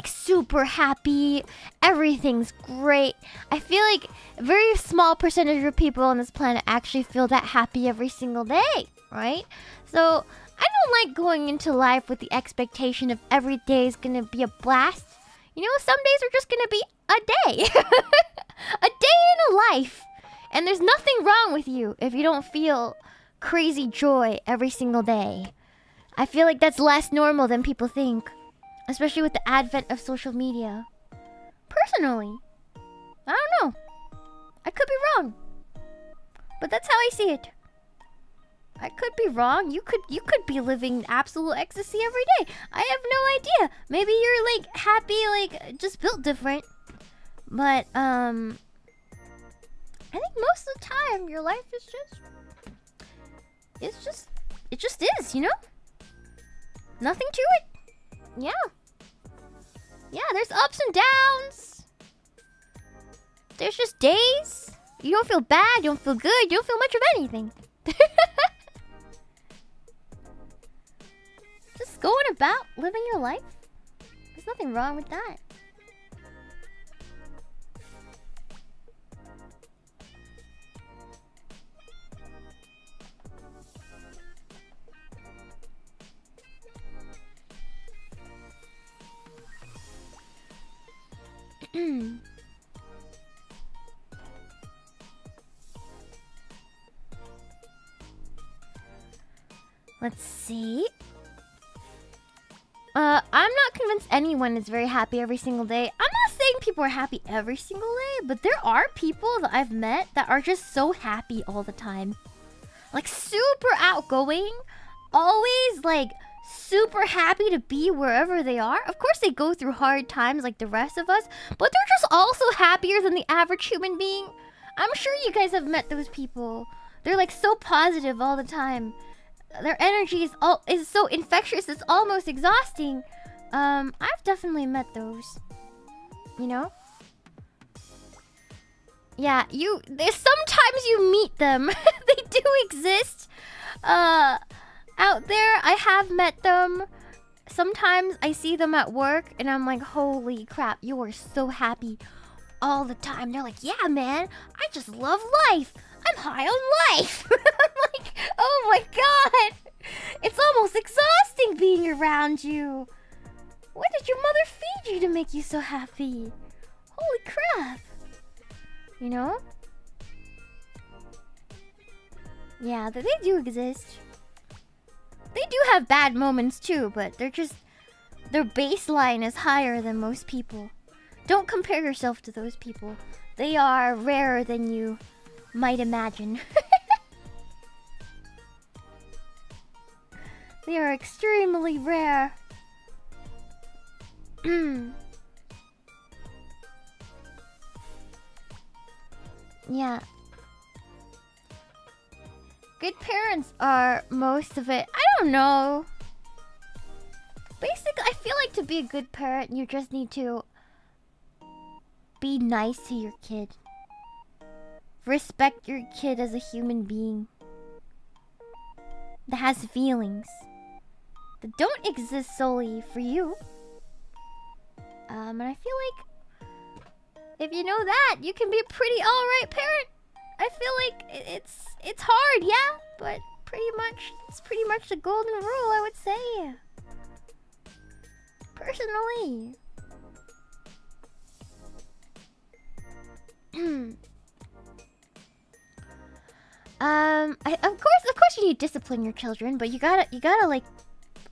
super happy, everything's great. I feel like a very small percentage of people on this planet actually feel that happy every single day, right? So I don't like going into life with the expectation of every day is gonna be a blast. You know, some days are just gonna be a day. A day in a life. And there's nothing wrong with you if you don't feel crazy joy every single day. I feel like that's less normal than people think. Especially with the advent of social media. Personally, I don't know. I could be wrong. But that's how I see it. I could be wrong. You could be living absolute ecstasy every day. I have no idea. Maybe you're like happy, like just built different. But I think most of the time your life is it just is, you know? Nothing to it. Yeah. Yeah, there's ups and downs. There's just days. You don't feel bad, you don't feel good, you don't feel much of anything. Just going about living your life. There's nothing wrong with that. Let's see. I'm not convinced anyone is very happy every single day. I'm not saying people are happy every single day, but there are people that I've met that are just so happy all the time. Like super outgoing, always like super happy to be wherever they are. Of course they go through hard times like the rest of us, but they're just also happier than the average human being. I'm sure you guys have met those people. They're like so positive all the time. Their energy is so infectious, it's almost exhausting. I've definitely met those. You know? Yeah, sometimes you meet them. They do exist. Out there, I have met them. Sometimes I see them at work and I'm like, holy crap, you are so happy all the time. They're like, yeah, man, I just love life. I'm high on life. I'm like, oh my god. It's almost exhausting being around you. What did your mother feed you to make you so happy? Holy crap. You know? Yeah, they do exist. They do have bad moments too, but their baseline is higher than most people. Don't compare yourself to those people. They are rarer than you might imagine. They are extremely rare. Yeah. Good parents are most of it. I don't know. Basically, I feel like to be a good parent, you just need to be nice to your kid. Respect your kid as a human being that has feelings that don't exist solely for you. And I feel like if you know that, you can be a pretty alright parent. I feel like it's hard, yeah, but it's pretty much the golden rule, I would say. Personally. Of course you need to discipline your children, but you gotta like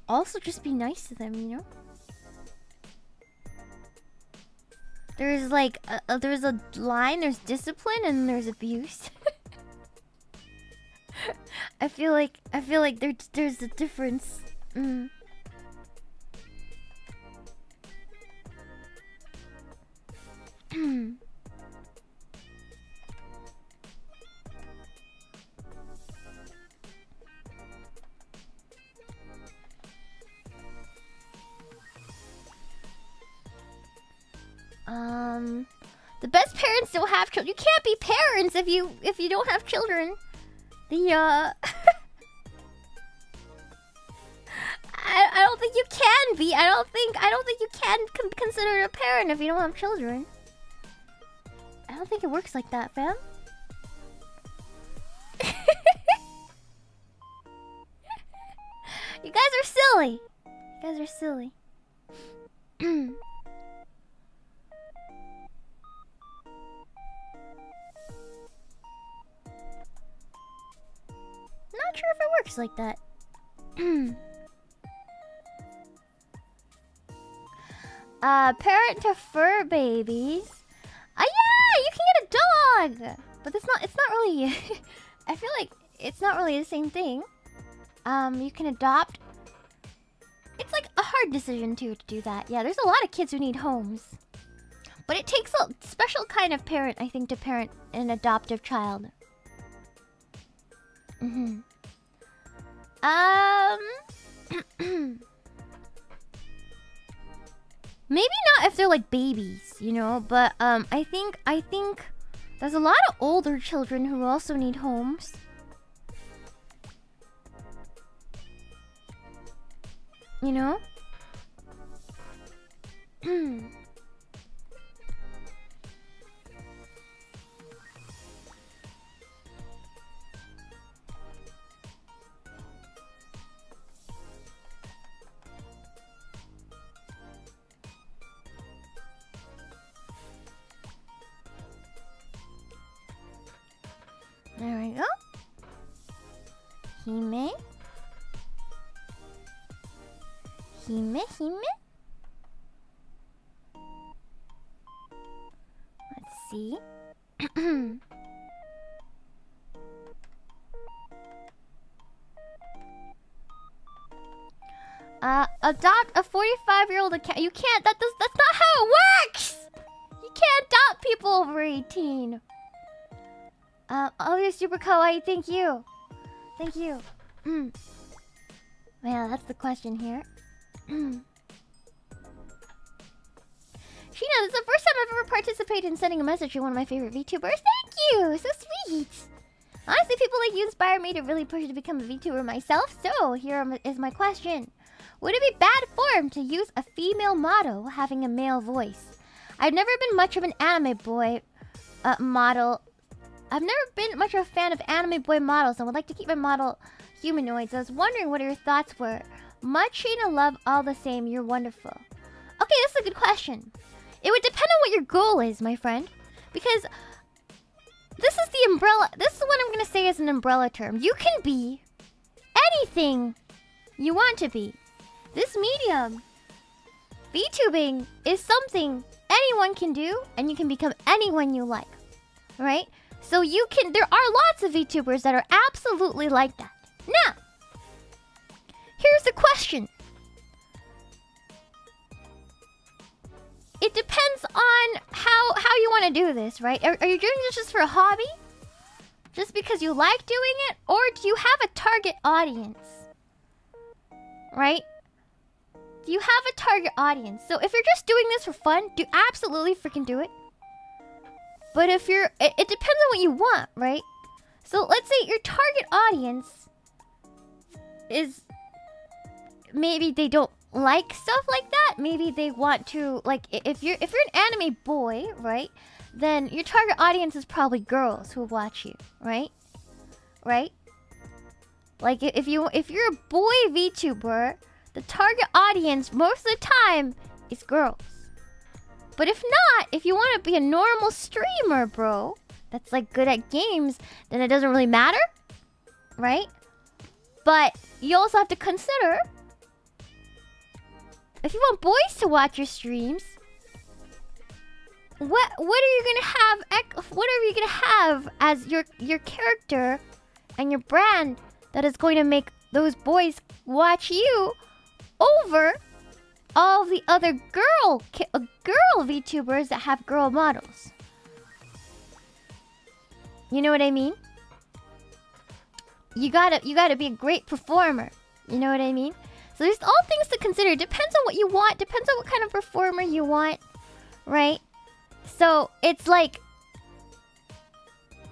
also just be nice to them, you know? There's like there's a line, there's discipline and there's abuse. I feel like there's a difference. The best parents don't have children. You can't be parents if you don't have children. I don't think you can be. I don't think you can consider a parent if you don't have children. I don't think it works like that, fam. You guys are silly. You guys are silly. Not sure if it works like that. Parent to fur babies. Yeah, you can get a dog. But it's not really I feel like it's not really the same thing. You can adopt. It's like a hard decision to do that. Yeah, there's a lot of kids who need homes. But it takes a special kind of parent, I think, to parent an adoptive child. Maybe not if they're like babies, you know, but I think there's a lot of older children who also need homes. You know? There we go. Hime. see. Adopt a 45-year-old account. You can't. That's not how it works. You can't adopt people over 18. Oh, you're super kawaii. Thank you. Thank you. Yeah, that's the question here. Sheena, this is the first time I've ever participated in sending a message to one of my favorite VTubers. Thank you! So sweet! Honestly, people like you inspire me to really push to become a VTuber myself. So, here is my question. Would it be bad form to use a female model having a male voice? I've never been much of an anime boy model. I've never been much of a fan of anime boy models and would like to keep my model humanoids. I was wondering what your thoughts were. Much Sheena love all the same. You're wonderful. Okay, this is a good question. It would depend on what your goal is, my friend. Because this is the umbrella. This is what I'm going to say as an umbrella term. You can be anything you want to be. This medium, VTubing, is something anyone can do, and you can become anyone you like. Right? So you can... There are lots of VTubers that are absolutely like that. Now, here's the question. It depends on how you want to do this, right? Are you doing this just for a hobby? Just because you like doing it? Or do you have a target audience? Right? Do you have a target audience? So if you're just doing this for fun, do absolutely freaking do it. But if you're... It depends on what you want, right? So let's say your target audience is... Maybe they don't like stuff like that. Maybe they want to... Like, if you're an anime boy, right? Then your target audience is probably girls who watch you, right? Right? Like, if you're a boy VTuber, the target audience most of the time is girls. But if not, if you want to be a normal streamer, bro, that's like good at games, then it doesn't really matter, right? But you also have to consider, if you want boys to watch your streams, what are you gonna have? What are you gonna have as your character and your brand that is going to make those boys watch you over all the other girl VTubers that have girl models? You know what I mean? You gotta be a great performer. You know what I mean? So there's all things to consider. Depends on what you want. Depends on what kind of performer you want, right? So it's like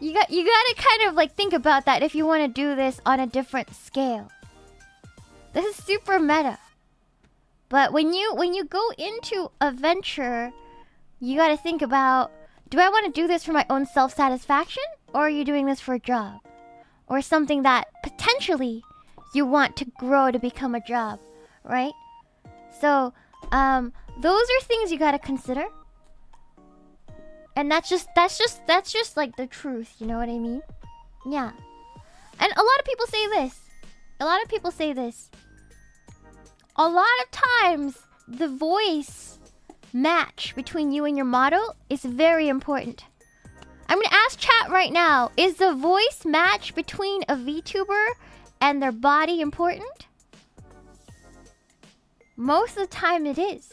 you gotta kind of like think about that if you want to do this on a different scale. This is super meta. But when you go into a venture, you gotta think about, do I want to do this for my own self-satisfaction? Or are you doing this for a job? Or something that potentially you want to grow to become a job, right? So, those are things you gotta consider. And that's just like the truth, you know what I mean? Yeah. And a lot of people say this. A lot of times, the voice match between you and your model is very important. I'm gonna ask chat right now, is the voice match between a VTuber and their body important? Most of the time it is.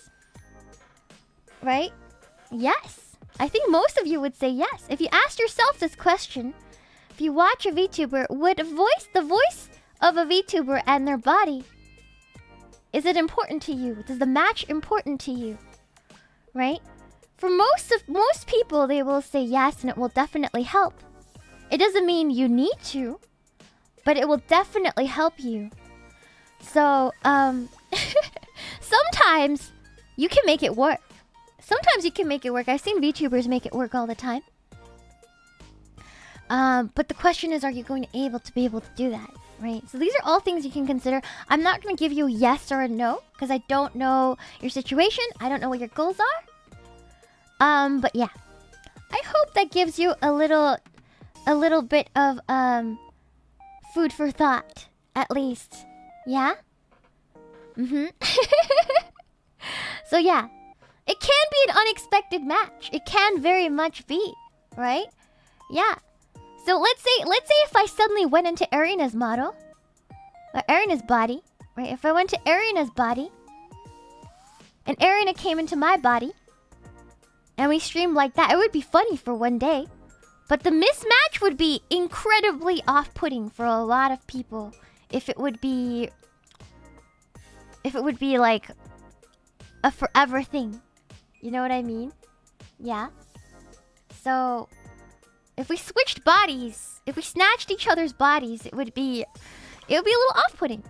Right? Yes. I think most of you would say yes. If you asked yourself this question, if you watch a VTuber, would the voice of a VTuber and their body, is it important to you? Is the match important to you? Right? For most people, they will say yes, and it will definitely help. It doesn't mean you need to, but it will definitely help you. So, sometimes you can make it work. Sometimes you can make it work. I've seen VTubers make it work all the time. But the question is, are you going to be able to do that? Right? So these are all things you can consider. I'm not going to give you a yes or a no, because I don't know your situation. I don't know what your goals are. But yeah. I hope that gives you a little bit of, food for thought, at least. Yeah? So yeah. It can be an unexpected match. It can very much be. right? Yeah. So let's say if I suddenly went into Arina's model, or Arina's body, right? If I went to Arina's body, and Arina came into my body, and we streamed like that, it would be funny for one day. But the mismatch would be incredibly off-putting for a lot of people. If it would be like a forever thing. You know what I mean? Yeah. So if we switched bodies, if we snatched each other's bodies, it would be a little off-putting.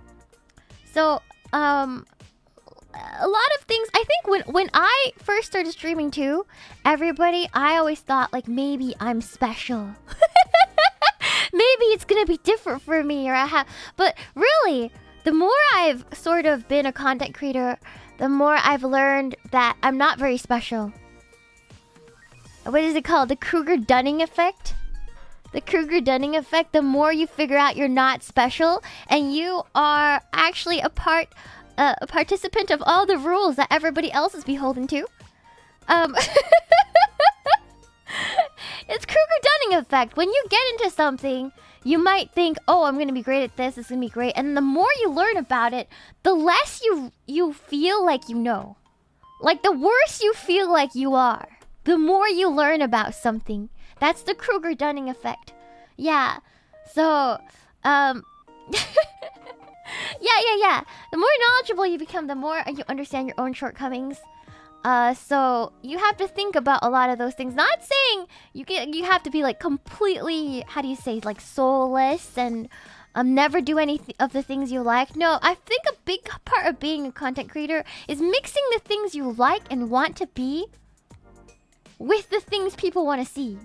So a lot of things, I think when I first started streaming too, I always thought like maybe I'm special. Maybe it's gonna be different for me, but really, the more I've sort of been a content creator, the more I've learned that I'm not very special. What is it called? The Kruger-Dunning effect? The Kruger-Dunning effect, the more you figure out you're not special and you are actually a participant of all the rules that everybody else is beholden to. It's Kruger-Dunning effect. When you get into something, you might think, oh, I'm going to be great at this. It's going to be great. And the more you learn about it, the less you feel like you know. Like, the worse you feel like you are, the more you learn about something. That's the Kruger-Dunning effect. Yeah. So, yeah. The more knowledgeable you become, the more you understand your own shortcomings. So you have to think about a lot of those things. Not saying you have to be like completely, how do you say, like soulless and never do any of the things you like. No, I think a big part of being a content creator is mixing the things you like and want to be with the things people want to see.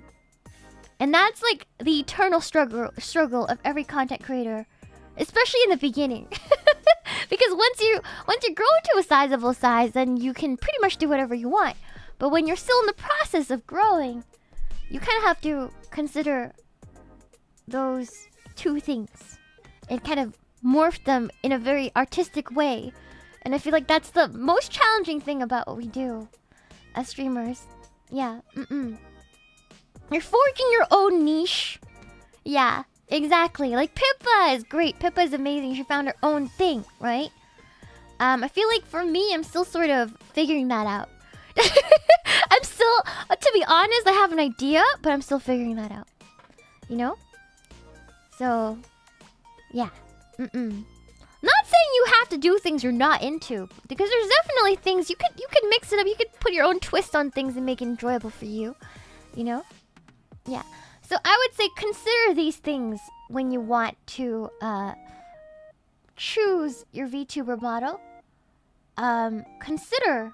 And that's like the eternal struggle of every content creator, especially in the beginning. Because once you grow to a sizable size, then you can pretty much do whatever you want. But when you're still in the process of growing, you kind of have to consider those two things and kind of morph them in a very artistic way. And I feel like that's the most challenging thing about what we do as streamers. Yeah, You're forging your own niche. Yeah. Exactly. Like Pippa is great. Pippa is amazing. She found her own thing, right? I feel like for me, I'm still sort of figuring that out. I'm still, to be honest, I have an idea, but I'm still figuring that out. You know? So, yeah. Not saying you have to do things you're not into, because there's definitely things you could mix it up. You could put your own twist on things and make it enjoyable for you. You know? Yeah. So I would say consider these things when you want to choose your VTuber model. Consider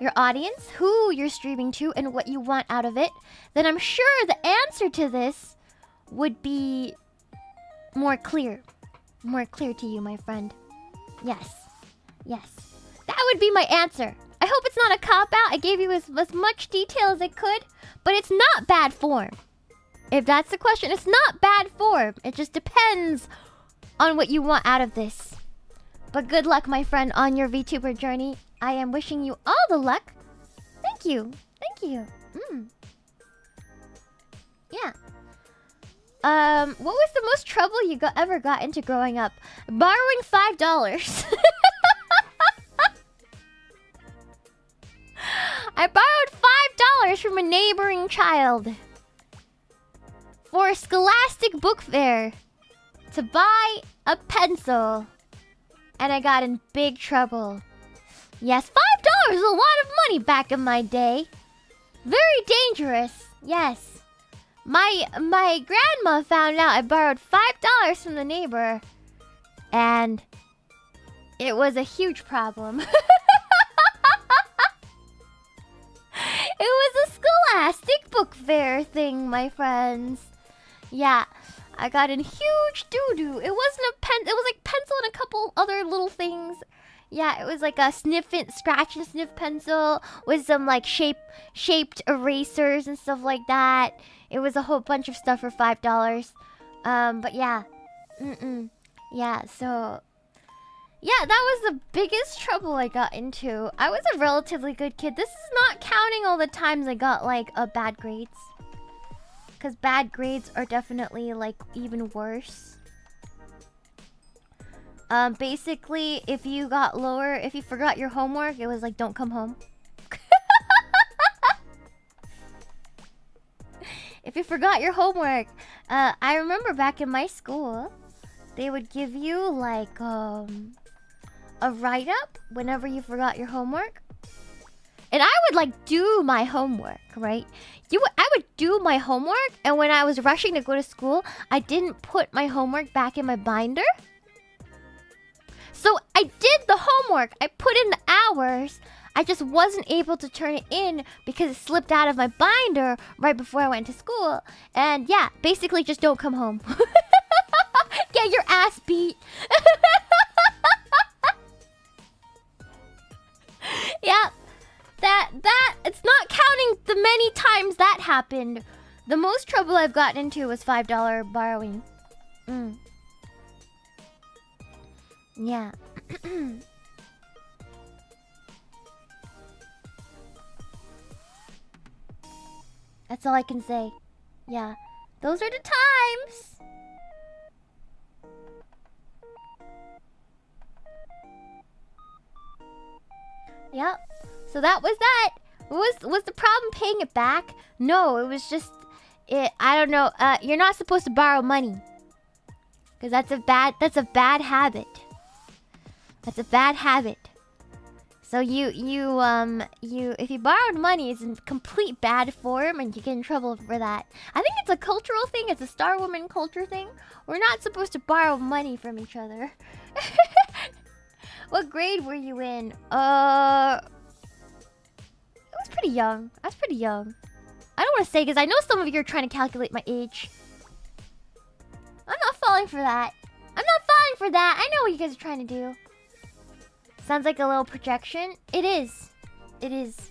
your audience, who you're streaming to, and what you want out of it. Then I'm sure the answer to this would be more clear. More clear to you, my friend. Yes. Yes. That would be my answer. I hope it's not a cop-out. I gave you as much detail as I could. But it's not bad form. If that's the question, it's not bad form. It just depends on what you want out of this. But good luck, my friend, on your VTuber journey. I am wishing you all the luck. Thank you. Thank you. Yeah. What was the most trouble you ever got into growing up? Borrowing $5. I borrowed $5 from a neighboring child for a scholastic book fair to buy a pencil, and I got in big trouble. Yes, $5 is a lot of money back in my day. Very dangerous. Yes. My grandma found out I borrowed $5 from the neighbor, and it was a huge problem. It was a scholastic book fair thing, my friends. Yeah, I got in huge doo-doo. It wasn't a pen. It was like pencil and a couple other little things. Yeah, it was like a scratch and sniff pencil with some like shaped erasers and stuff like that. It was a whole bunch of stuff for $5. But yeah, yeah. So Yeah, that was the biggest trouble I got into. I was a relatively good kid. This is not counting all the times I got like bad grades. Because bad grades are definitely like even worse. Basically, if you got lower, if you forgot your homework, it was like, don't come home. If you forgot your homework, I remember back in my school, they would give you like a write-up whenever you forgot your homework. And I would like do my homework, right? I would do my homework, and when I was rushing to go to school, I didn't put my homework back in my binder. So I did the homework, I put in the hours, I just wasn't able to turn it in because it slipped out of my binder right before I went to school. And yeah, basically just don't come home. Get your ass beat. Yeah, that, it's not counting the many times that happened. The most trouble I've gotten into was $5 borrowing. Yeah. That's all I can say. Yeah. Those are the times. Yep. So that was that. Was the problem paying it back? No, it was just I don't know. You're not supposed to borrow money. Cuz that's a bad habit. That's a bad habit. So if you borrowed money, it's in complete bad form and you get in trouble for that. I think it's a cultural thing. It's a Star Woman culture thing. We're not supposed to borrow money from each other. What grade were you in? I was pretty young. I was pretty young. I don't want to say because I know some of you are trying to calculate my age. I'm not falling for that. I'm not falling for that. I know what you guys are trying to do. Sounds like a little projection. It is. It is.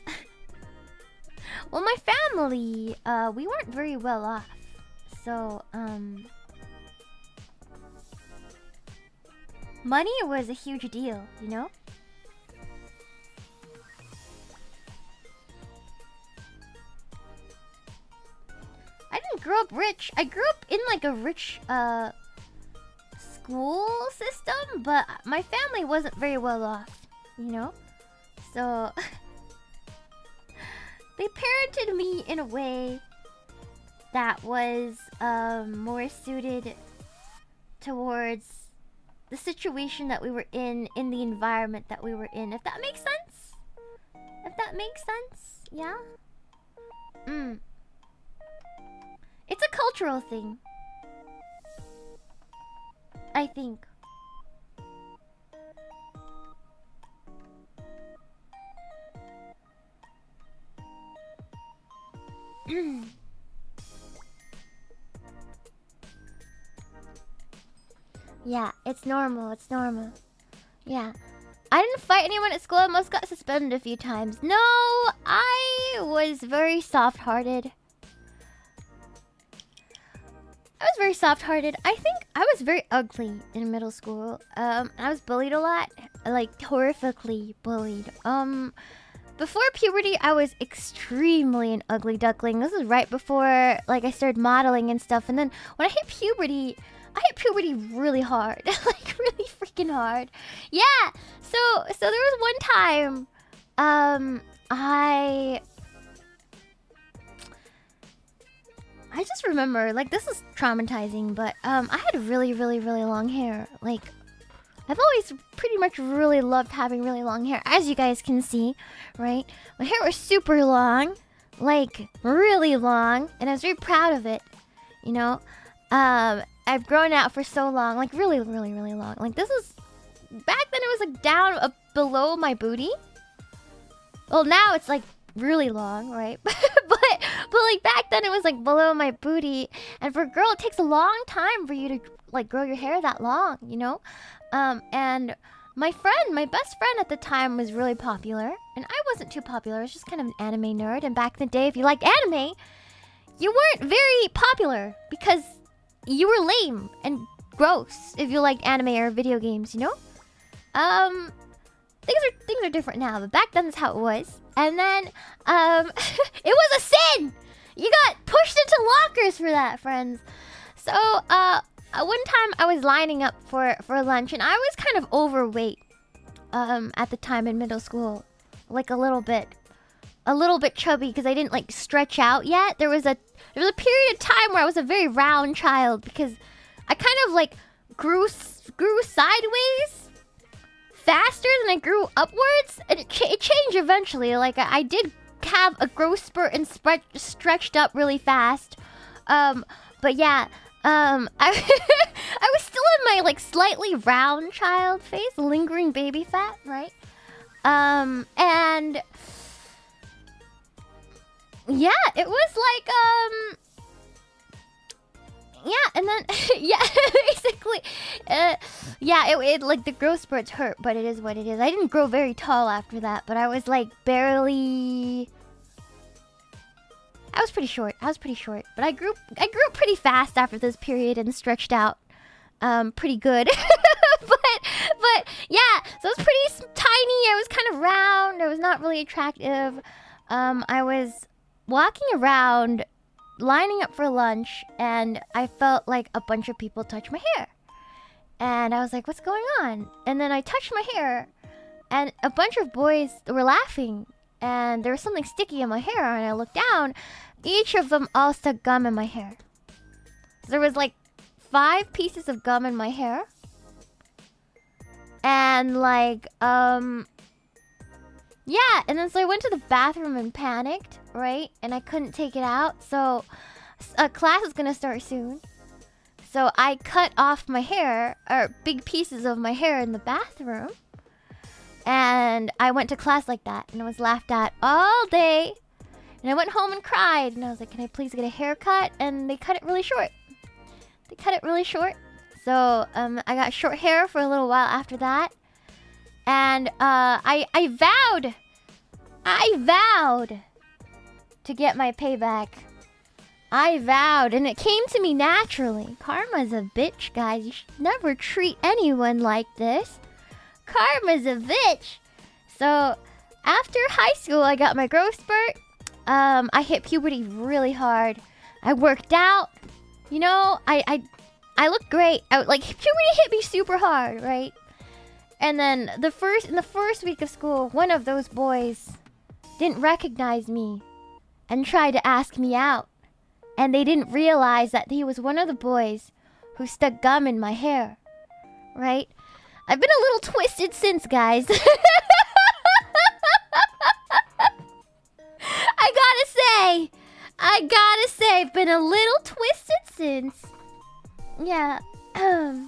Well, my family, we weren't very well off. So, money was a huge deal, you know? I didn't grow up rich. I grew up in like a rich, school system, but my family wasn't very well off, you know? So they parented me in a way that was more suited towards the situation that we were in the environment that we were in, if that makes sense. If that makes sense, yeah? It's a cultural thing, I think. Yeah, it's normal, it's normal. Yeah. I didn't fight anyone at school. I almost got suspended a few times. No, I was very soft-hearted. I was very soft-hearted. I think I was very ugly in middle school. I was bullied a lot. Like, horrifically bullied. Before puberty, I was extremely an ugly duckling. This was right before, like, I started modeling and stuff. And then when I hit puberty really hard. Like, really freaking hard. Yeah! So there was one time, I just remember, like, this is traumatizing, but I had really, really, really long hair. Like, I've always pretty much really loved having really long hair, as you guys can see, right? My hair was super long, like, really long, and I was very proud of it, you know? I've grown out for so long, like, really, really, really long. Like, this is... Back then, it was, like, down below my booty. Well, now it's, like, really long, right? but like back then it was like below my booty, and for a girl it takes a long time for you to like grow your hair that long, you know? And my best friend at the time was really popular, and I wasn't too popular. I was just kind of an anime nerd, and back in the day, if you liked anime, you weren't very popular because you were lame and gross if you liked anime or video games, you know? things are different now, but back then that's how it was. And then it was a sin. You got pushed into lockers for that, friends. So one time I was lining up for lunch, and I was kind of overweight at the time in middle school, like a little bit chubby because I didn't like stretch out yet. There was a period of time where I was a very round child because I kind of like grew sideways faster than I grew upwards, and it changed eventually. Like I did have a growth spurt and stretched up really fast. But yeah, I I was still in my like slightly round child phase, lingering baby fat, right? And yeah, it was like yeah, and then yeah, basically, yeah, it like the growth spurts hurt, but it is what it is. I didn't grow very tall after that, but I was like barely. I was pretty short. But I grew up pretty fast after this period and stretched out, pretty good. but yeah, so I was pretty tiny. I was kind of round. I was not really attractive. I was walking around, lining up for lunch, and I felt like a bunch of people touched my hair. And I was like, what's going on? And then I touched my hair, and a bunch of boys were laughing, and there was something sticky in my hair, and I looked down. Each of them all stuck gum in my hair. There was like 5 pieces of gum in my hair. And like, yeah, and then so I went to the bathroom and panicked, right? And I couldn't take it out, so class is gonna start soon. So I cut off my hair, or big pieces of my hair in the bathroom. And I went to class like that, and I was laughed at all day. And I went home and cried, and I was like, can I please get a haircut? And they cut it really short. So I got short hair for a little while after that. And I vowed to get my payback. I vowed, and it came to me naturally. Karma's a bitch, guys. You should never treat anyone like this. Karma's a bitch. So after high school, I got my growth spurt. I hit puberty really hard. I worked out. You know, I looked great. Like puberty hit me super hard, right? And then in the first week of school, one of those boys didn't recognize me and tried to ask me out. And they didn't realize that he was one of the boys who stuck gum in my hair, right? I've been a little twisted since, guys. I gotta say, I've been a little twisted since. Yeah. I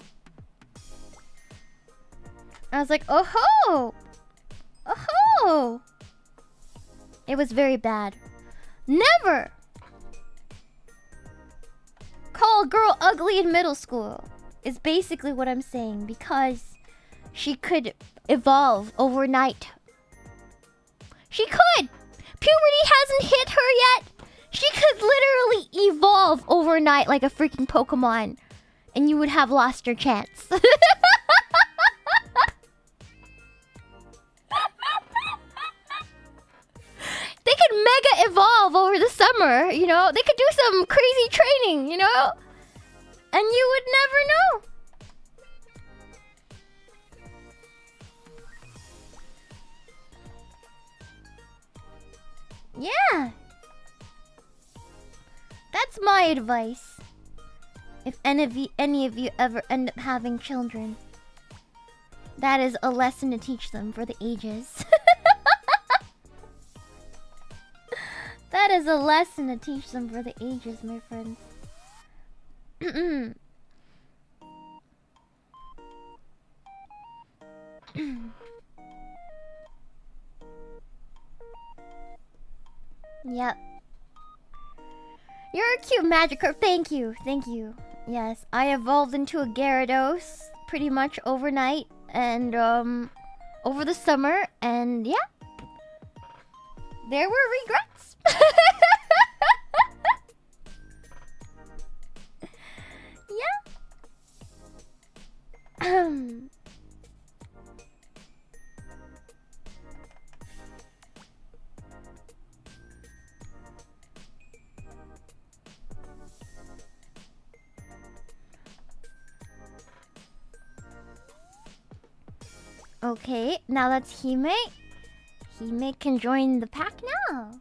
was like, oh ho! It was very bad. Never call a girl ugly in middle school is basically what I'm saying, because she could evolve overnight. She could! Puberty hasn't hit her yet. She could literally evolve overnight like a freaking Pokemon, and you would have lost your chance. They could mega evolve over the summer, you know? They could do some crazy training, you know? And you would never know. Yeah. That's my advice. If any of you ever end up having children, that is a lesson to teach them for the ages. That is a lesson to teach them for the ages, my friends. Yep. You're a cute Magikarp. Thank you. Yes, I evolved into a Gyarados pretty much overnight and over the summer, and yeah, there were regrets. Yeah. Okay, now that's Hime. Hime can join the pack now.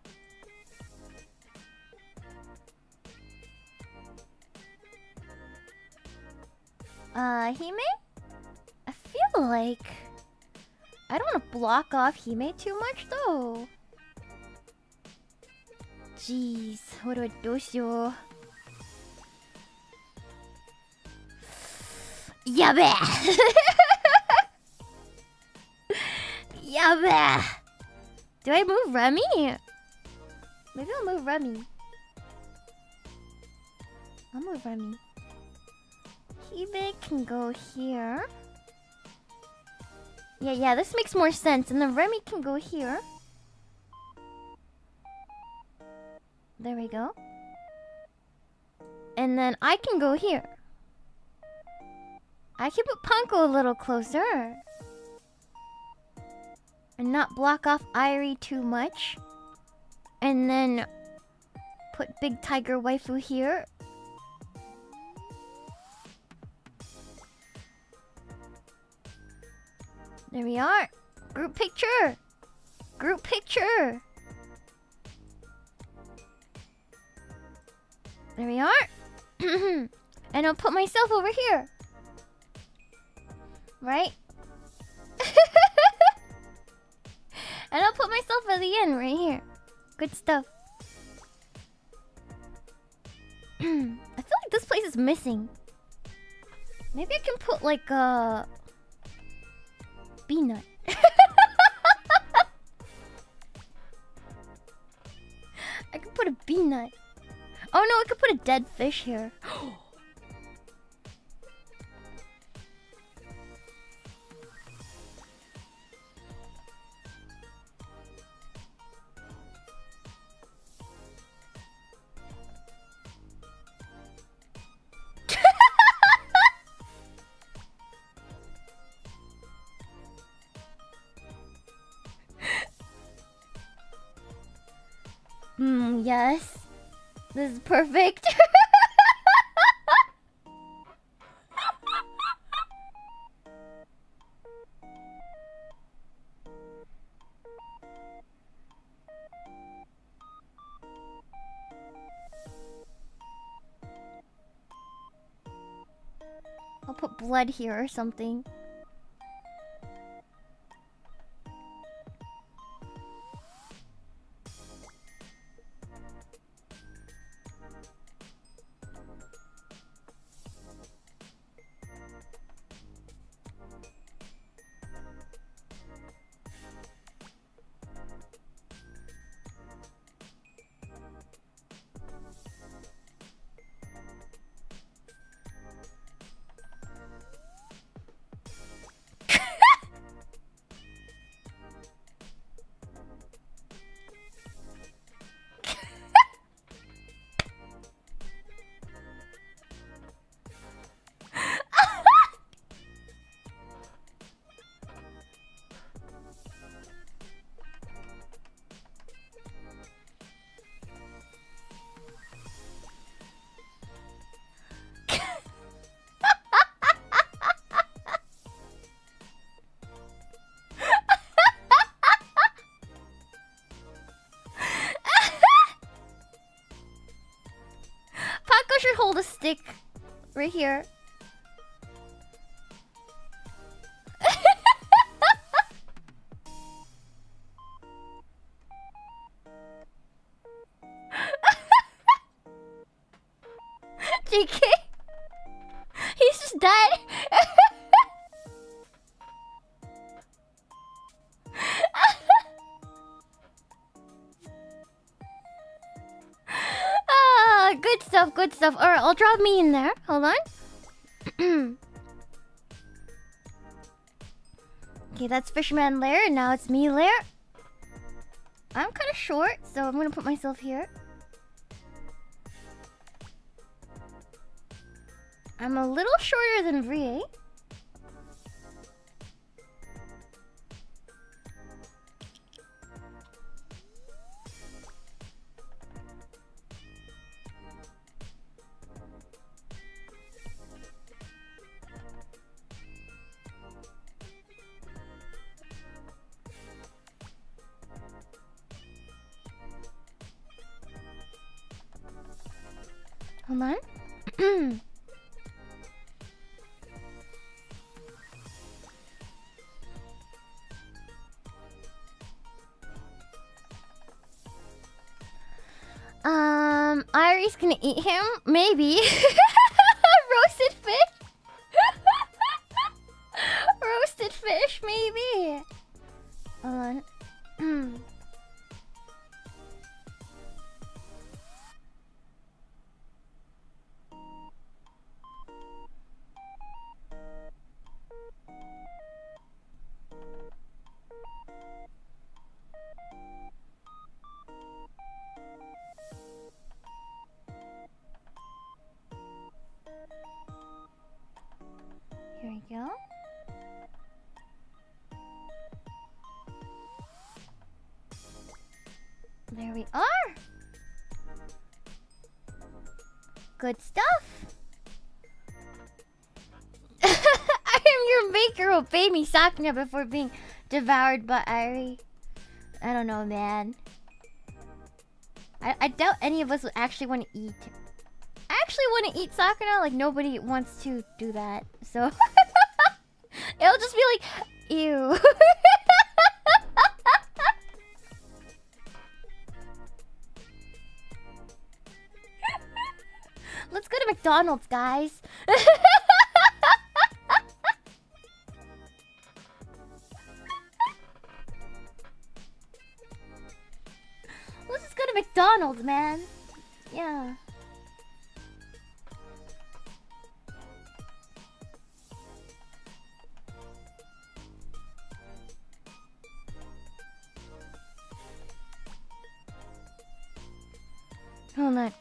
Hime? I feel like I don't want to block off Hime too much though. Jeez, what do I do? Yabe! Yabe! Do I move Remy? Maybe I'll move Remy. I'll move Remy. Hime can go here. Yeah, this makes more sense. And then Remy can go here. There we go. And then I can go here. I can put Punko a little closer. And not block off Irie too much. And then put Big Tiger Waifu here. There we are. Group picture. Group picture. There we are. And I'll put myself over here. Right? And I'll put myself at the end right here. Good stuff. I feel like this place is missing. Maybe I can put like a peanut. I could put a peanut. Oh no, I could put a dead fish here. Yes. This is perfect. I'll put blood here or something. Should hold a stick right here. JK, he's just dead. Good stuff, good stuff. Alright, I'll drop me in there. Hold on. Okay, that's Fisherman Lair, and now it's me Lair. I'm kind of short, so I'm gonna put myself here. I'm a little shorter than Rie. Hold on. Ari's gonna eat him? Maybe. Roasted fish? Roasted fish, maybe. Hold on. Here we go. There we are. Good stuff. I am your maker. Obey me, Sakuna, before being devoured by Ari. I don't know, man. I doubt any of us would actually want to eat. I actually want to eat Sakuna. Like, nobody wants to do that. So, it'll just be like, ew. Let's go to McDonald's, guys. Let's just go to McDonald's, man. Yeah. Hold on.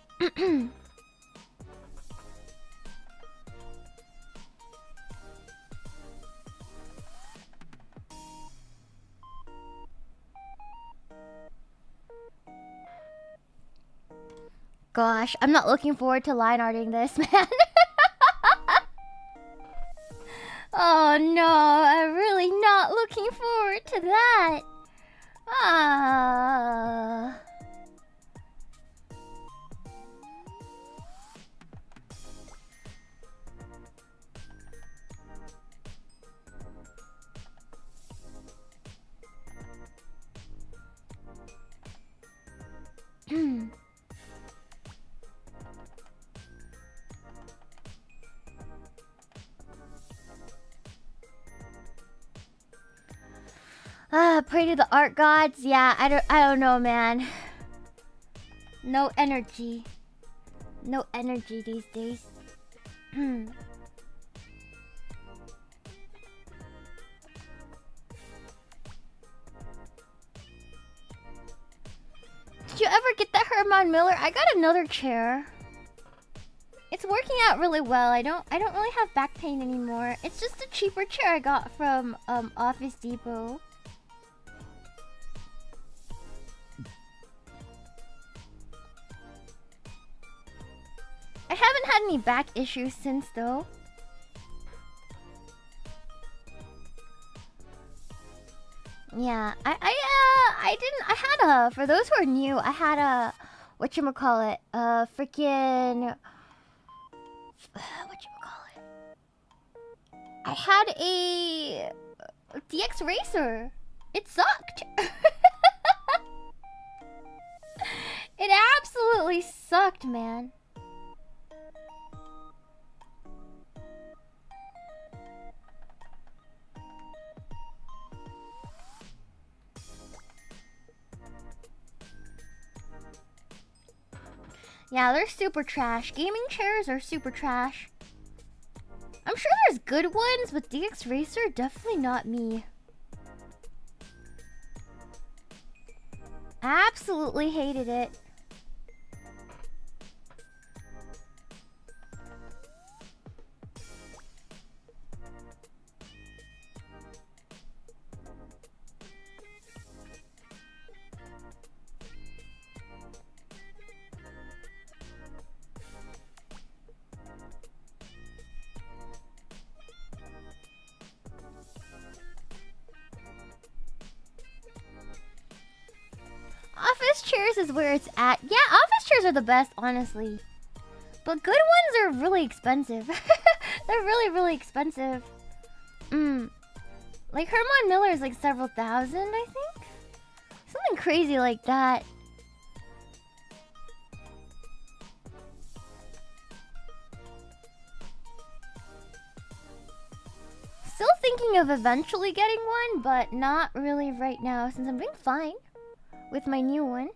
Gosh, I'm not looking forward to line arting this, man. Oh no, I'm really not looking forward to that. Ah. Pray to the art gods. Yeah, I don't know, man. No energy. No energy these days. Did you ever get that Herman Miller? I got another chair. It's working out really well. I don't really have back pain anymore. It's just a cheaper chair I got from Office Depot. I haven't had any back issues since though. Yeah, I had a, for those who are new, I had a, whatchamacallit, freaking, whatchamacallit, I had a DX Racer. It sucked. It absolutely sucked, man. Yeah, they're super trash. Gaming chairs are super trash. I'm sure there's good ones, but DX Racer, definitely not me. Absolutely hated it. Office chairs is where it's at. Yeah, office chairs are the best, honestly. But good ones are really expensive. They're really, really expensive. Like Herman Miller is like several thousand, I think. Something crazy like that. Still thinking of eventually getting one, but not really right now since I'm doing fine with my new one.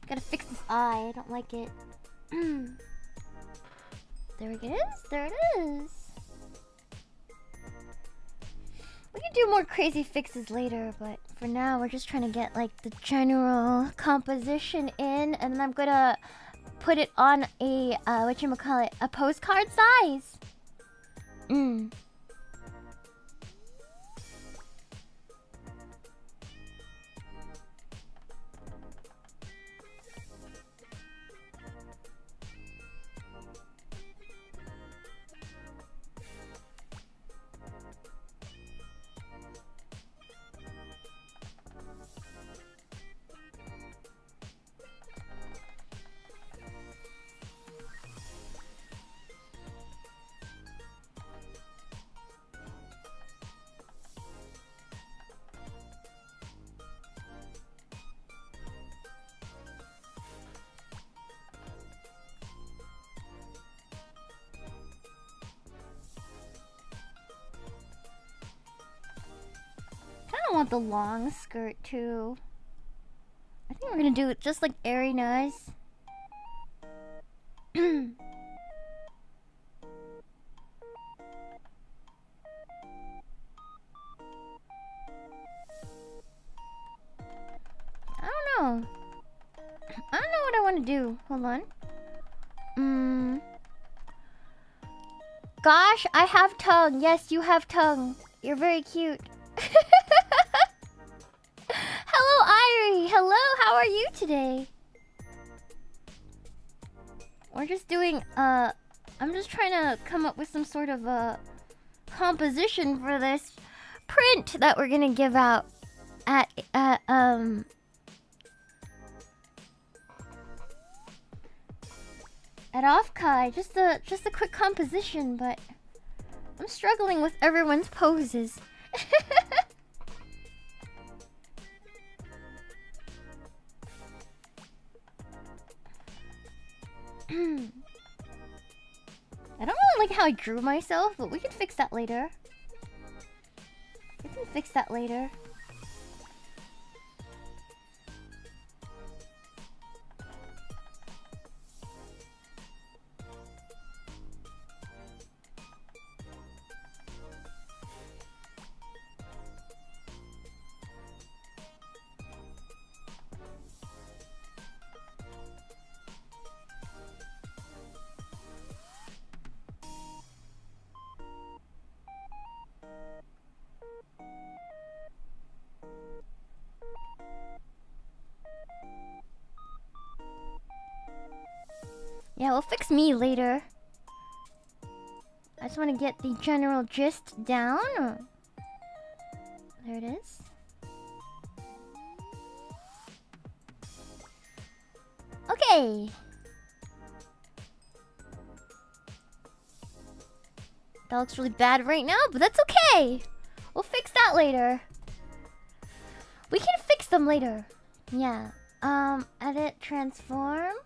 Gotta fix this eye, I don't like it. There it is, there it is. We can do more crazy fixes later, but for now we're just trying to get like the general composition in, and then I'm gonna put it on a, whatchamacallit, a postcard size. I want the long skirt too. I think we're gonna do it just like airy nice. I don't know. I don't know what I want to do. Hold on. Gosh, I have tongue. Yes, you have tongue. You're very cute. Hello, Irie. Hello, how are you today? We're just doing, I'm just trying to come up with some sort of a composition for this print that we're gonna give out at, OffKai. Just a quick composition, but I'm struggling with everyone's poses. I don't really like how I drew myself, but we can fix that later. We can fix that later. Yeah, we'll fix me later. I just want to get the general gist down. There it is. Okay. That looks really bad right now, but that's okay. We'll fix that later. We can fix them later. Yeah. Edit, transform.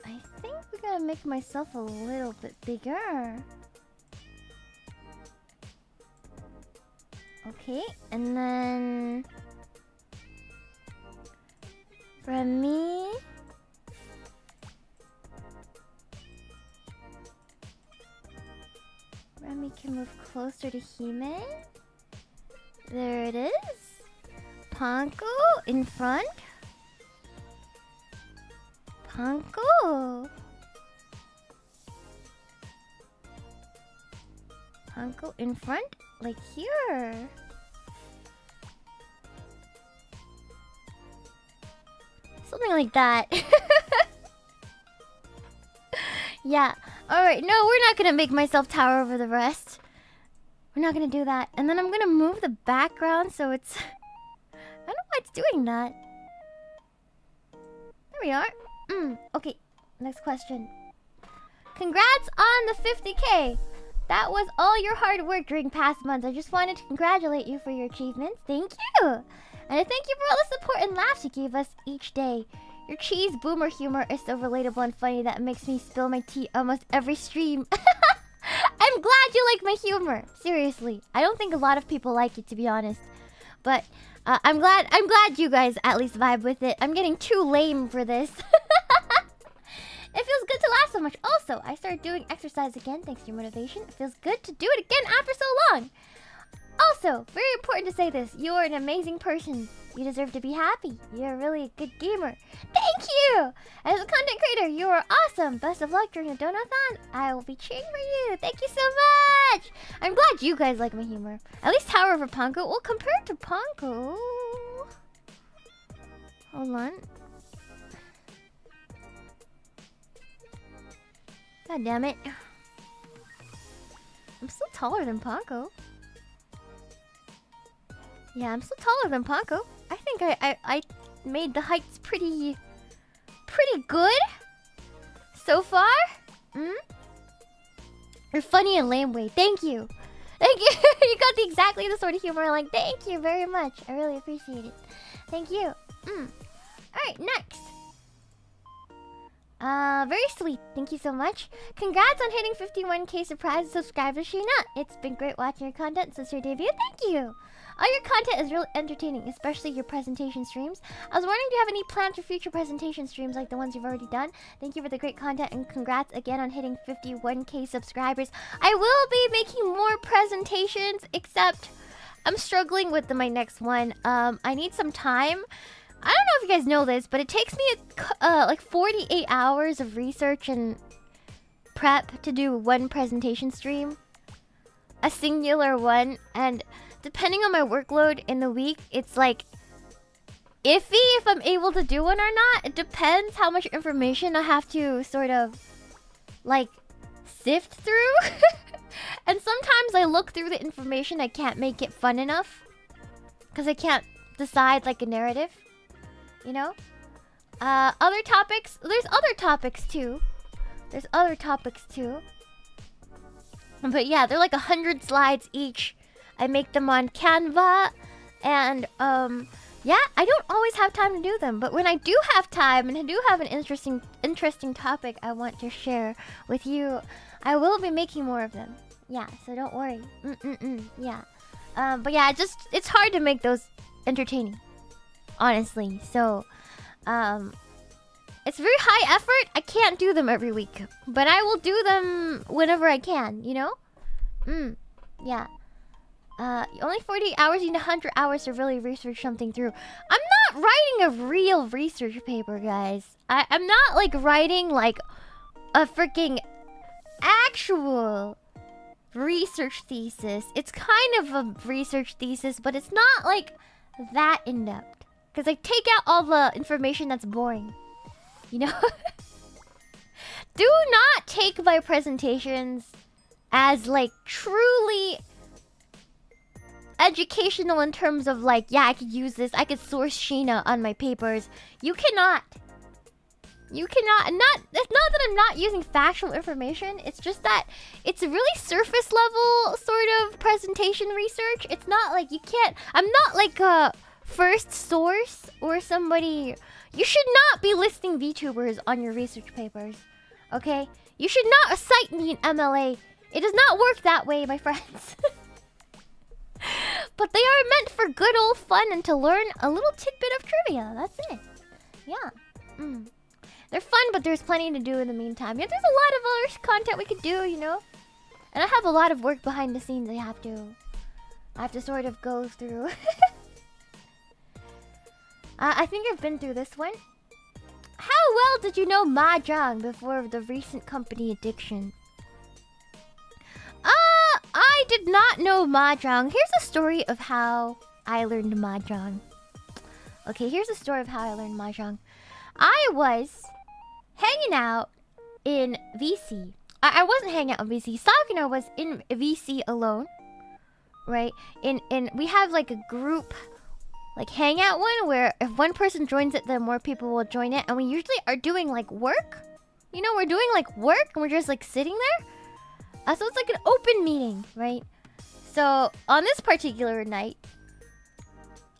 I think we gotta make myself a little bit bigger. Okay, and then Remy. Remy can move closer to Hime. There it is. Panko in front. Panko. Panko in front, like here. Something like that. Yeah. Alright, no, we're not gonna make myself tower over the rest. We're not gonna do that. And then I'm gonna move the background so it's... I don't know why it's doing that. There we are. Okay, next question. Congrats on the 50K! That was all your hard work during past months. I just wanted to congratulate you for your achievements. Thank you! And I thank you for all the support and laughs you gave us each day. Your cheese boomer humor is so relatable and funny that it makes me spill my tea almost every stream. I'm glad you like my humor. Seriously. I don't think a lot of people like it, to be honest. But I'm glad you guys at least vibe with it. I'm getting too lame for this. It feels good to laugh so much. Also, I started doing exercise again thanks to your motivation. It feels good to do it again after so long. Also, very important to say this. You are an amazing person. You deserve to be happy. You're really a good gamer. Thank you! As a content creator, you are awesome. Best of luck during the Donathon. I will be cheering for you. Thank you so much! I'm glad you guys like my humor. At least Tower over Ponko. Well, compared to Ponko... Hold on. God damn it. I'm still taller than Ponko. Yeah, I'm still taller than Ponko. I think I made the heights pretty good so far. You're funny in lame way. Thank you. Thank you. You got exactly the sort of humor I like. Thank you very much. I really appreciate it. Thank you. Alright, next. Very sweet. Thank you so much. Congrats on hitting 51K surprise subscriber, Shiina. It's been great watching your content since your debut. Thank you. All your content is really entertaining, especially your presentation streams. I was wondering, do you have any plans for future presentation streams like the ones you've already done? Thank you for the great content and congrats again on hitting 51K subscribers. I will be making more presentations, except I'm struggling with my next one. I need some time. I don't know if you guys know this, but it takes me like 48 hours of research and prep to do one presentation stream. A singular one, and depending on my workload in the week, it's like iffy if I'm able to do one or not. It depends how much information I have to sort of like sift through. And sometimes I look through the information, I can't make it fun enough because I can't decide like a narrative, you know? Other topics, there's other topics too. But yeah, they're like 100 slides each. I make them on Canva, and yeah, I don't always have time to do them. But when I do have time and I do have an interesting topic I want to share with you, I will be making more of them. Yeah, so don't worry. Yeah. But yeah, it's hard to make those entertaining, honestly. So, it's very high effort. I can't do them every week, but I will do them whenever I can, you know? Yeah. Only 48 hours, you need 100 hours to really research something through. I'm not writing a real research paper, guys. I'm not like writing like a freaking actual research thesis. It's kind of a research thesis, but it's not like that in-depth. Because I take out all the information that's boring. You know? Do not take my presentations as like truly educational in terms of like, yeah, I could use this, I could source Shiina on my papers. You cannot. You cannot. It's not that I'm not using factual information. It's just that it's a really surface level sort of presentation research. It's not like you can't. I'm not like a first source or somebody. You should not be listing VTubers on your research papers. Okay? You should not cite me in MLA. It does not work that way, my friends. But they are meant for good old fun and to learn a little tidbit of trivia. That's it. Yeah. They're fun, but there's plenty to do in the meantime. Yeah, there's a lot of other content we could do, you know? And I have a lot of work behind the scenes I have to sort of go through. I think I've been through this one. How well did you know Mahjong before the recent company addiction? I did not know Mahjong. Here's a story of how I learned Mahjong. Okay, here's a story of how I learned Mahjong. I was hanging out in VC. I wasn't hanging out in VC. Sakuna was in VC alone, right? We have like a group, like hangout one where if one person joins it, then more people will join it, and we usually are doing like work. You know, we're doing like work, and we're just like sitting there. So it's like an open meeting, right? So on this particular night,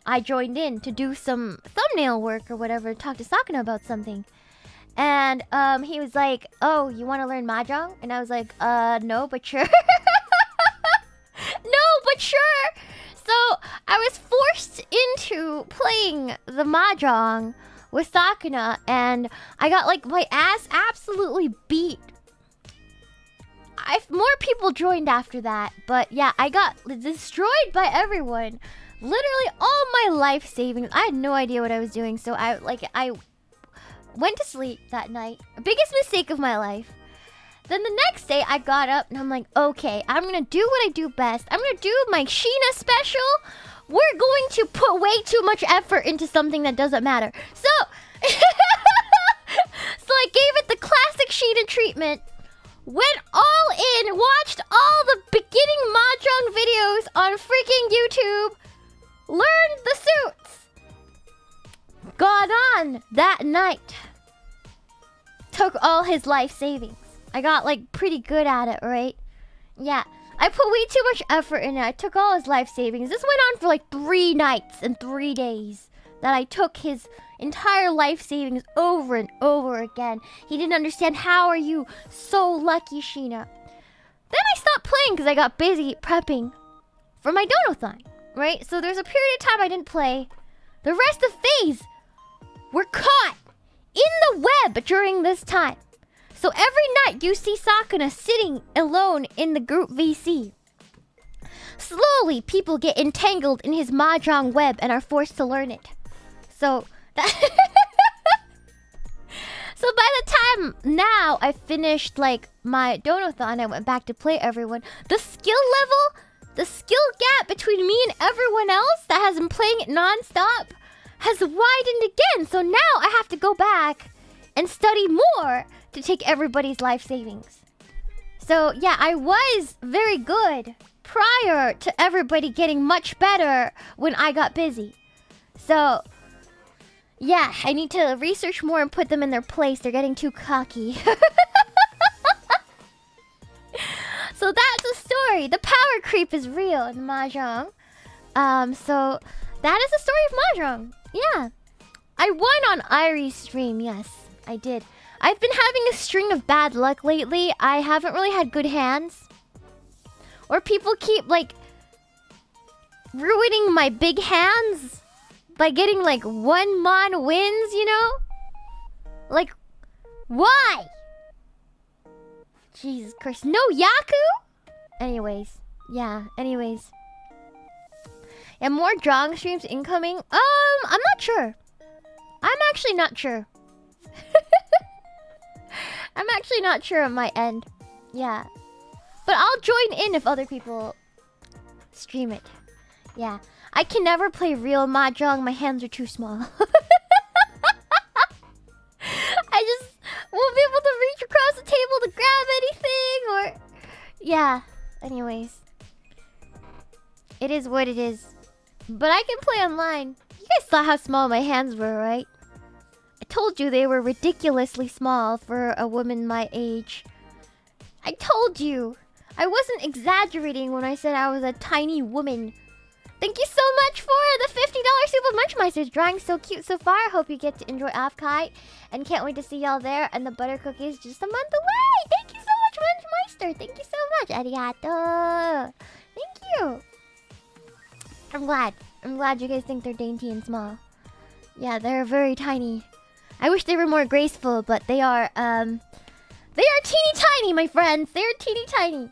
I joined in to do some thumbnail work or whatever, talk to Sakuna about something. And he was like, "Oh, you want to learn Mahjong?" And I was like, no, but sure." No, but sure. So I was forced into playing the Mahjong with Sakuna, and I got like my ass absolutely beat. More people joined after that, but yeah, I got destroyed by everyone. Literally all my life savings. I had no idea what I was doing, so I went to sleep that night. Biggest mistake of my life. Then the next day I got up and I'm like, okay, I'm gonna do what I do best. I'm gonna do my Shiina special. We're going to put way too much effort into something that doesn't matter. So, so I gave it the classic Shiina treatment. Went all in, watched all the beginning Mahjong videos on freaking YouTube. Learned the suits. Got on that night. Took all his life savings. I got like pretty good at it, right? Yeah. I put way too much effort in it. I took all his life savings. This went on for like 3 nights and 3 days. That I took his entire life savings over and over again. He didn't understand. How are you so lucky, Shiina? Then I stopped playing because I got busy prepping for my dono-thon, right? So there's a period of time I didn't play. The rest of phase were caught in the web during this time. So every night you see Sakuna sitting alone in the group VC. Slowly, people get entangled in his Mahjong web and are forced to learn it. So that so by the time now I finished like my dono-thon, I went back to play everyone. The skill level, the skill gap between me and everyone else that has been playing it non-stop has widened again. So now I have to go back and study more to take everybody's life savings. So yeah, I was very good prior to everybody getting much better when I got busy. So yeah, I need to research more and put them in their place. They're getting too cocky. So that's the story. The power creep is real in Mahjong. So that is the story of Mahjong. Yeah. I won on Irie's stream. Yes, I did. I've been having a string of bad luck lately. I haven't really had good hands. Or people keep, like, ruining my big hands by getting, like, 1-mon wins, you know? Like, why? Jesus Christ. No Yaku? Anyways. Yeah, anyways. And more Jong streams incoming? I'm not sure. I'm actually not sure. I'm actually not sure on my end. Yeah. But I'll join in if other people stream it. Yeah. I can never play real Mahjong. My hands are too small. I just won't be able to reach across the table to grab anything or... Yeah. Anyways. It is what it is. But I can play online. You guys saw how small my hands were, right? I told you they were ridiculously small for a woman my age. I told you. I wasn't exaggerating when I said I was a tiny woman. Thank you so much for the $50 Super Munchmeisters drawing. So cute so far. Hope you get to enjoy OffKai. And can't wait to see y'all there. And the butter cookie is just a month away. Thank you so much, Munchmeister. Thank you so much. Arigato. Thank you. I'm glad. I'm glad you guys think they're dainty and small. Yeah, they're very tiny. I wish they were more graceful, but they are teeny tiny, my friends. They're teeny tiny.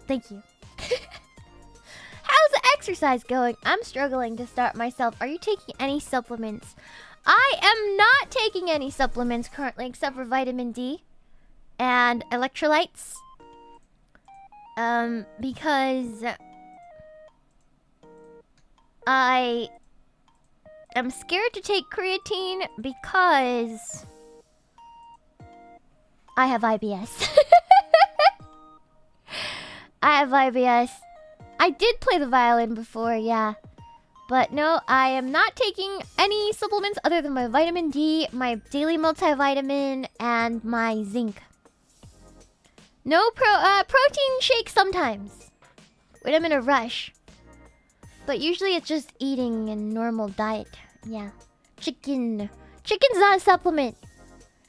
Thank you. How's the exercise going? I'm struggling to start myself. Are you taking any supplements? I am not taking any supplements currently, except for vitamin D and electrolytes. Because I am scared to take creatine because I have IBS. I have IBS. I did play the violin before, yeah. But no, I am not taking any supplements other than my vitamin D, my daily multivitamin, and my zinc. No protein shake sometimes when I'm in a rush. But usually it's just eating and normal diet. Yeah. Chicken. Chicken's not a supplement.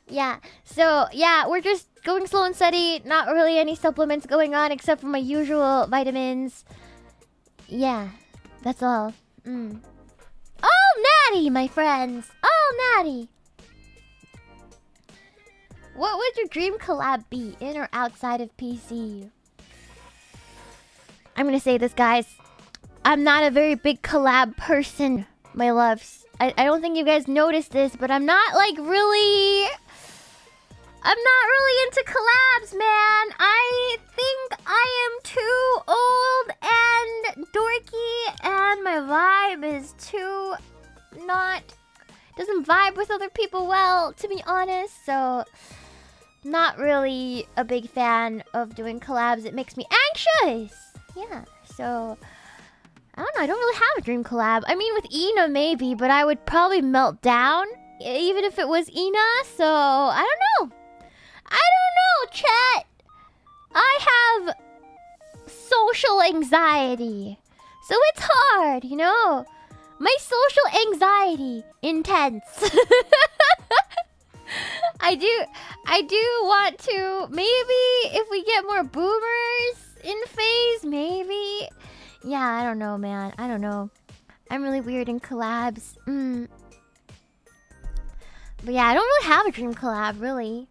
Yeah. So, yeah, we're just going slow and steady. Not really any supplements going on except for my usual vitamins. Yeah. That's all. Oh, Natty, my friends. Oh, Natty. What would your dream collab be, in or outside of PC? I'm gonna say this, guys. I'm not a very big collab person, my loves. I don't think you guys noticed this, but I'm not really into collabs, man. I think I am too old and dorky, and my vibe is too doesn't vibe with other people well, to be honest. So, not really a big fan of doing collabs. It makes me anxious. Yeah, so I don't know. I don't really have a dream collab. I mean, with Ina maybe, but I would probably melt down even if it was Ina. So I don't know. Chat. I have social anxiety, so it's hard, you know. My social anxiety intense. I do want to. Maybe if we get more boomers in phase, maybe. Yeah, I don't know, man. I don't know. I'm really weird in collabs. But yeah, I don't really have a dream collab, really.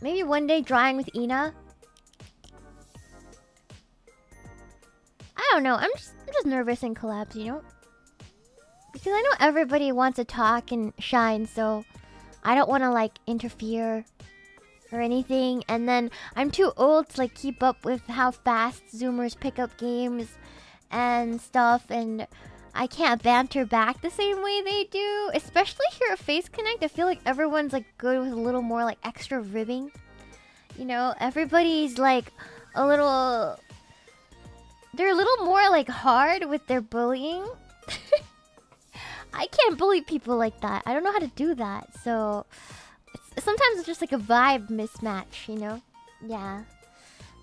Maybe one day drawing with Ina. I don't know. I'm just nervous in collabs, you know? Because I know everybody wants to talk and shine, so I don't want to interfere or anything. And then I'm too old to keep up with how fast Zoomers pick up games and stuff, and I can't banter back the same way they do. Especially here at Face Connect, I feel like everyone's good with a little more extra ribbing. You know, everybody's a little. They're a little more hard with their bullying. I can't bully people like that. I don't know how to do that. So sometimes it's just a vibe mismatch, you know? Yeah.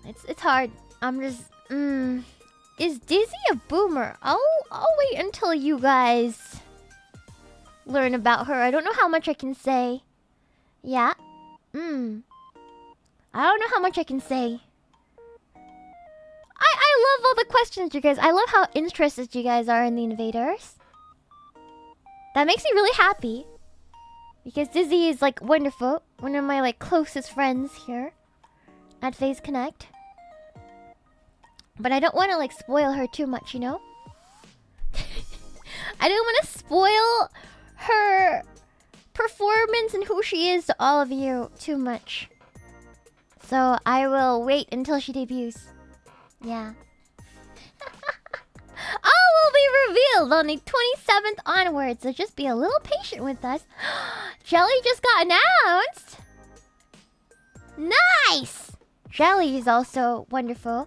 It's hard. I'm just Is Dizzy a boomer? I'll wait until you guys learn about her. I don't know how much I can say. Yeah. I don't know how much I can say. I love all the questions, you guys. I love how interested you guys are in the invaders. That makes me really happy. Because Dizzy is wonderful. One of my closest friends here at FaZe Connect. But I don't want to spoil her too much, you know? I don't want to spoil her performance and who she is to all of you too much. So I will wait until she debuts. Yeah. All will be revealed on the 27th onwards, so just be a little patient with us. Jelly just got announced! Nice! Jelly is also wonderful.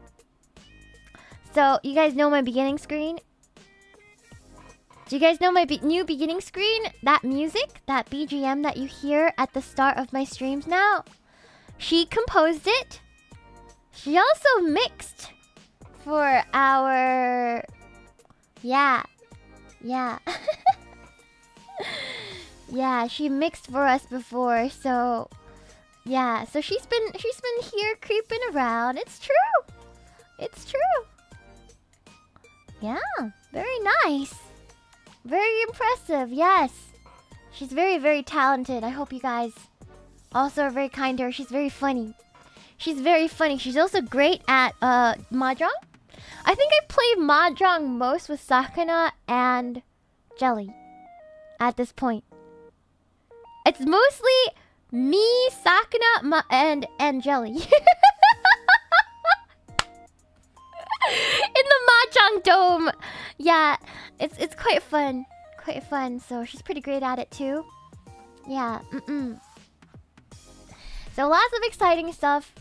So, you guys know my beginning screen? Do you guys know my new beginning screen? That music, that BGM that you hear at the start of my streams now? She composed it. She also mixed for our... Yeah. Yeah, she mixed for us before, so... Yeah, so she's been here creeping around. It's true. It's true. Yeah, very nice. Very impressive, yes. She's very, very talented. I hope you guys also are very kind to her. She's very funny. She's very funny. She's also great at Mahjong. I think I played Mahjong most with Sakana and Jelly at this point. It's mostly me, Sakana, and Jelly. In the Mahjong Dome. Yeah, it's quite fun. quite fun. So she's pretty great at it too. Yeah. So lots of exciting stuff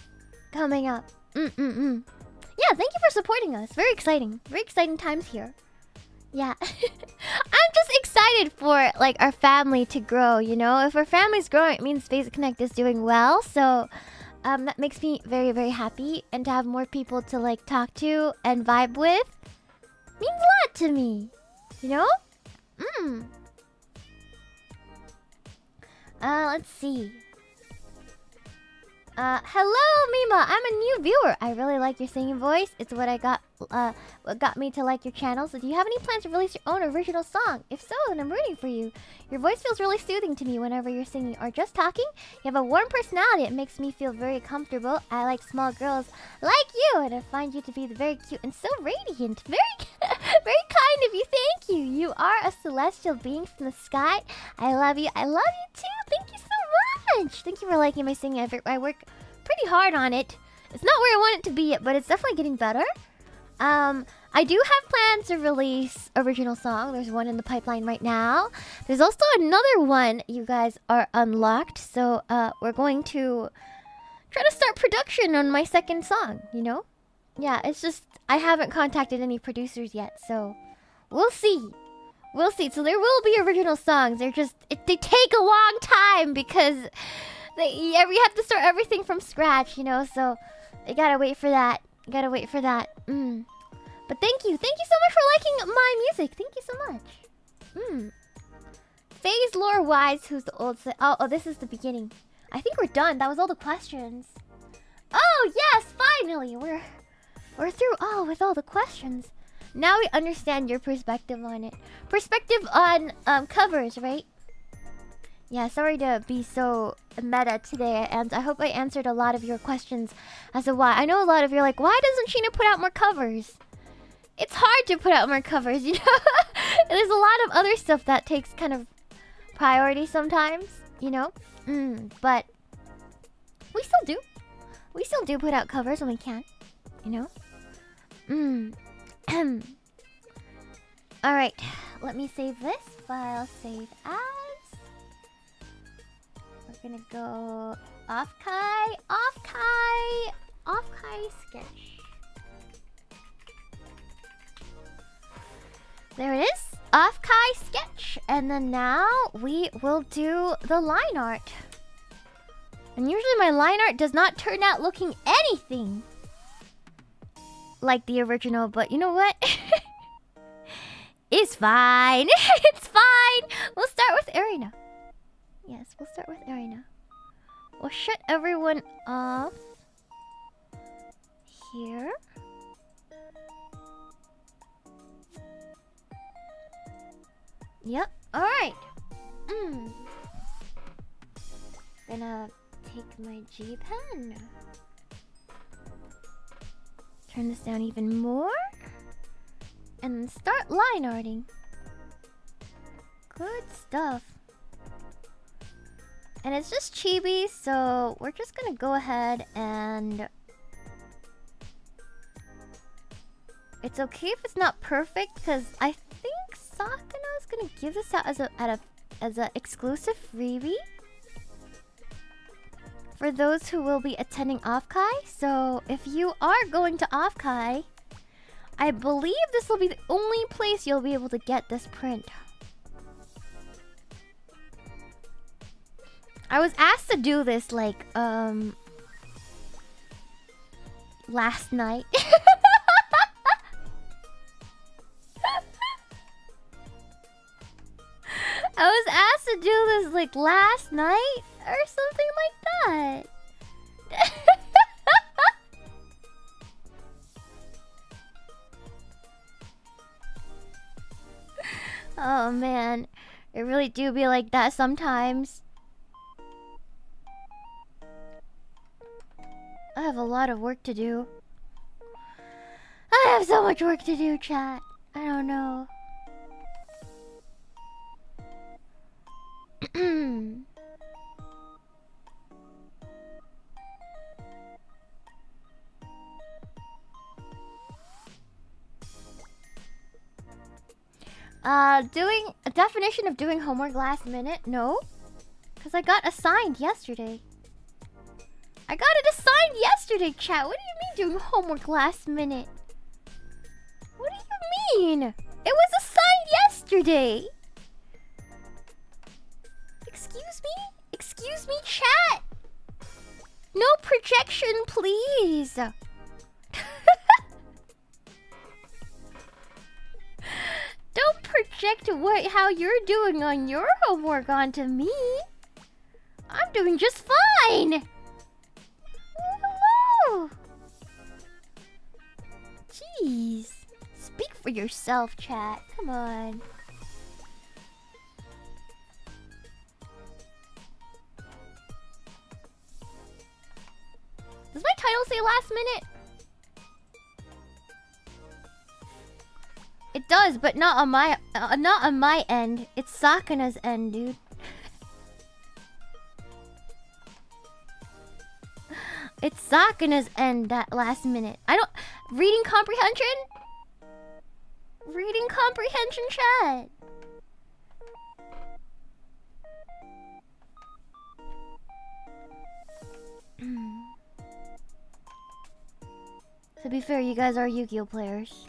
coming up. Yeah, thank you for supporting us. Very exciting. Very exciting times here. Yeah. I'm just excited for like our family to grow, you know? If our family's growing, it means Basic Connect is doing well. So that makes me very, very happy. And to have more people to like talk to and vibe with means a lot to me. You know? Let's see. Hello, Meemaw. I'm a new viewer. I really like your singing voice. It's what what got me to like your channel. So do you have any plans to release your own original song? If so, then I'm rooting for you. Your voice feels really soothing to me whenever you're singing or just talking. You have a warm personality. It makes me feel very comfortable. I like small girls like you, and I find you to be very cute and so radiant. Very, very kind of you. Thank you. You are a celestial being from the sky. I love you. I love you too. Thank you so much. Thank you for liking my singing. I work pretty hard on it. It's not where I want it to be yet, but it's definitely getting better. I do have plans to release original song. There's one in the pipeline right now. There's also another one you guys are unlocked. So we're going to try to start production on my second song, you know? Yeah, it's just I haven't contacted any producers yet, so we'll see. We'll see. So there will be original songs. They take a long time because we have to start everything from scratch, you know? So I gotta wait for that. But thank you so much for liking my music. Thank you so much. Phase lore wise, who's the old? Oh, this is the beginning. I think we're done. That was all the questions. Oh yes, finally we're through with all the questions. Now we understand your perspective on it. Perspective on covers, right? Yeah, sorry to be so meta today, and I hope I answered a lot of your questions as to why. I know a lot of you are like, why doesn't Shiina put out more covers? It's hard to put out more covers, you know? There's a lot of other stuff that takes kind of priority sometimes, you know? But we still do. We still do put out covers when we can, you know? Alright, let me save this. File save as. We're gonna go OffKai sketch. There it is, OffKai sketch. And then now we will do the line art. And usually my line art does not turn out looking anything like the original, but you know what? It's fine. It's fine. We'll start with Arena. Yes, we'll start with Arena. We'll shut everyone off here. Yep. All right. Gonna take my G pen. Turn this down even more. And then start line arting. Good stuff. And it's just chibi, so we're just gonna go ahead and... It's okay if it's not perfect, because I think Sakuna is gonna give this out as a exclusive freebie for those who will be attending OffKai. So if you are going to OffKai, I believe this will be the only place you'll be able to get this print. I was asked to do this like last night. I was asked to do this like last night or something like that. Oh man, it really do be like that sometimes. I have a lot of work to do. I have so much work to do, chat. I don't know. Doing a definition of doing homework last minute? No. Because I got assigned yesterday. I got it assigned yesterday, chat. What do you mean doing homework last minute? What do you mean? It was assigned yesterday. Excuse me? Excuse me, chat? No projection, please. Don't project how you're doing on your homework onto me. I'm doing just fine. Hello. Jeez. Speak for yourself, chat. Come on. Does my title say last minute? It does, but not on my end. It's Sakana's end, dude. It's Sakana's end that last minute. I don't reading comprehension? Reading comprehension, chat. To be fair, you guys are Yu-Gi-Oh players.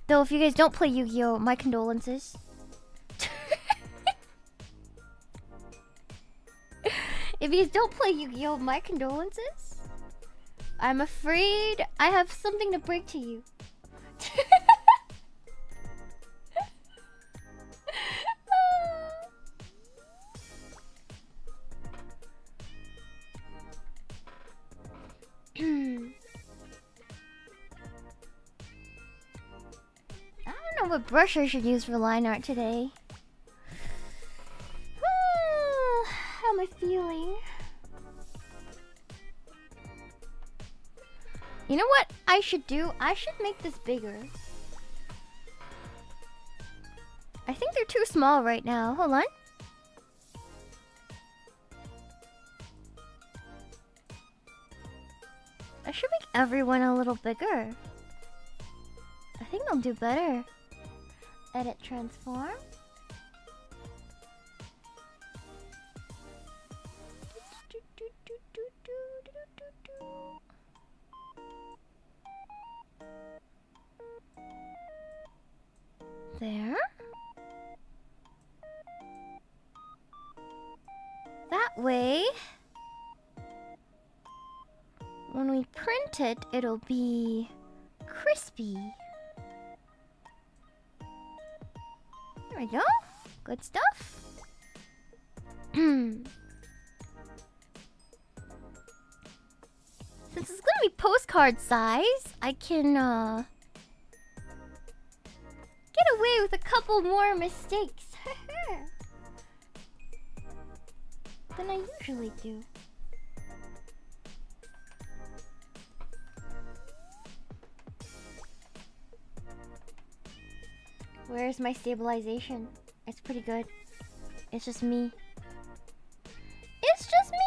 Though if you guys don't play Yu-Gi-Oh, my condolences. If you guys don't play Yu-Gi-Oh, my condolences. I'm afraid I have something to break to you. I don't know what brush I should use for line art today. How am I feeling? You know what I should do? I should make this bigger. I think they're too small right now. Hold on. I should make everyone a little bigger. I think they'll do better. Edit, transform. There. That way, when we print it, it'll be crispy. There we go. Good stuff. Since it's gonna be postcard size, I can get away with a couple more mistakes than I usually do. Where's my stabilization? It's pretty good. It's just me. It's just me!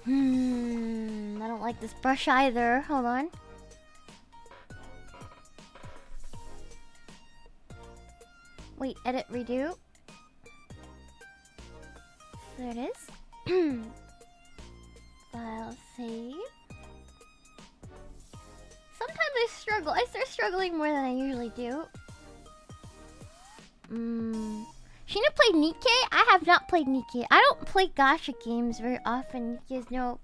I don't like this brush either. Hold on. Wait, edit, redo. There it is. File, save. Sometimes I struggle. I start struggling more than I usually do. Sheena played Nikkei? I have not played Nikkei. I don't play gacha games very often. You guys know.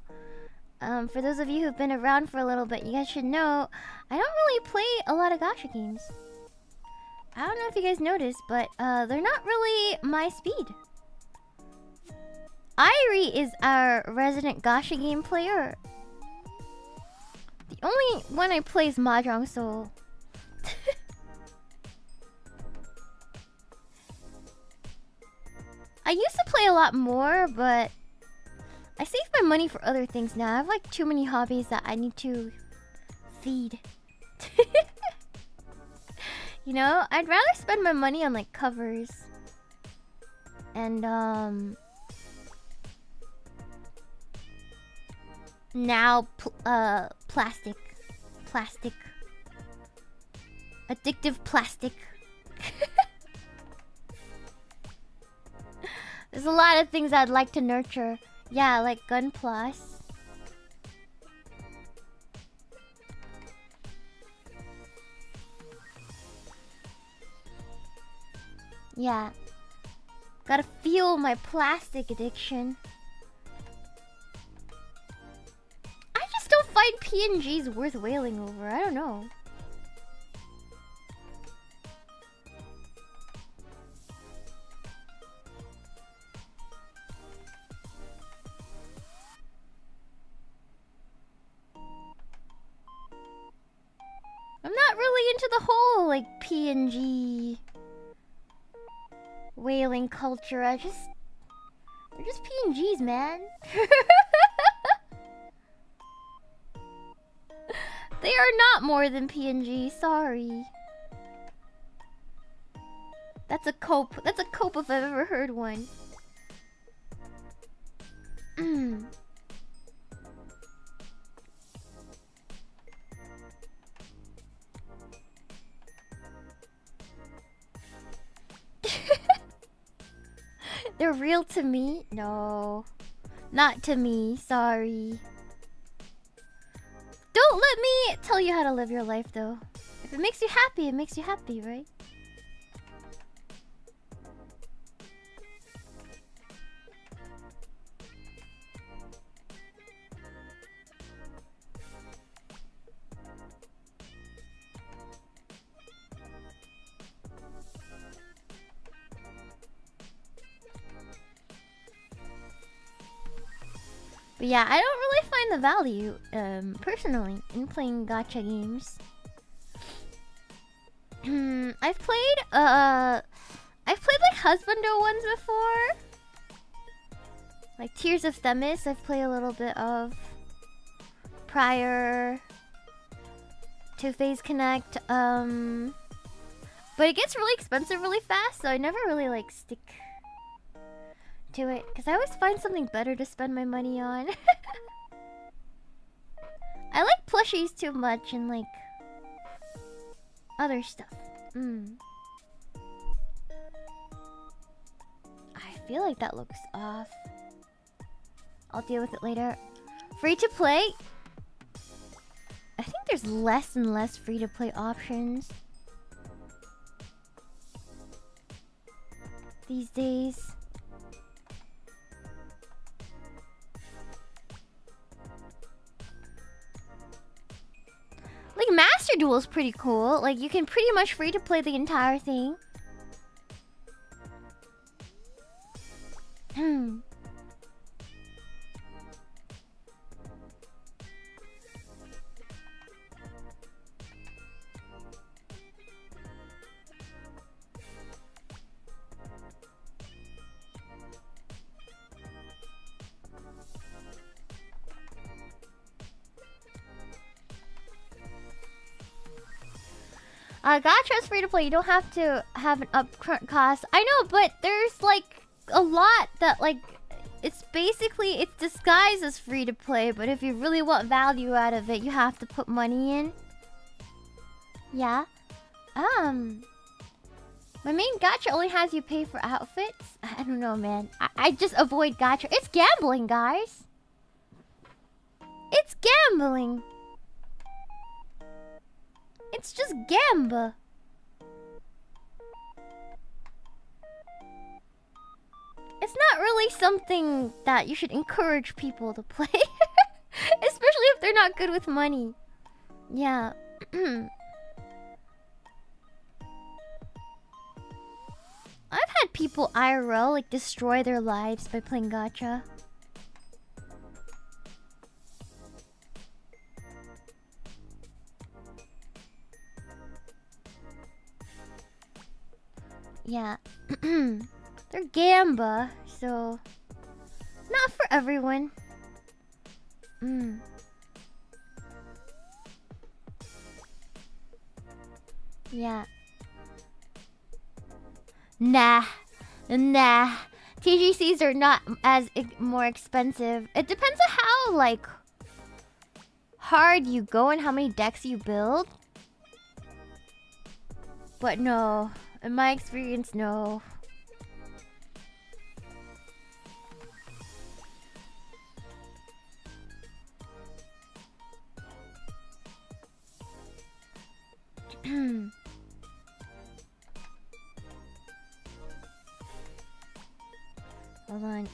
For those of you who've been around for a little bit, you guys should know I don't really play a lot of gacha games. I don't know if you guys noticed, but they're not really my speed. Irie is our resident gacha game player. The only one I play is Mahjong, so... I used to play a lot more, but I save my money for other things now. I have like too many hobbies that I need to feed. You know, I'd rather spend my money on like covers and now plastic, addictive plastic. There's a lot of things I'd like to nurture. Yeah, like Gunpla. Yeah. Gotta feel my plastic addiction. I just don't find PNGs worth wailing over. I don't know. I'm not really into the whole like PNG whaling culture. They're just PNGs, man. They are not more than PNG, sorry. That's a cope. That's a cope if I've ever heard one. They're real to me? No. Not to me, sorry. Don't let me tell you how to live your life, though. If it makes you happy, it makes you happy, right? But yeah, I don't really find the value, personally, in playing gacha games. I've played like Husbando ones before. Like Tears of Themis, I've played a little bit of. Prior to Phase Connect, but it gets really expensive really fast, so I never really like stick to it, because I always find something better to spend my money on. I like plushies too much and like other stuff. I feel like that looks off. I'll deal with it later. Free to play? I think there's less and less free to play options these days. Like Master Duel is pretty cool. Like you can pretty much free to play the entire thing. Gacha is free to play. You don't have to have an upfront cost. I know, but there's like a lot that like it's disguised as free to play, but if you really want value out of it, you have to put money in. Yeah. My main gacha only has you pay for outfits. I don't know, man. I just avoid gacha. It's gambling, guys. It's gambling. It's just gamba. It's not really something that you should encourage people to play. Especially if they're not good with money. Yeah. I've had people IRL like destroy their lives by playing gacha. Yeah. They're gamba, so not for everyone. Yeah. Nah. TGCs are not as more expensive. It depends on how, like, hard you go and how many decks you build. But no. In my experience, no. Hold on.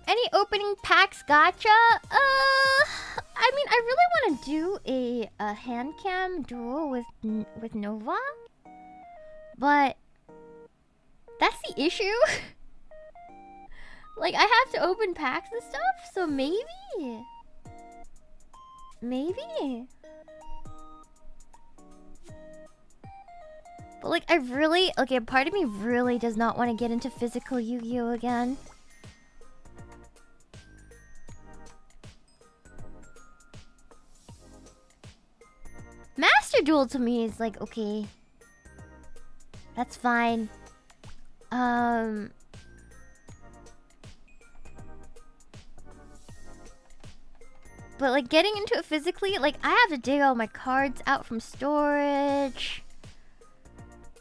Any opening packs gotcha? I mean, I really want to do a hand cam duel with Nova, but that's the issue. Like, I have to open packs and stuff, so maybe. But like, I really, okay, part of me really does not want to get into physical Yu-Gi-Oh again. Master Duel to me is like, okay. That's fine. But like, getting into it physically, like, I have to dig all my cards out from storage.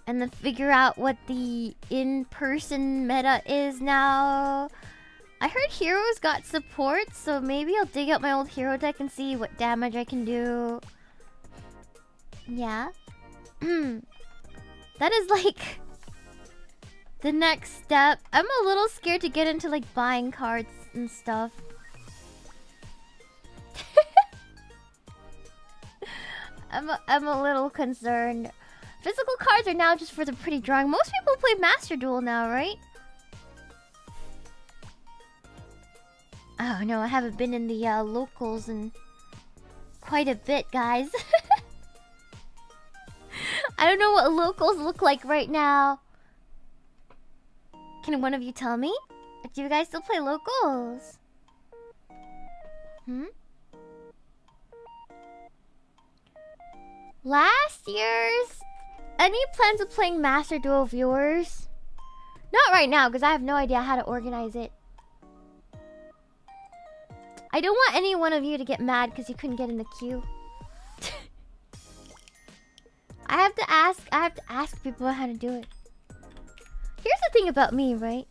And then figure out what the in-person meta is now. I heard heroes got support, so maybe I'll dig out my old hero deck and see what damage I can do. Yeah. That is like the next step. I'm a little scared to get into like buying cards and stuff. I'm a little concerned. Physical cards are now just for the pretty drawing. Most people play Master Duel now, right? Oh no, I haven't been in the locals in quite a bit, guys. I don't know what locals look like right now. Can one of you tell me? Do you guys still play locals? Last year's... Any plans of playing Master Duel viewers? Not right now, because I have no idea how to organize it. I don't want any one of you to get mad because you couldn't get in the queue. I have to ask people how to do it. Here's the thing about me, right?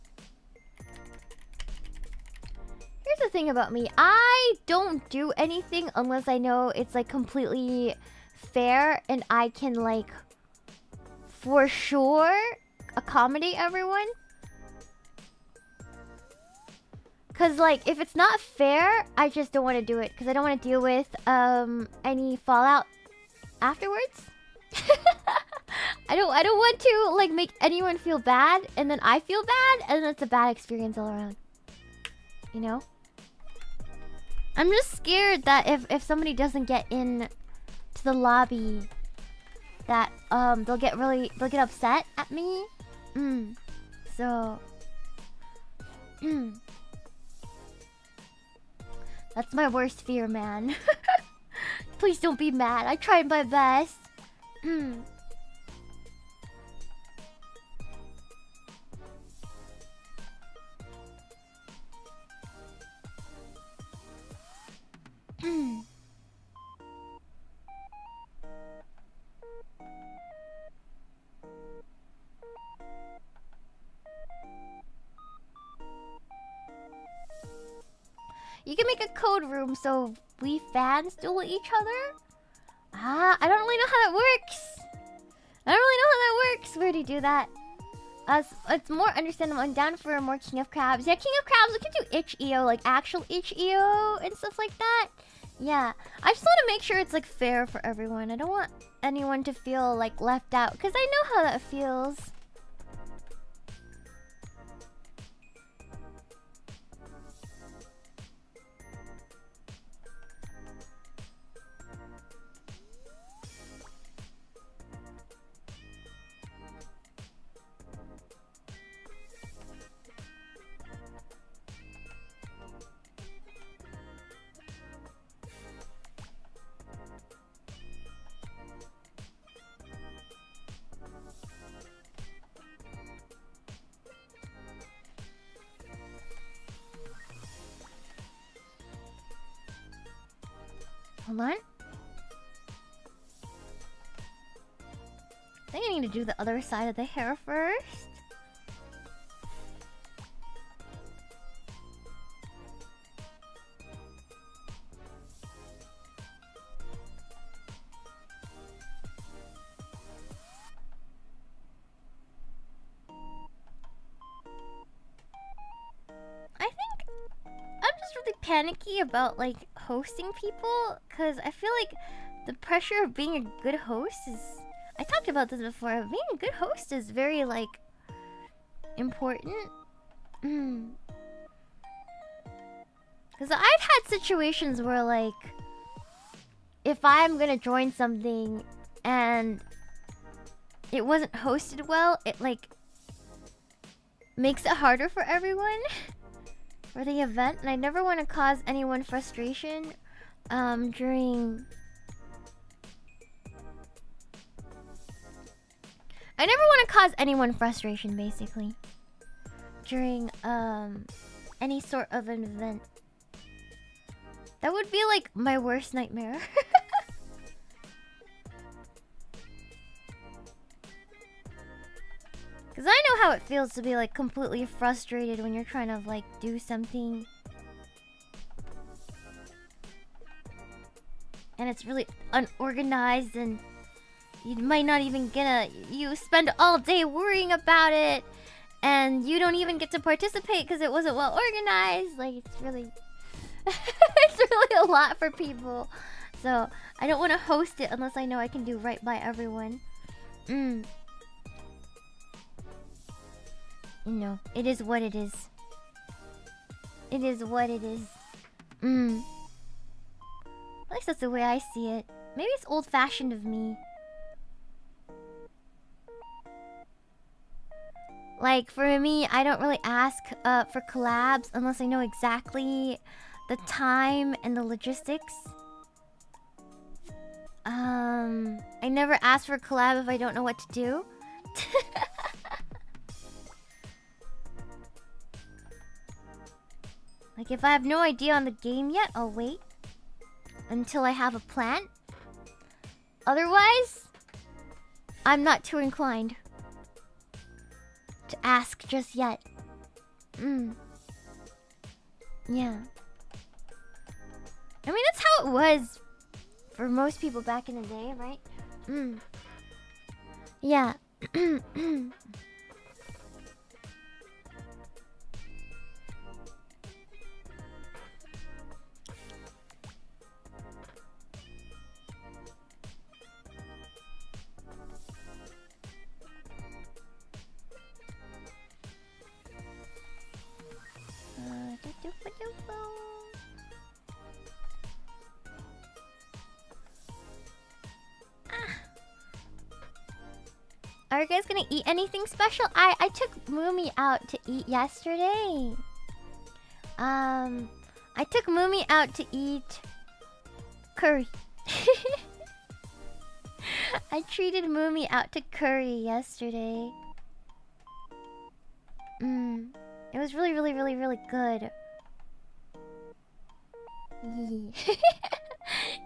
Here's the thing about me. I don't do anything unless I know it's like completely fair and I can like for sure accommodate everyone. Cause like if it's not fair, I just don't want to do it because I don't want to deal with any fallout afterwards. I don't want to like make anyone feel bad and then I feel bad and then it's a bad experience all around. You know? I'm just scared that if somebody doesn't get in to the lobby that they'll get upset at me. So that's my worst fear, man. Please don't be mad. I tried my best. You can make a code room so we fans duel each other? Ah, I don't really know how that works. Where do you do that? It's more understandable. I'm down for more King of Crabs. Yeah, King of Crabs, we can do itch.io, like actual itch.io and stuff like that. Yeah, I just want to make sure it's like fair for everyone. I don't want anyone to feel like left out because I know how that feels. Hold on. I think I need to do the other side of the hair first. I think I'm just really panicky about like hosting people, because I feel like the pressure of being a good host is, I talked about this before, being a good host is very like important. Because I've had situations where like if I'm gonna join something and it wasn't hosted well, it like makes it harder for everyone for the event, and I never want to cause anyone frustration during... I never want to cause anyone frustration, basically, during any sort of an event. That would be like my worst nightmare. Because I know how it feels to be like completely frustrated when you're trying to like do something and it's really unorganized, and you might not even you spend all day worrying about it and you don't even get to participate because it wasn't well organized. Like, it's really it's really a lot for people. So I don't want to host it unless I know I can do right by everyone. You know, it is what it is. It is what it is. At least that's the way I see it. Maybe it's old-fashioned of me. Like, for me, I don't really ask for collabs unless I know exactly the time and the logistics. I never ask for a collab if I don't know what to do. Like, if I have no idea on the game yet, I'll wait until I have a plan. Otherwise, I'm not too inclined to ask just yet. Yeah. I mean, that's how it was for most people back in the day, right? Yeah. Are you guys gonna eat anything special? I took Moomy out to eat yesterday. I took Moomy out to eat curry. I treated Moomy out to curry yesterday. It was really, really, really, really good. It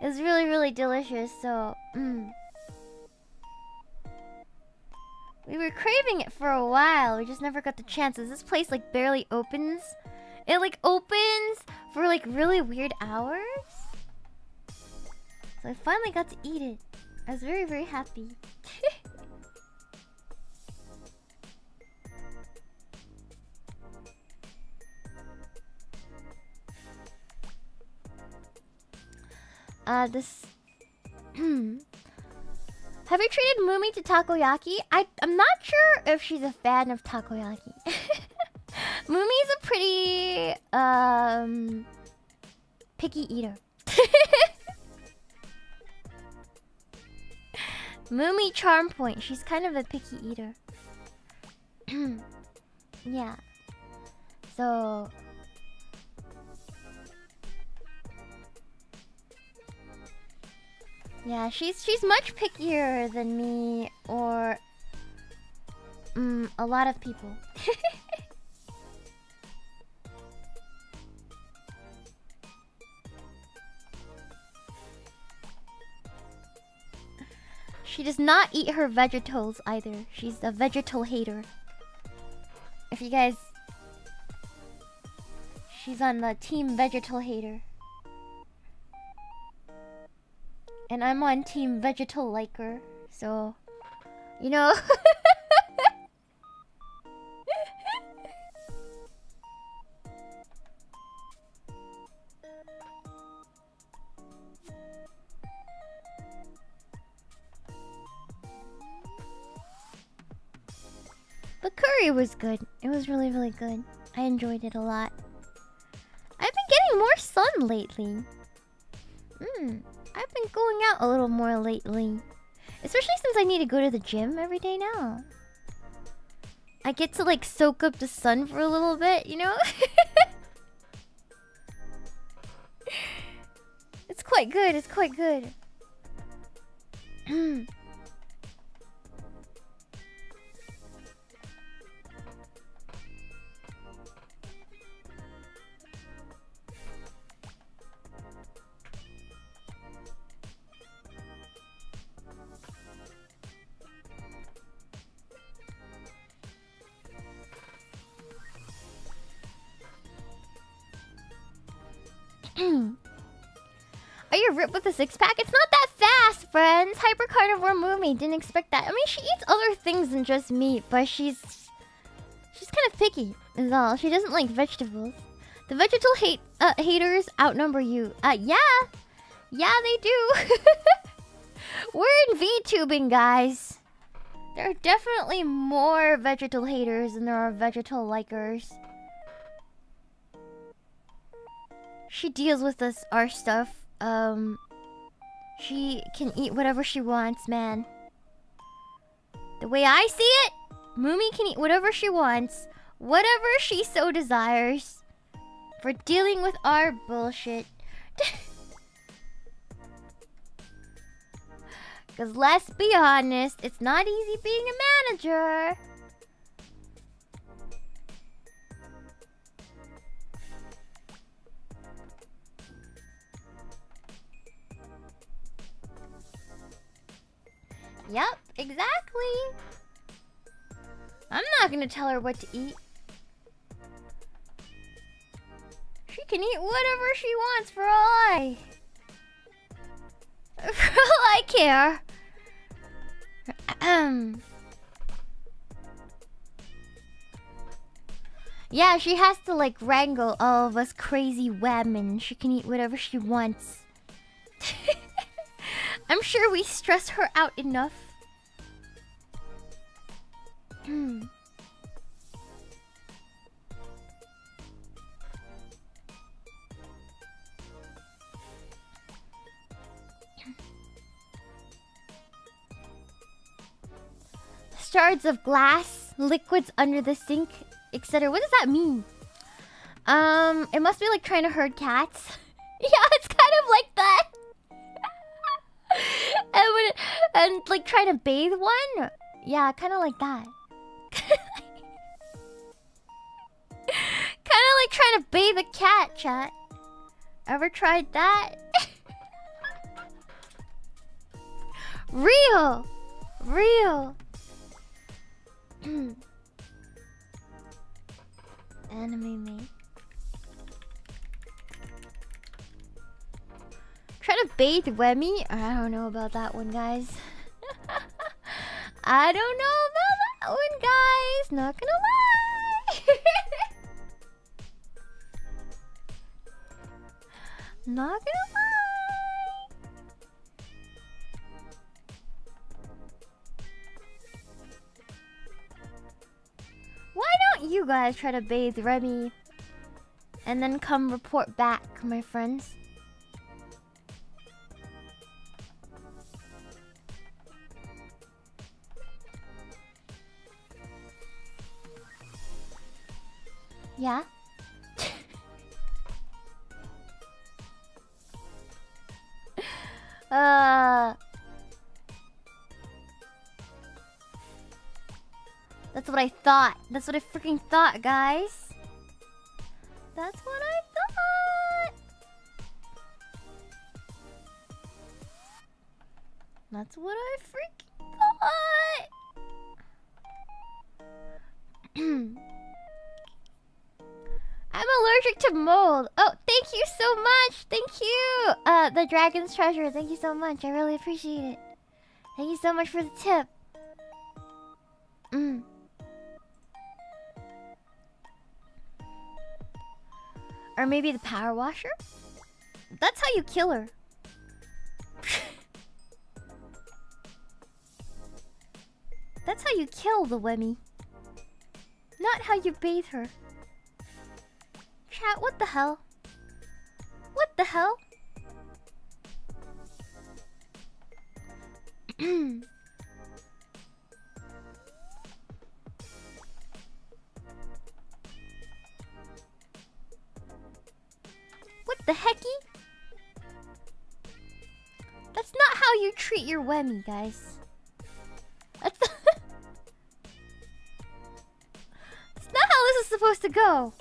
was really, really delicious, so... We were craving it for a while, we just never got the chance. This place like barely opens. It like opens for like really weird hours. So I finally got to eat it. I was very, very happy. This... Have you treated Moomy to takoyaki? I'm not sure if she's a fan of takoyaki. Moomy's a pretty picky eater. Moomy charm point. She's kind of a picky eater. Yeah. So yeah, she's much pickier than me or a lot of people. She does not eat her vegetables either. She's a vegetal hater. If you guys... She's on the team vegetal hater. And I'm on team vegetal liker. So... You know... But curry was good. It was really, really good. I enjoyed it a lot. I've been getting more sun lately. I've been going out a little more lately. Especially since I need to go to the gym every day now. I get to like soak up the sun for a little bit, you know? It's quite good, it's quite good. Are you ripped with a six-pack? It's not that fast, friends. Hyper carnivore movie. Didn't expect that. I mean, she eats other things than just meat, but she's kind of picky, is all. She doesn't like vegetables. The vegetal haters outnumber you. Yeah, they do. We're in VTubing, guys. There are definitely more vegetal haters than there are vegetal likers. She deals with our stuff. She can eat whatever she wants, man. The way I see it, Mumi can eat whatever she wants, whatever she so desires, for dealing with our bullshit. Because let's be honest, it's not easy being a manager. Yep, exactly. I'm not gonna tell her what to eat. She can eat whatever she wants for all I care. Yeah, she has to like wrangle all of us crazy women. She can eat whatever she wants. I'm sure we stress her out enough. Shards of glass, liquids under the sink, etc. What does that mean? It must be like trying to herd cats. Yeah, it's kind of like that. and like trying to bathe one? Yeah, kind of like that. Kind of like trying to bathe a cat, chat. Ever tried that? Real! Anime me. Try to bathe Wemmy? I don't know about that one, guys. I don't know about that one, guys. Not gonna lie. Not gonna lie. Why don't you guys try to bathe Remy and then come report back, my friends? Yeah? That's what I thought. That's what I freaking thought, guys. That's what I thought. That's what I freaking to mold. Oh, thank you so much. Thank you. The dragon's treasure. Thank you so much. I really appreciate it. Thank you so much for the tip. Or maybe the power washer? That's how you kill her. That's how you kill the Wemmy. Not how you bathe her. Chat, what the hell? What the hell? What the hecky? That's not how you treat your Wemmy, guys. That's not how this is supposed to go.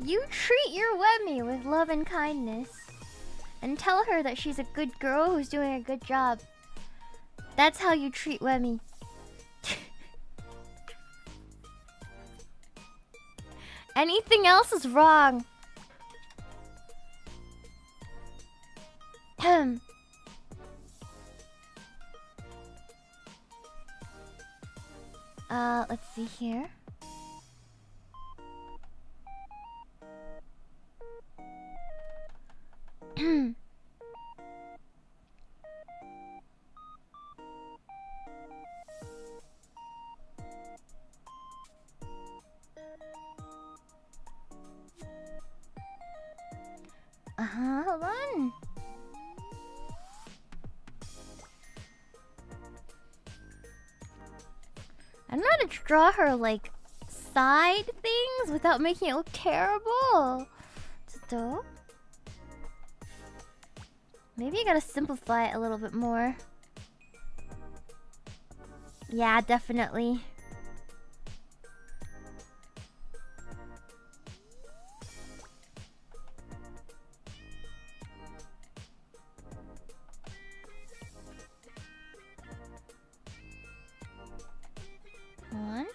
You treat your Wemmy with love and kindness. And tell her that she's a good girl who's doing a good job. That's how you treat Wemmy. Anything else is wrong. Let's see here. Hold on. I don't know how to draw her like side things without making it look terrible. So, maybe I gotta simplify it a little bit more. Yeah, definitely. On.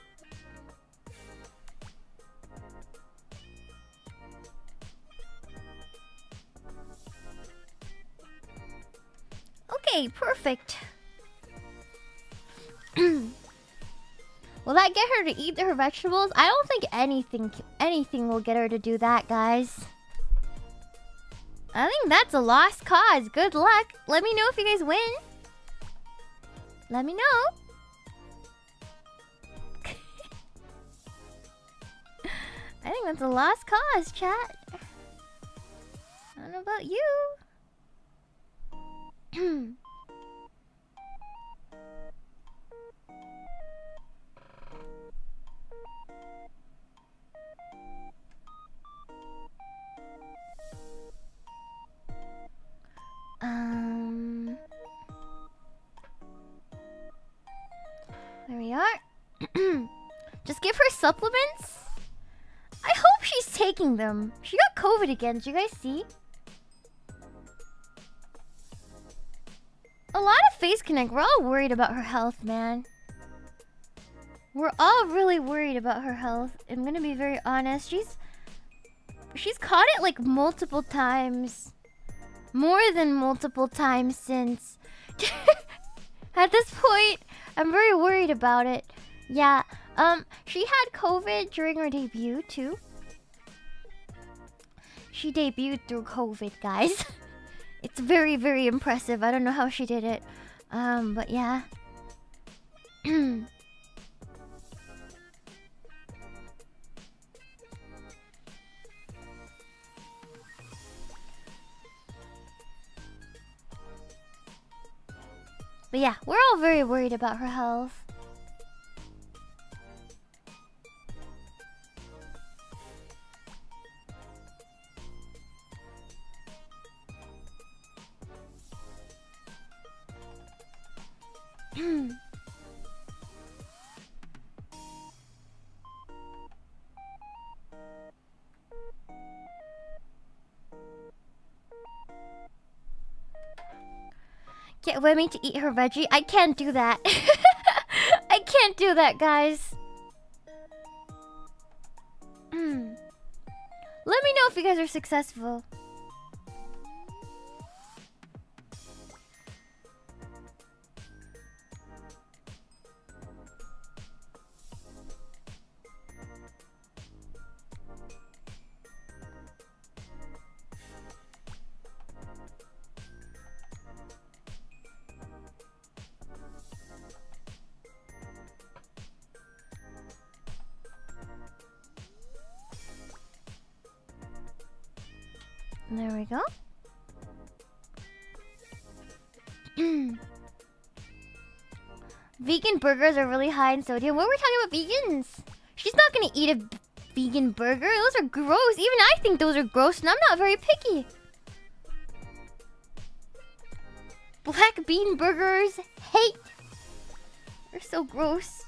Okay, perfect. Will that get her to eat her vegetables? I don't think anything will get her to do that, guys. I think that's a lost cause. Good luck. Let me know if you guys win. Let me know. I think that's a lost cause, chat. I don't know about you. There we are. Just give her supplements. I hope she's taking them. She got COVID again. Did you guys see? A lot of Face Connect. We're all worried about her health, man. We're all really worried about her health. I'm gonna be very honest. She's caught it like multiple times. More than multiple times since. At this point, I'm very worried about it. Yeah. She had COVID during her debut too. She debuted through COVID, guys. It's very, very impressive. I don't know how she did it. But yeah. But yeah, we're all very worried about her health. Get Wemmy to eat her veggie. I can't do that. I can't do that, guys. Let me know if you guys are successful. There we go. Vegan burgers are really high in sodium. What were we talking about vegans? She's not gonna eat a vegan burger. Those are gross. Even I think those are gross, and I'm not very picky. Black bean burgers, hate. They're so gross.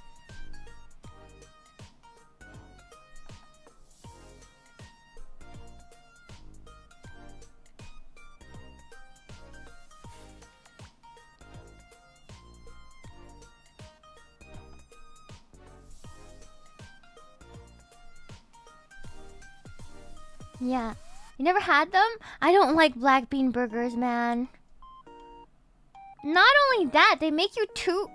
Yeah. You never had them? I don't like black bean burgers, man. Not only that, they make you too...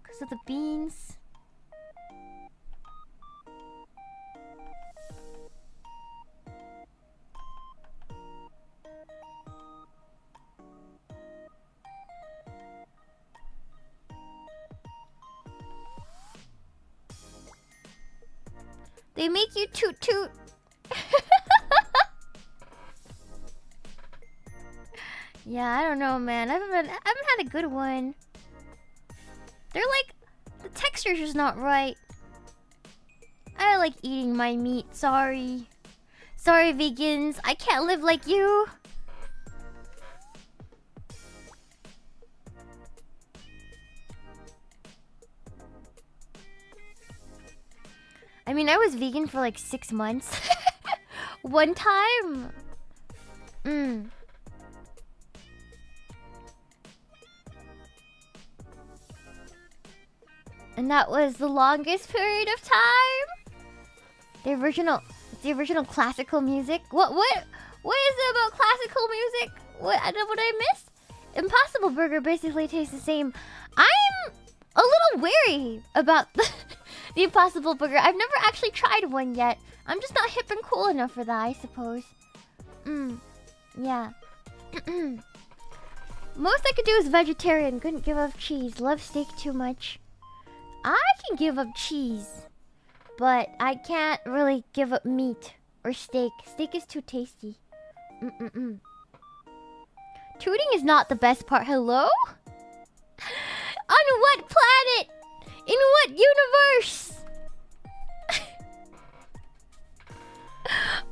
because of the beans. They make you toot toot. Yeah, I don't know, man. I haven't had a good one. They're like, the texture's just not right. I like eating my meat. Sorry. Sorry, vegans. I can't live like you. I mean, I was vegan for like 6 months. One time. And that was the longest period of time. The original classical music. What is it about classical music? What I missed? Impossible Burger basically tastes the same. I'm a little wary about the Impossible Burger. I've never actually tried one yet. I'm just not hip and cool enough for that, I suppose. Yeah. Most I could do is vegetarian. Couldn't give up cheese. Love steak too much. I can give up cheese, but I can't really give up meat or steak. Steak is too tasty. Tooting is not the best part. Hello? On what planet? In what universe?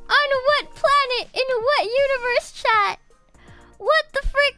On what planet? In what universe, chat? What the frick?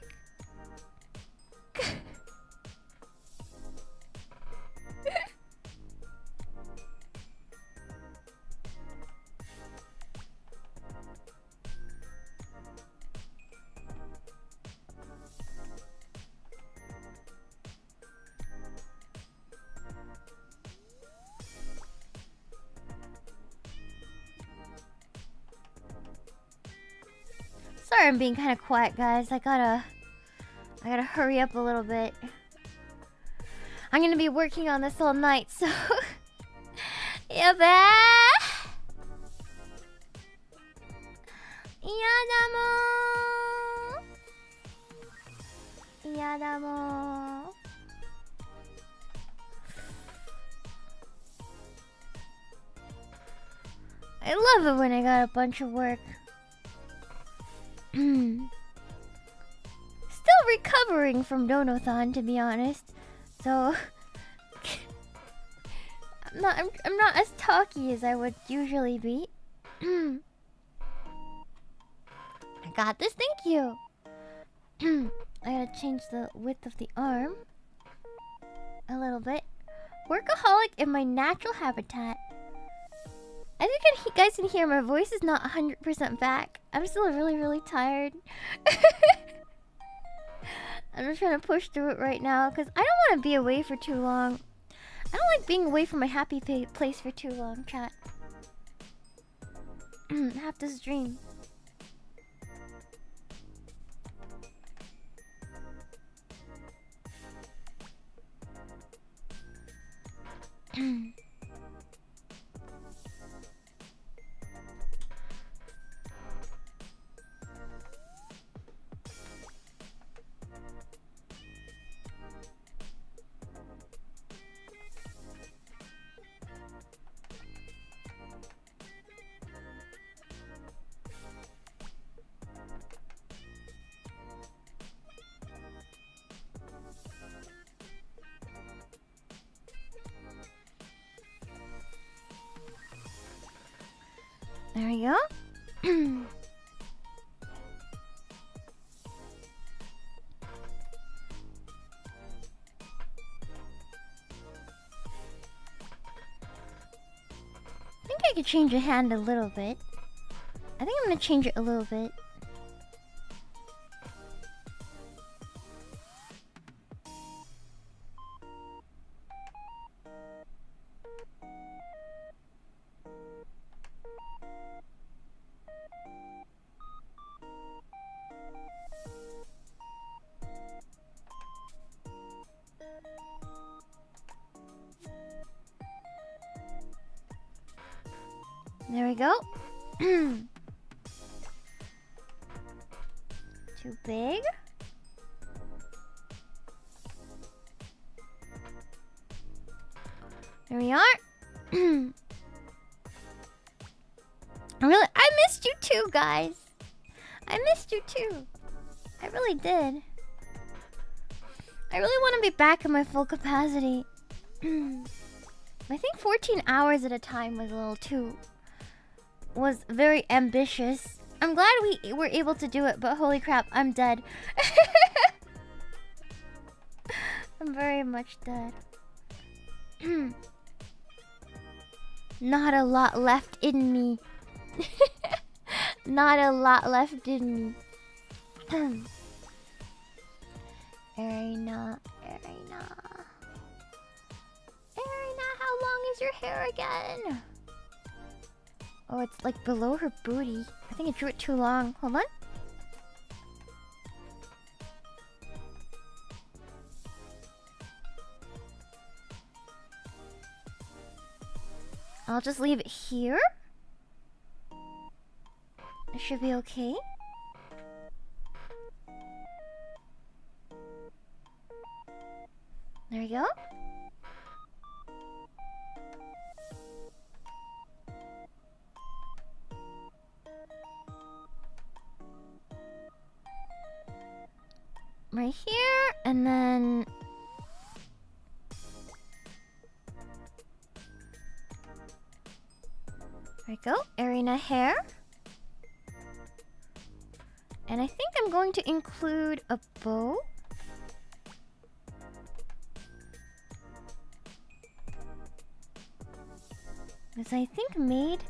Sorry I'm being kind of quiet, guys. I gotta hurry up a little bit. I'm gonna be working on this all night, so... Yeah, Yadamo. I love it when I got a bunch of work. Still recovering from Donothon, to be honest. So I'm not as talky as I would usually be. I got this, thank you. I gotta change the width of the arm a little bit. Workaholic in my natural habitat. I think you guys can hear my voice is not 100% back. I'm still really tired. I'm just trying to push through it right now because I don't want to be away for too long. I don't like being away from my happy place for too long, chat. Have to stream. There we go. I think I could change the hand a little bit. I think I'm gonna change it a little bit. There we go. Too big. There we are. I missed you too, guys. I missed you too. I really did. I really want to be back at my full capacity. I think 14 hours at a time was a little too... was very ambitious. I'm glad we were able to do it, but holy crap, I'm dead. I'm very much dead. Not a lot left in me. Not a lot left in me. Erina, Erina. Erina, how long is your hair again? Oh, it's like below her booty. I think I drew it too long. Hold on. I'll just leave it here. It should be okay. There we go. Right here, and then... there we go, Erina hair. And I think I'm going to include a bow. Because I think maid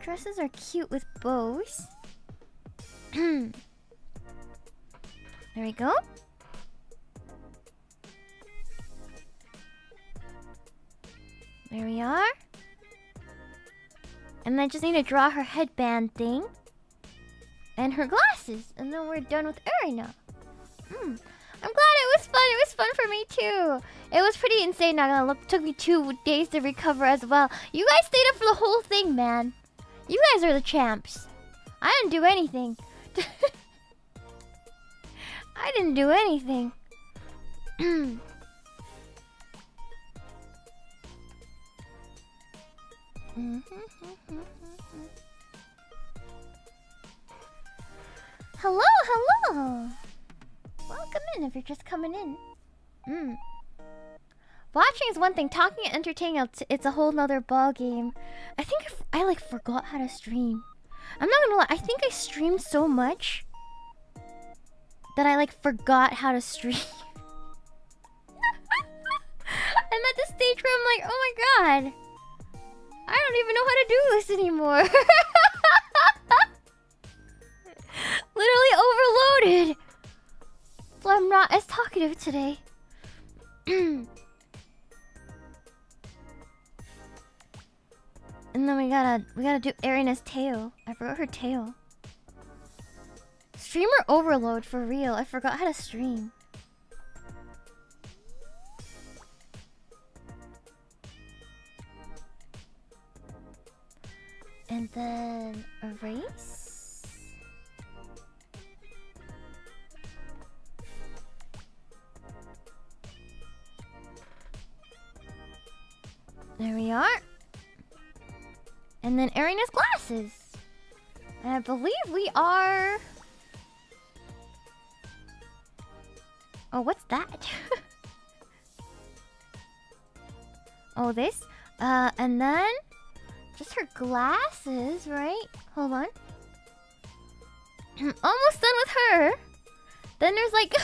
dresses are cute with bows. There we go. There we are. And I just need to draw her headband thing. And her glasses. And then we're done with Erina. I'm glad it was fun. It was fun for me too. It was pretty insane. Not gonna look. Took me 2 days to recover as well. You guys stayed up for the whole thing, man. You guys are the champs. I didn't do anything. I didn't do anything. Hello, hello. Welcome in if you're just coming in. Watching is one thing. Talking and entertaining, it's a whole nother ball game. I think I like forgot how to stream. I'm not gonna lie. I think I streamed so much that I like forgot how to stream. I'm at the stage where I'm like, oh my god, I don't even know how to do this anymore. Literally overloaded. So I'm not as talkative today. And then we gotta do Erina's tail. I forgot her tail. Streamer overload for real. I forgot how to stream. And then erase. There we are. And then Erina's glasses. And I believe we are... Oh, what's that? Oh, this? And then... Just her glasses, right? Hold on. Almost done with her. Then there's like...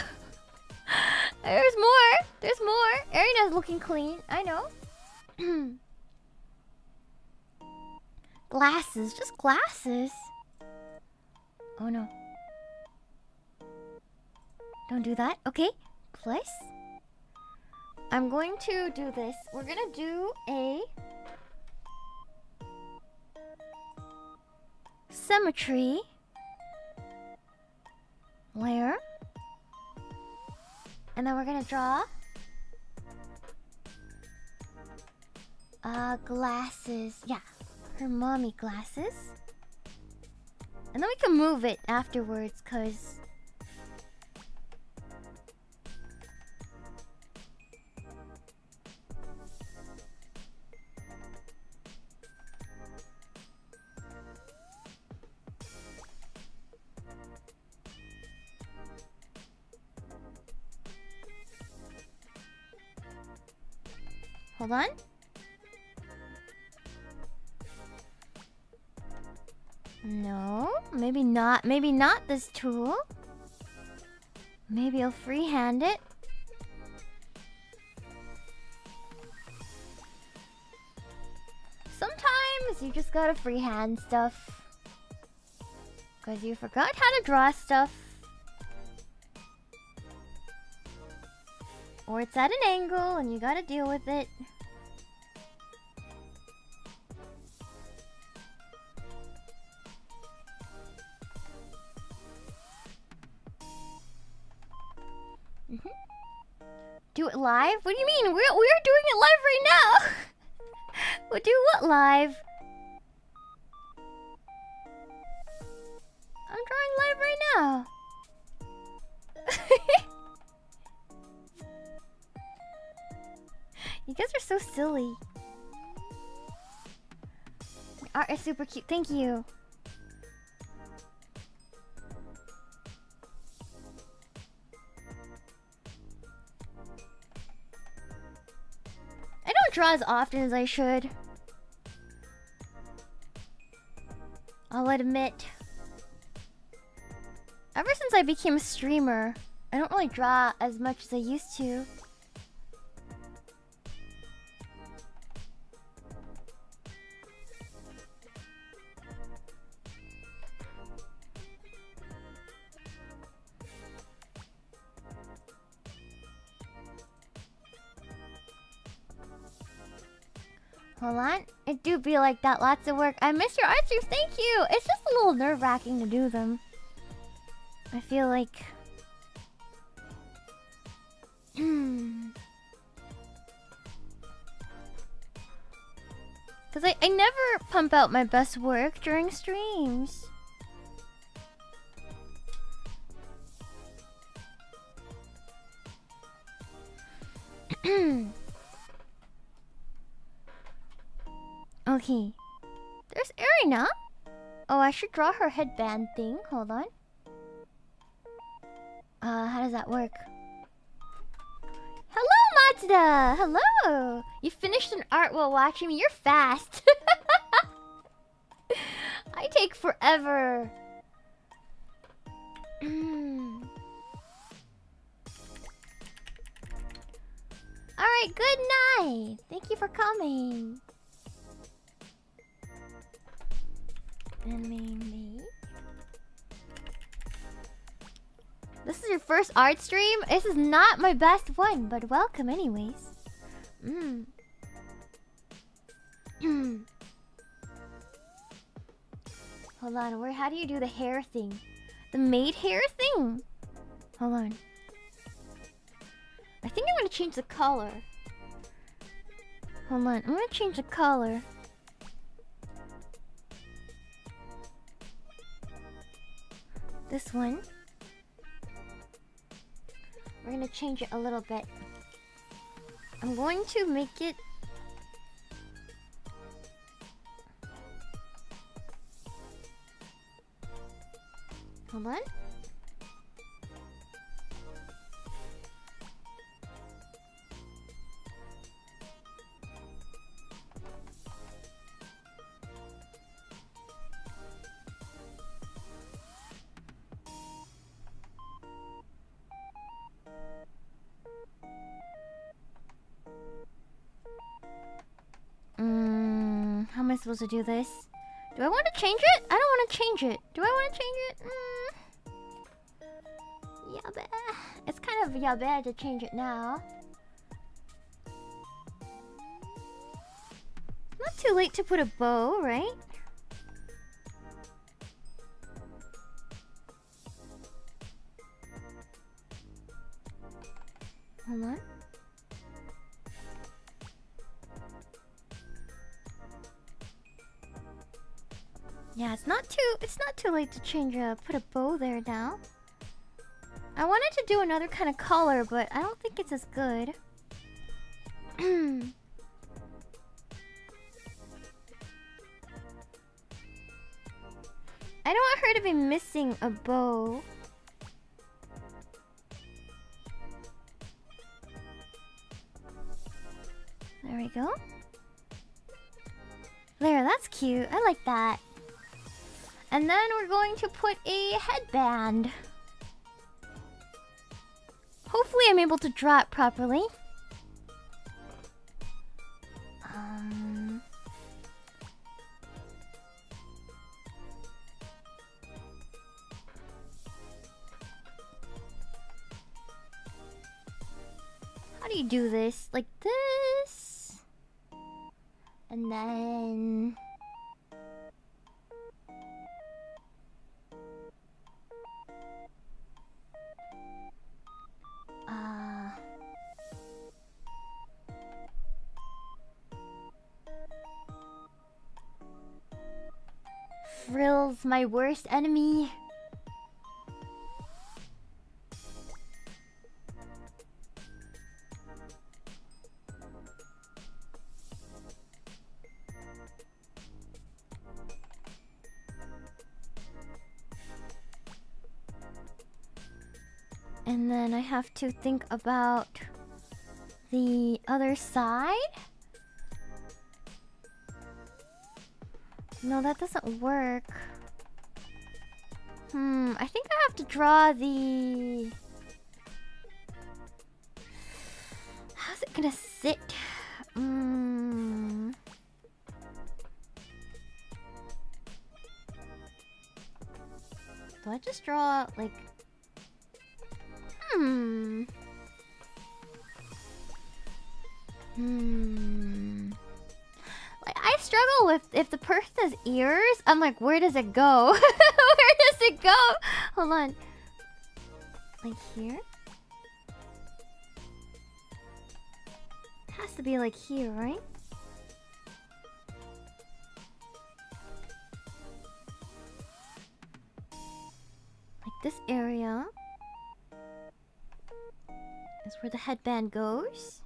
There's more. There's more. Erina's looking clean. I know. Glasses. Just glasses. Oh no. Don't do that. Okay. Plus. I'm going to do this. We're gonna do a... symmetry layer, and then we're gonna draw glasses. Yeah, her mommy glasses, and then we can move it afterwards, cause hold on. No, maybe not. Maybe not this tool. Maybe I'll freehand it. Sometimes you just gotta freehand stuff. Because you forgot how to draw stuff. Or it's at an angle and you gotta deal with it. Do it live? What do you mean? We're doing it live right now. We'll do what live? I'm drawing live right now. You guys are so silly. The art is super cute. Thank you. I don't draw as often as I should. I'll admit. Ever since I became a streamer, I don't really draw as much as I used to. Hold on. It do be like that. Lots of work. I miss your art streams. Thank you. It's just a little nerve-wracking to do them. I feel like... Because I never pump out my best work during streams. Okay. There's Erina. Oh, I should draw her headband thing. Hold on. How does that work? Hello, Matsuda! Hello! You finished an art while watching me. You're fast. I take forever. Alright, good night. Thank you for coming. And maybe... This is your first art stream? This is not my best one, but welcome anyways. Hold on, how do you do the hair thing? The maid hair thing? Hold on. I think I'm gonna change the color. Hold on, I'm gonna change the color. This one. We're gonna change it a little bit. I'm going to make it... Hold on. How am I supposed to do this? Do I want to change it? I don't want to change it. Do I want to change it? Yabe. It's kind of yabe to change it now. Not too late to put a bow, right? Hold on. Yeah, it's not too late to change put a bow there now. I wanted to do another kind of color, but I don't think it's as good. I don't want her to be missing a bow. There we go. There, that's cute. I like that. And then we're going to put a headband. Hopefully I'm able to draw it properly. How do you do this? Like this? And then... Frill's my worst enemy. And then I have to think about the other side. No, that doesn't work. I think I have to draw the... How's it gonna sit? Do I just draw, like... Like, I struggle with if the person has ears, I'm like, where does it go? Where does it go? Hold on. Like here? It has to be like here, right? Like this area is where the headband goes.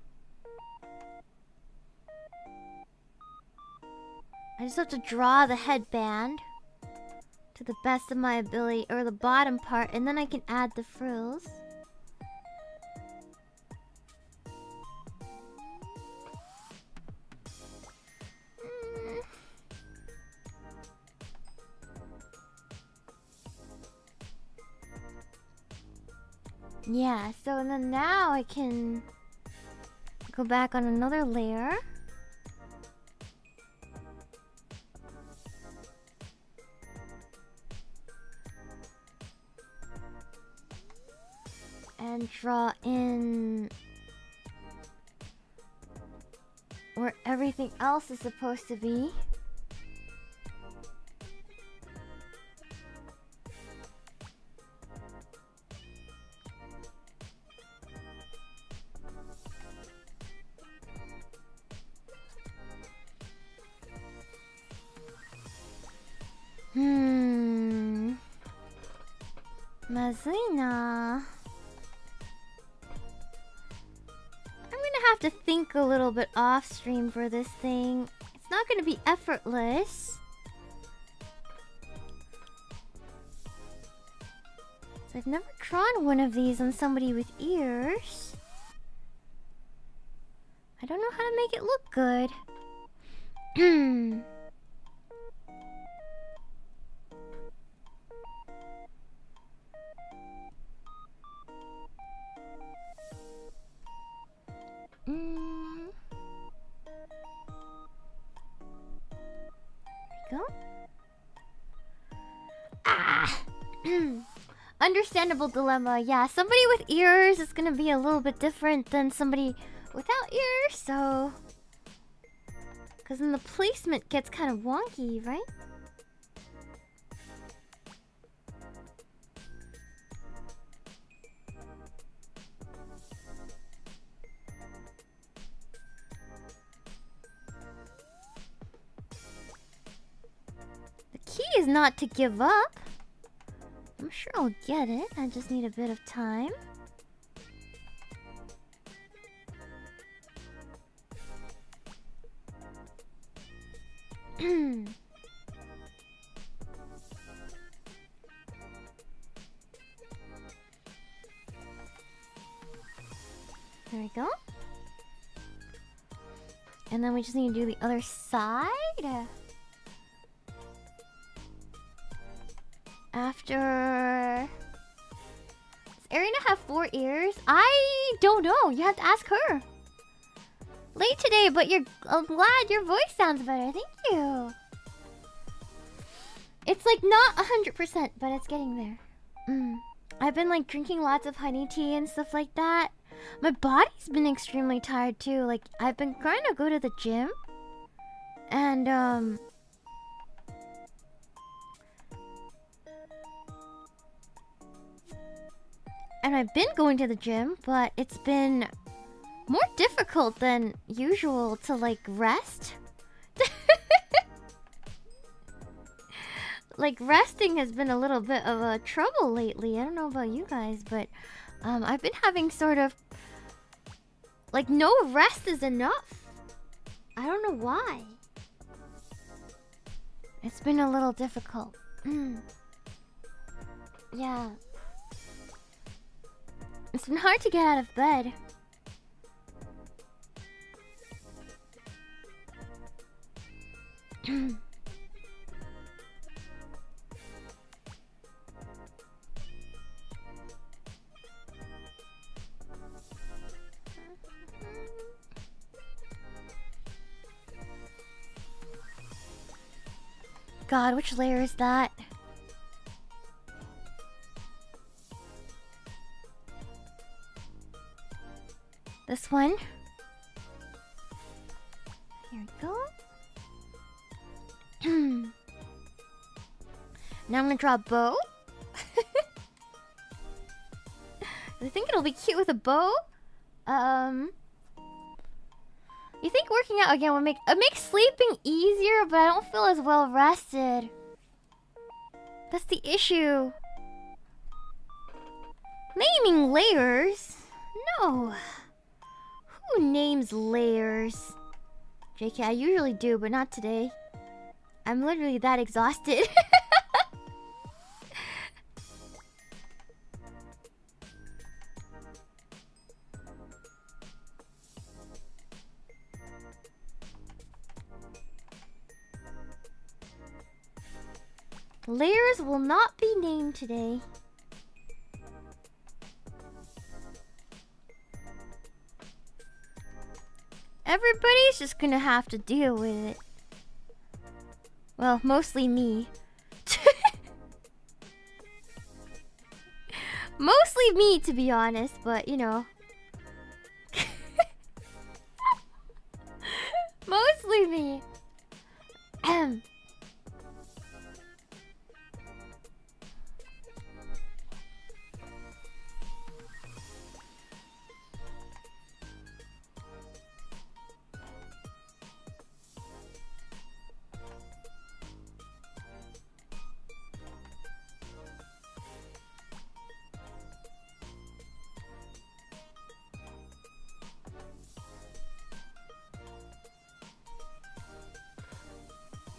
I just have to draw the headband to the best of my ability, or the bottom part, and then I can add the frills. Yeah, so then now I can go back on another layer. And draw in where everything else is supposed to be. Mazui na. I'm gonna have to think a little bit off stream for this thing. It's not gonna be effortless. So I've never drawn one of these on somebody with ears. I don't know how to make it look good. There we go. Ah! Understandable dilemma. Yeah, somebody with ears is gonna be a little bit different than somebody without ears, so... Because then the placement gets kind of wonky, right? The key is not to give up. I'm sure I'll get it. I just need a bit of time. There we go. And then we just need to do the other side. After... Does Arena have 4 ears? I don't know. You have to ask her. Late today, but I'm glad your voice sounds better. Thank you. It's like not 100%, but it's getting there. I've been like drinking lots of honey tea and stuff like that. My body's been extremely tired too. Like I've been trying to go to the gym. And I've been going to the gym, but it's been more difficult than usual to like rest. Like resting has been a little bit of a trouble lately. I don't know about you guys, but I've been having sort of like no rest is enough. I don't know why. It's been a little difficult. Yeah. It's been hard to get out of bed. God, which layer is that? This one. Here we go. Now I'm gonna draw a bow. I think it'll be cute with a bow. You think working out again would make sleeping easier, but I don't feel as well rested. That's the issue. Naming layers? No. Who names layers? JK, I usually do, but not today. I'm literally that exhausted. Layers will not be named today. Everybody's just gonna have to deal with it. Well, mostly me. Mostly me, to be honest, but you know. Mostly me.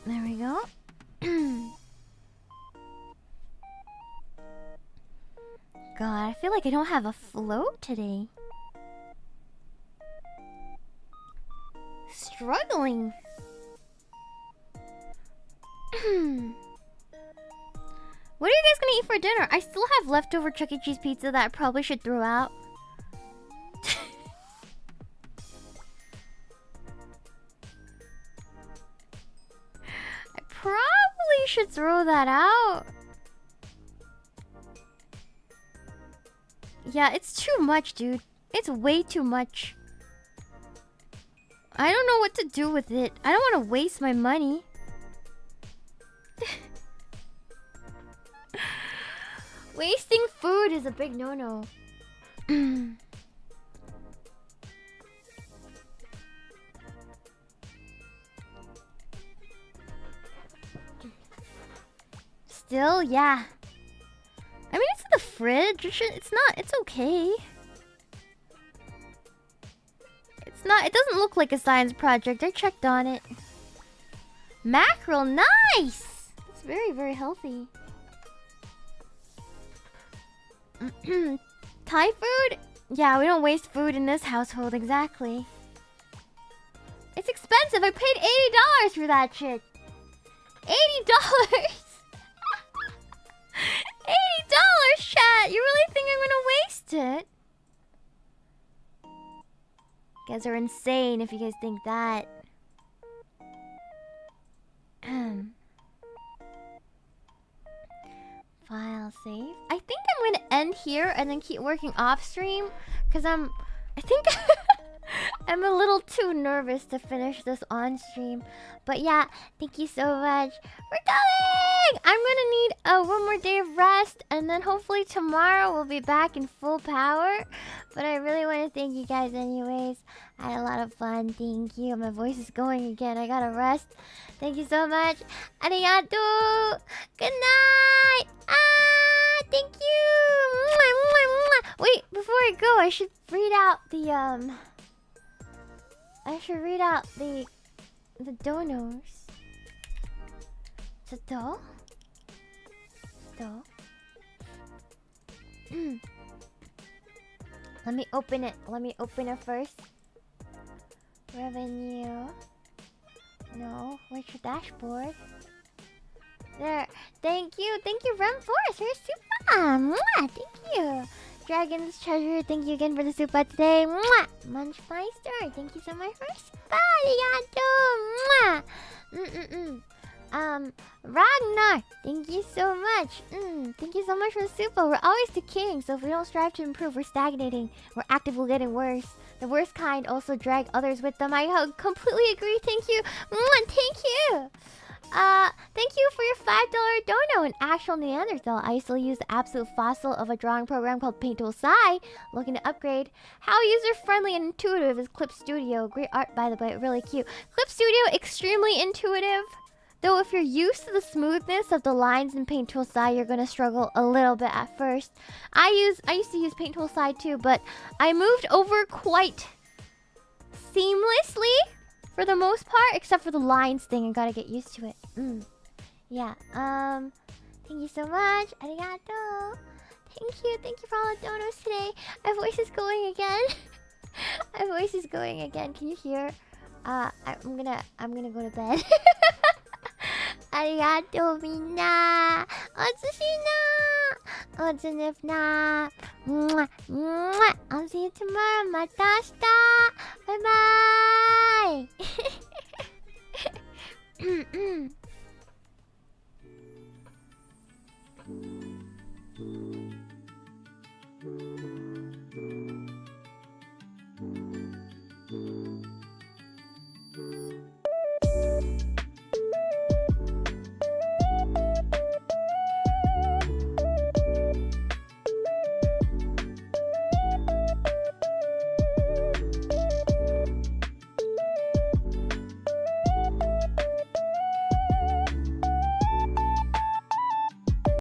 There we go. God, I feel like I don't have a float today. Struggling. What are you guys gonna eat for dinner? I still have leftover Chuck E. Cheese pizza that I probably should throw out. I probably should throw that out. Yeah, it's too much, dude. It's way too much. I don't know what to do with it. I don't want to waste my money. Wasting food is a big no-no. Still, yeah. I mean, it's in the fridge. It's not. It's okay. It's not. It doesn't look like a science project. I checked on it. Mackerel, nice. It's very, very healthy. Thai food? Yeah, we don't waste food in this household, exactly. It's expensive. I paid $80 for that shit. $80. $80, chat. You really think I'm gonna waste it? You guys are insane if you guys think that. File save. I think I'm gonna end here and then keep working off stream, because I think I'm a little too nervous to finish this on stream. But yeah, thank you so much for coming. I'm gonna need one more day of rest, and then hopefully tomorrow we'll be back in full power. But I really want to thank you guys anyways. I had a lot of fun. Thank you. My voice is going again. I gotta rest. Thank you so much. Arigato. Good night. Thank you. Mwah, mwah, mwah. Wait, before I go, I should read out the the donors. So, let me open it. Let me open it first. Revenue. No, where's your dashboard? There. Thank you, Rem Force. You're super. Mwah. Thank you. Dragon's Treasure. Thank you again for the super today. Mwah. Munchmeister. Thank you so much for super. Mwah. Ragnar. Thank you so much. Thank you so much for the super. We're always the king, so if we don't strive to improve, we're stagnating. We're actively getting worse. The worst kind also drag others with them. I completely agree. Thank you. Thank you. Thank you for your $5 dono. An actual Neanderthal. I still use the absolute fossil of a drawing program called Paint Tool Sai. Looking to upgrade. How user-friendly and intuitive is Clip Studio? Great art, by the way. Really cute. Clip Studio, extremely intuitive. Though if you're used to the smoothness of the lines in Paint Tool Sai, you're gonna struggle a little bit at first. I used to use Paint Tool Sai too, but I moved over quite seamlessly for the most part, except for the lines thing. I gotta get used to it. Yeah. Thank you so much. Arigato. Thank you for all the donos today. My voice is going again. My voice is going again. Can you hear? I'm gonna go to bed. Arigato minna. Otsushina. Otsunifna. Mwah. Mwah. I'll see you tomorrow. Mata shita. Bye bye.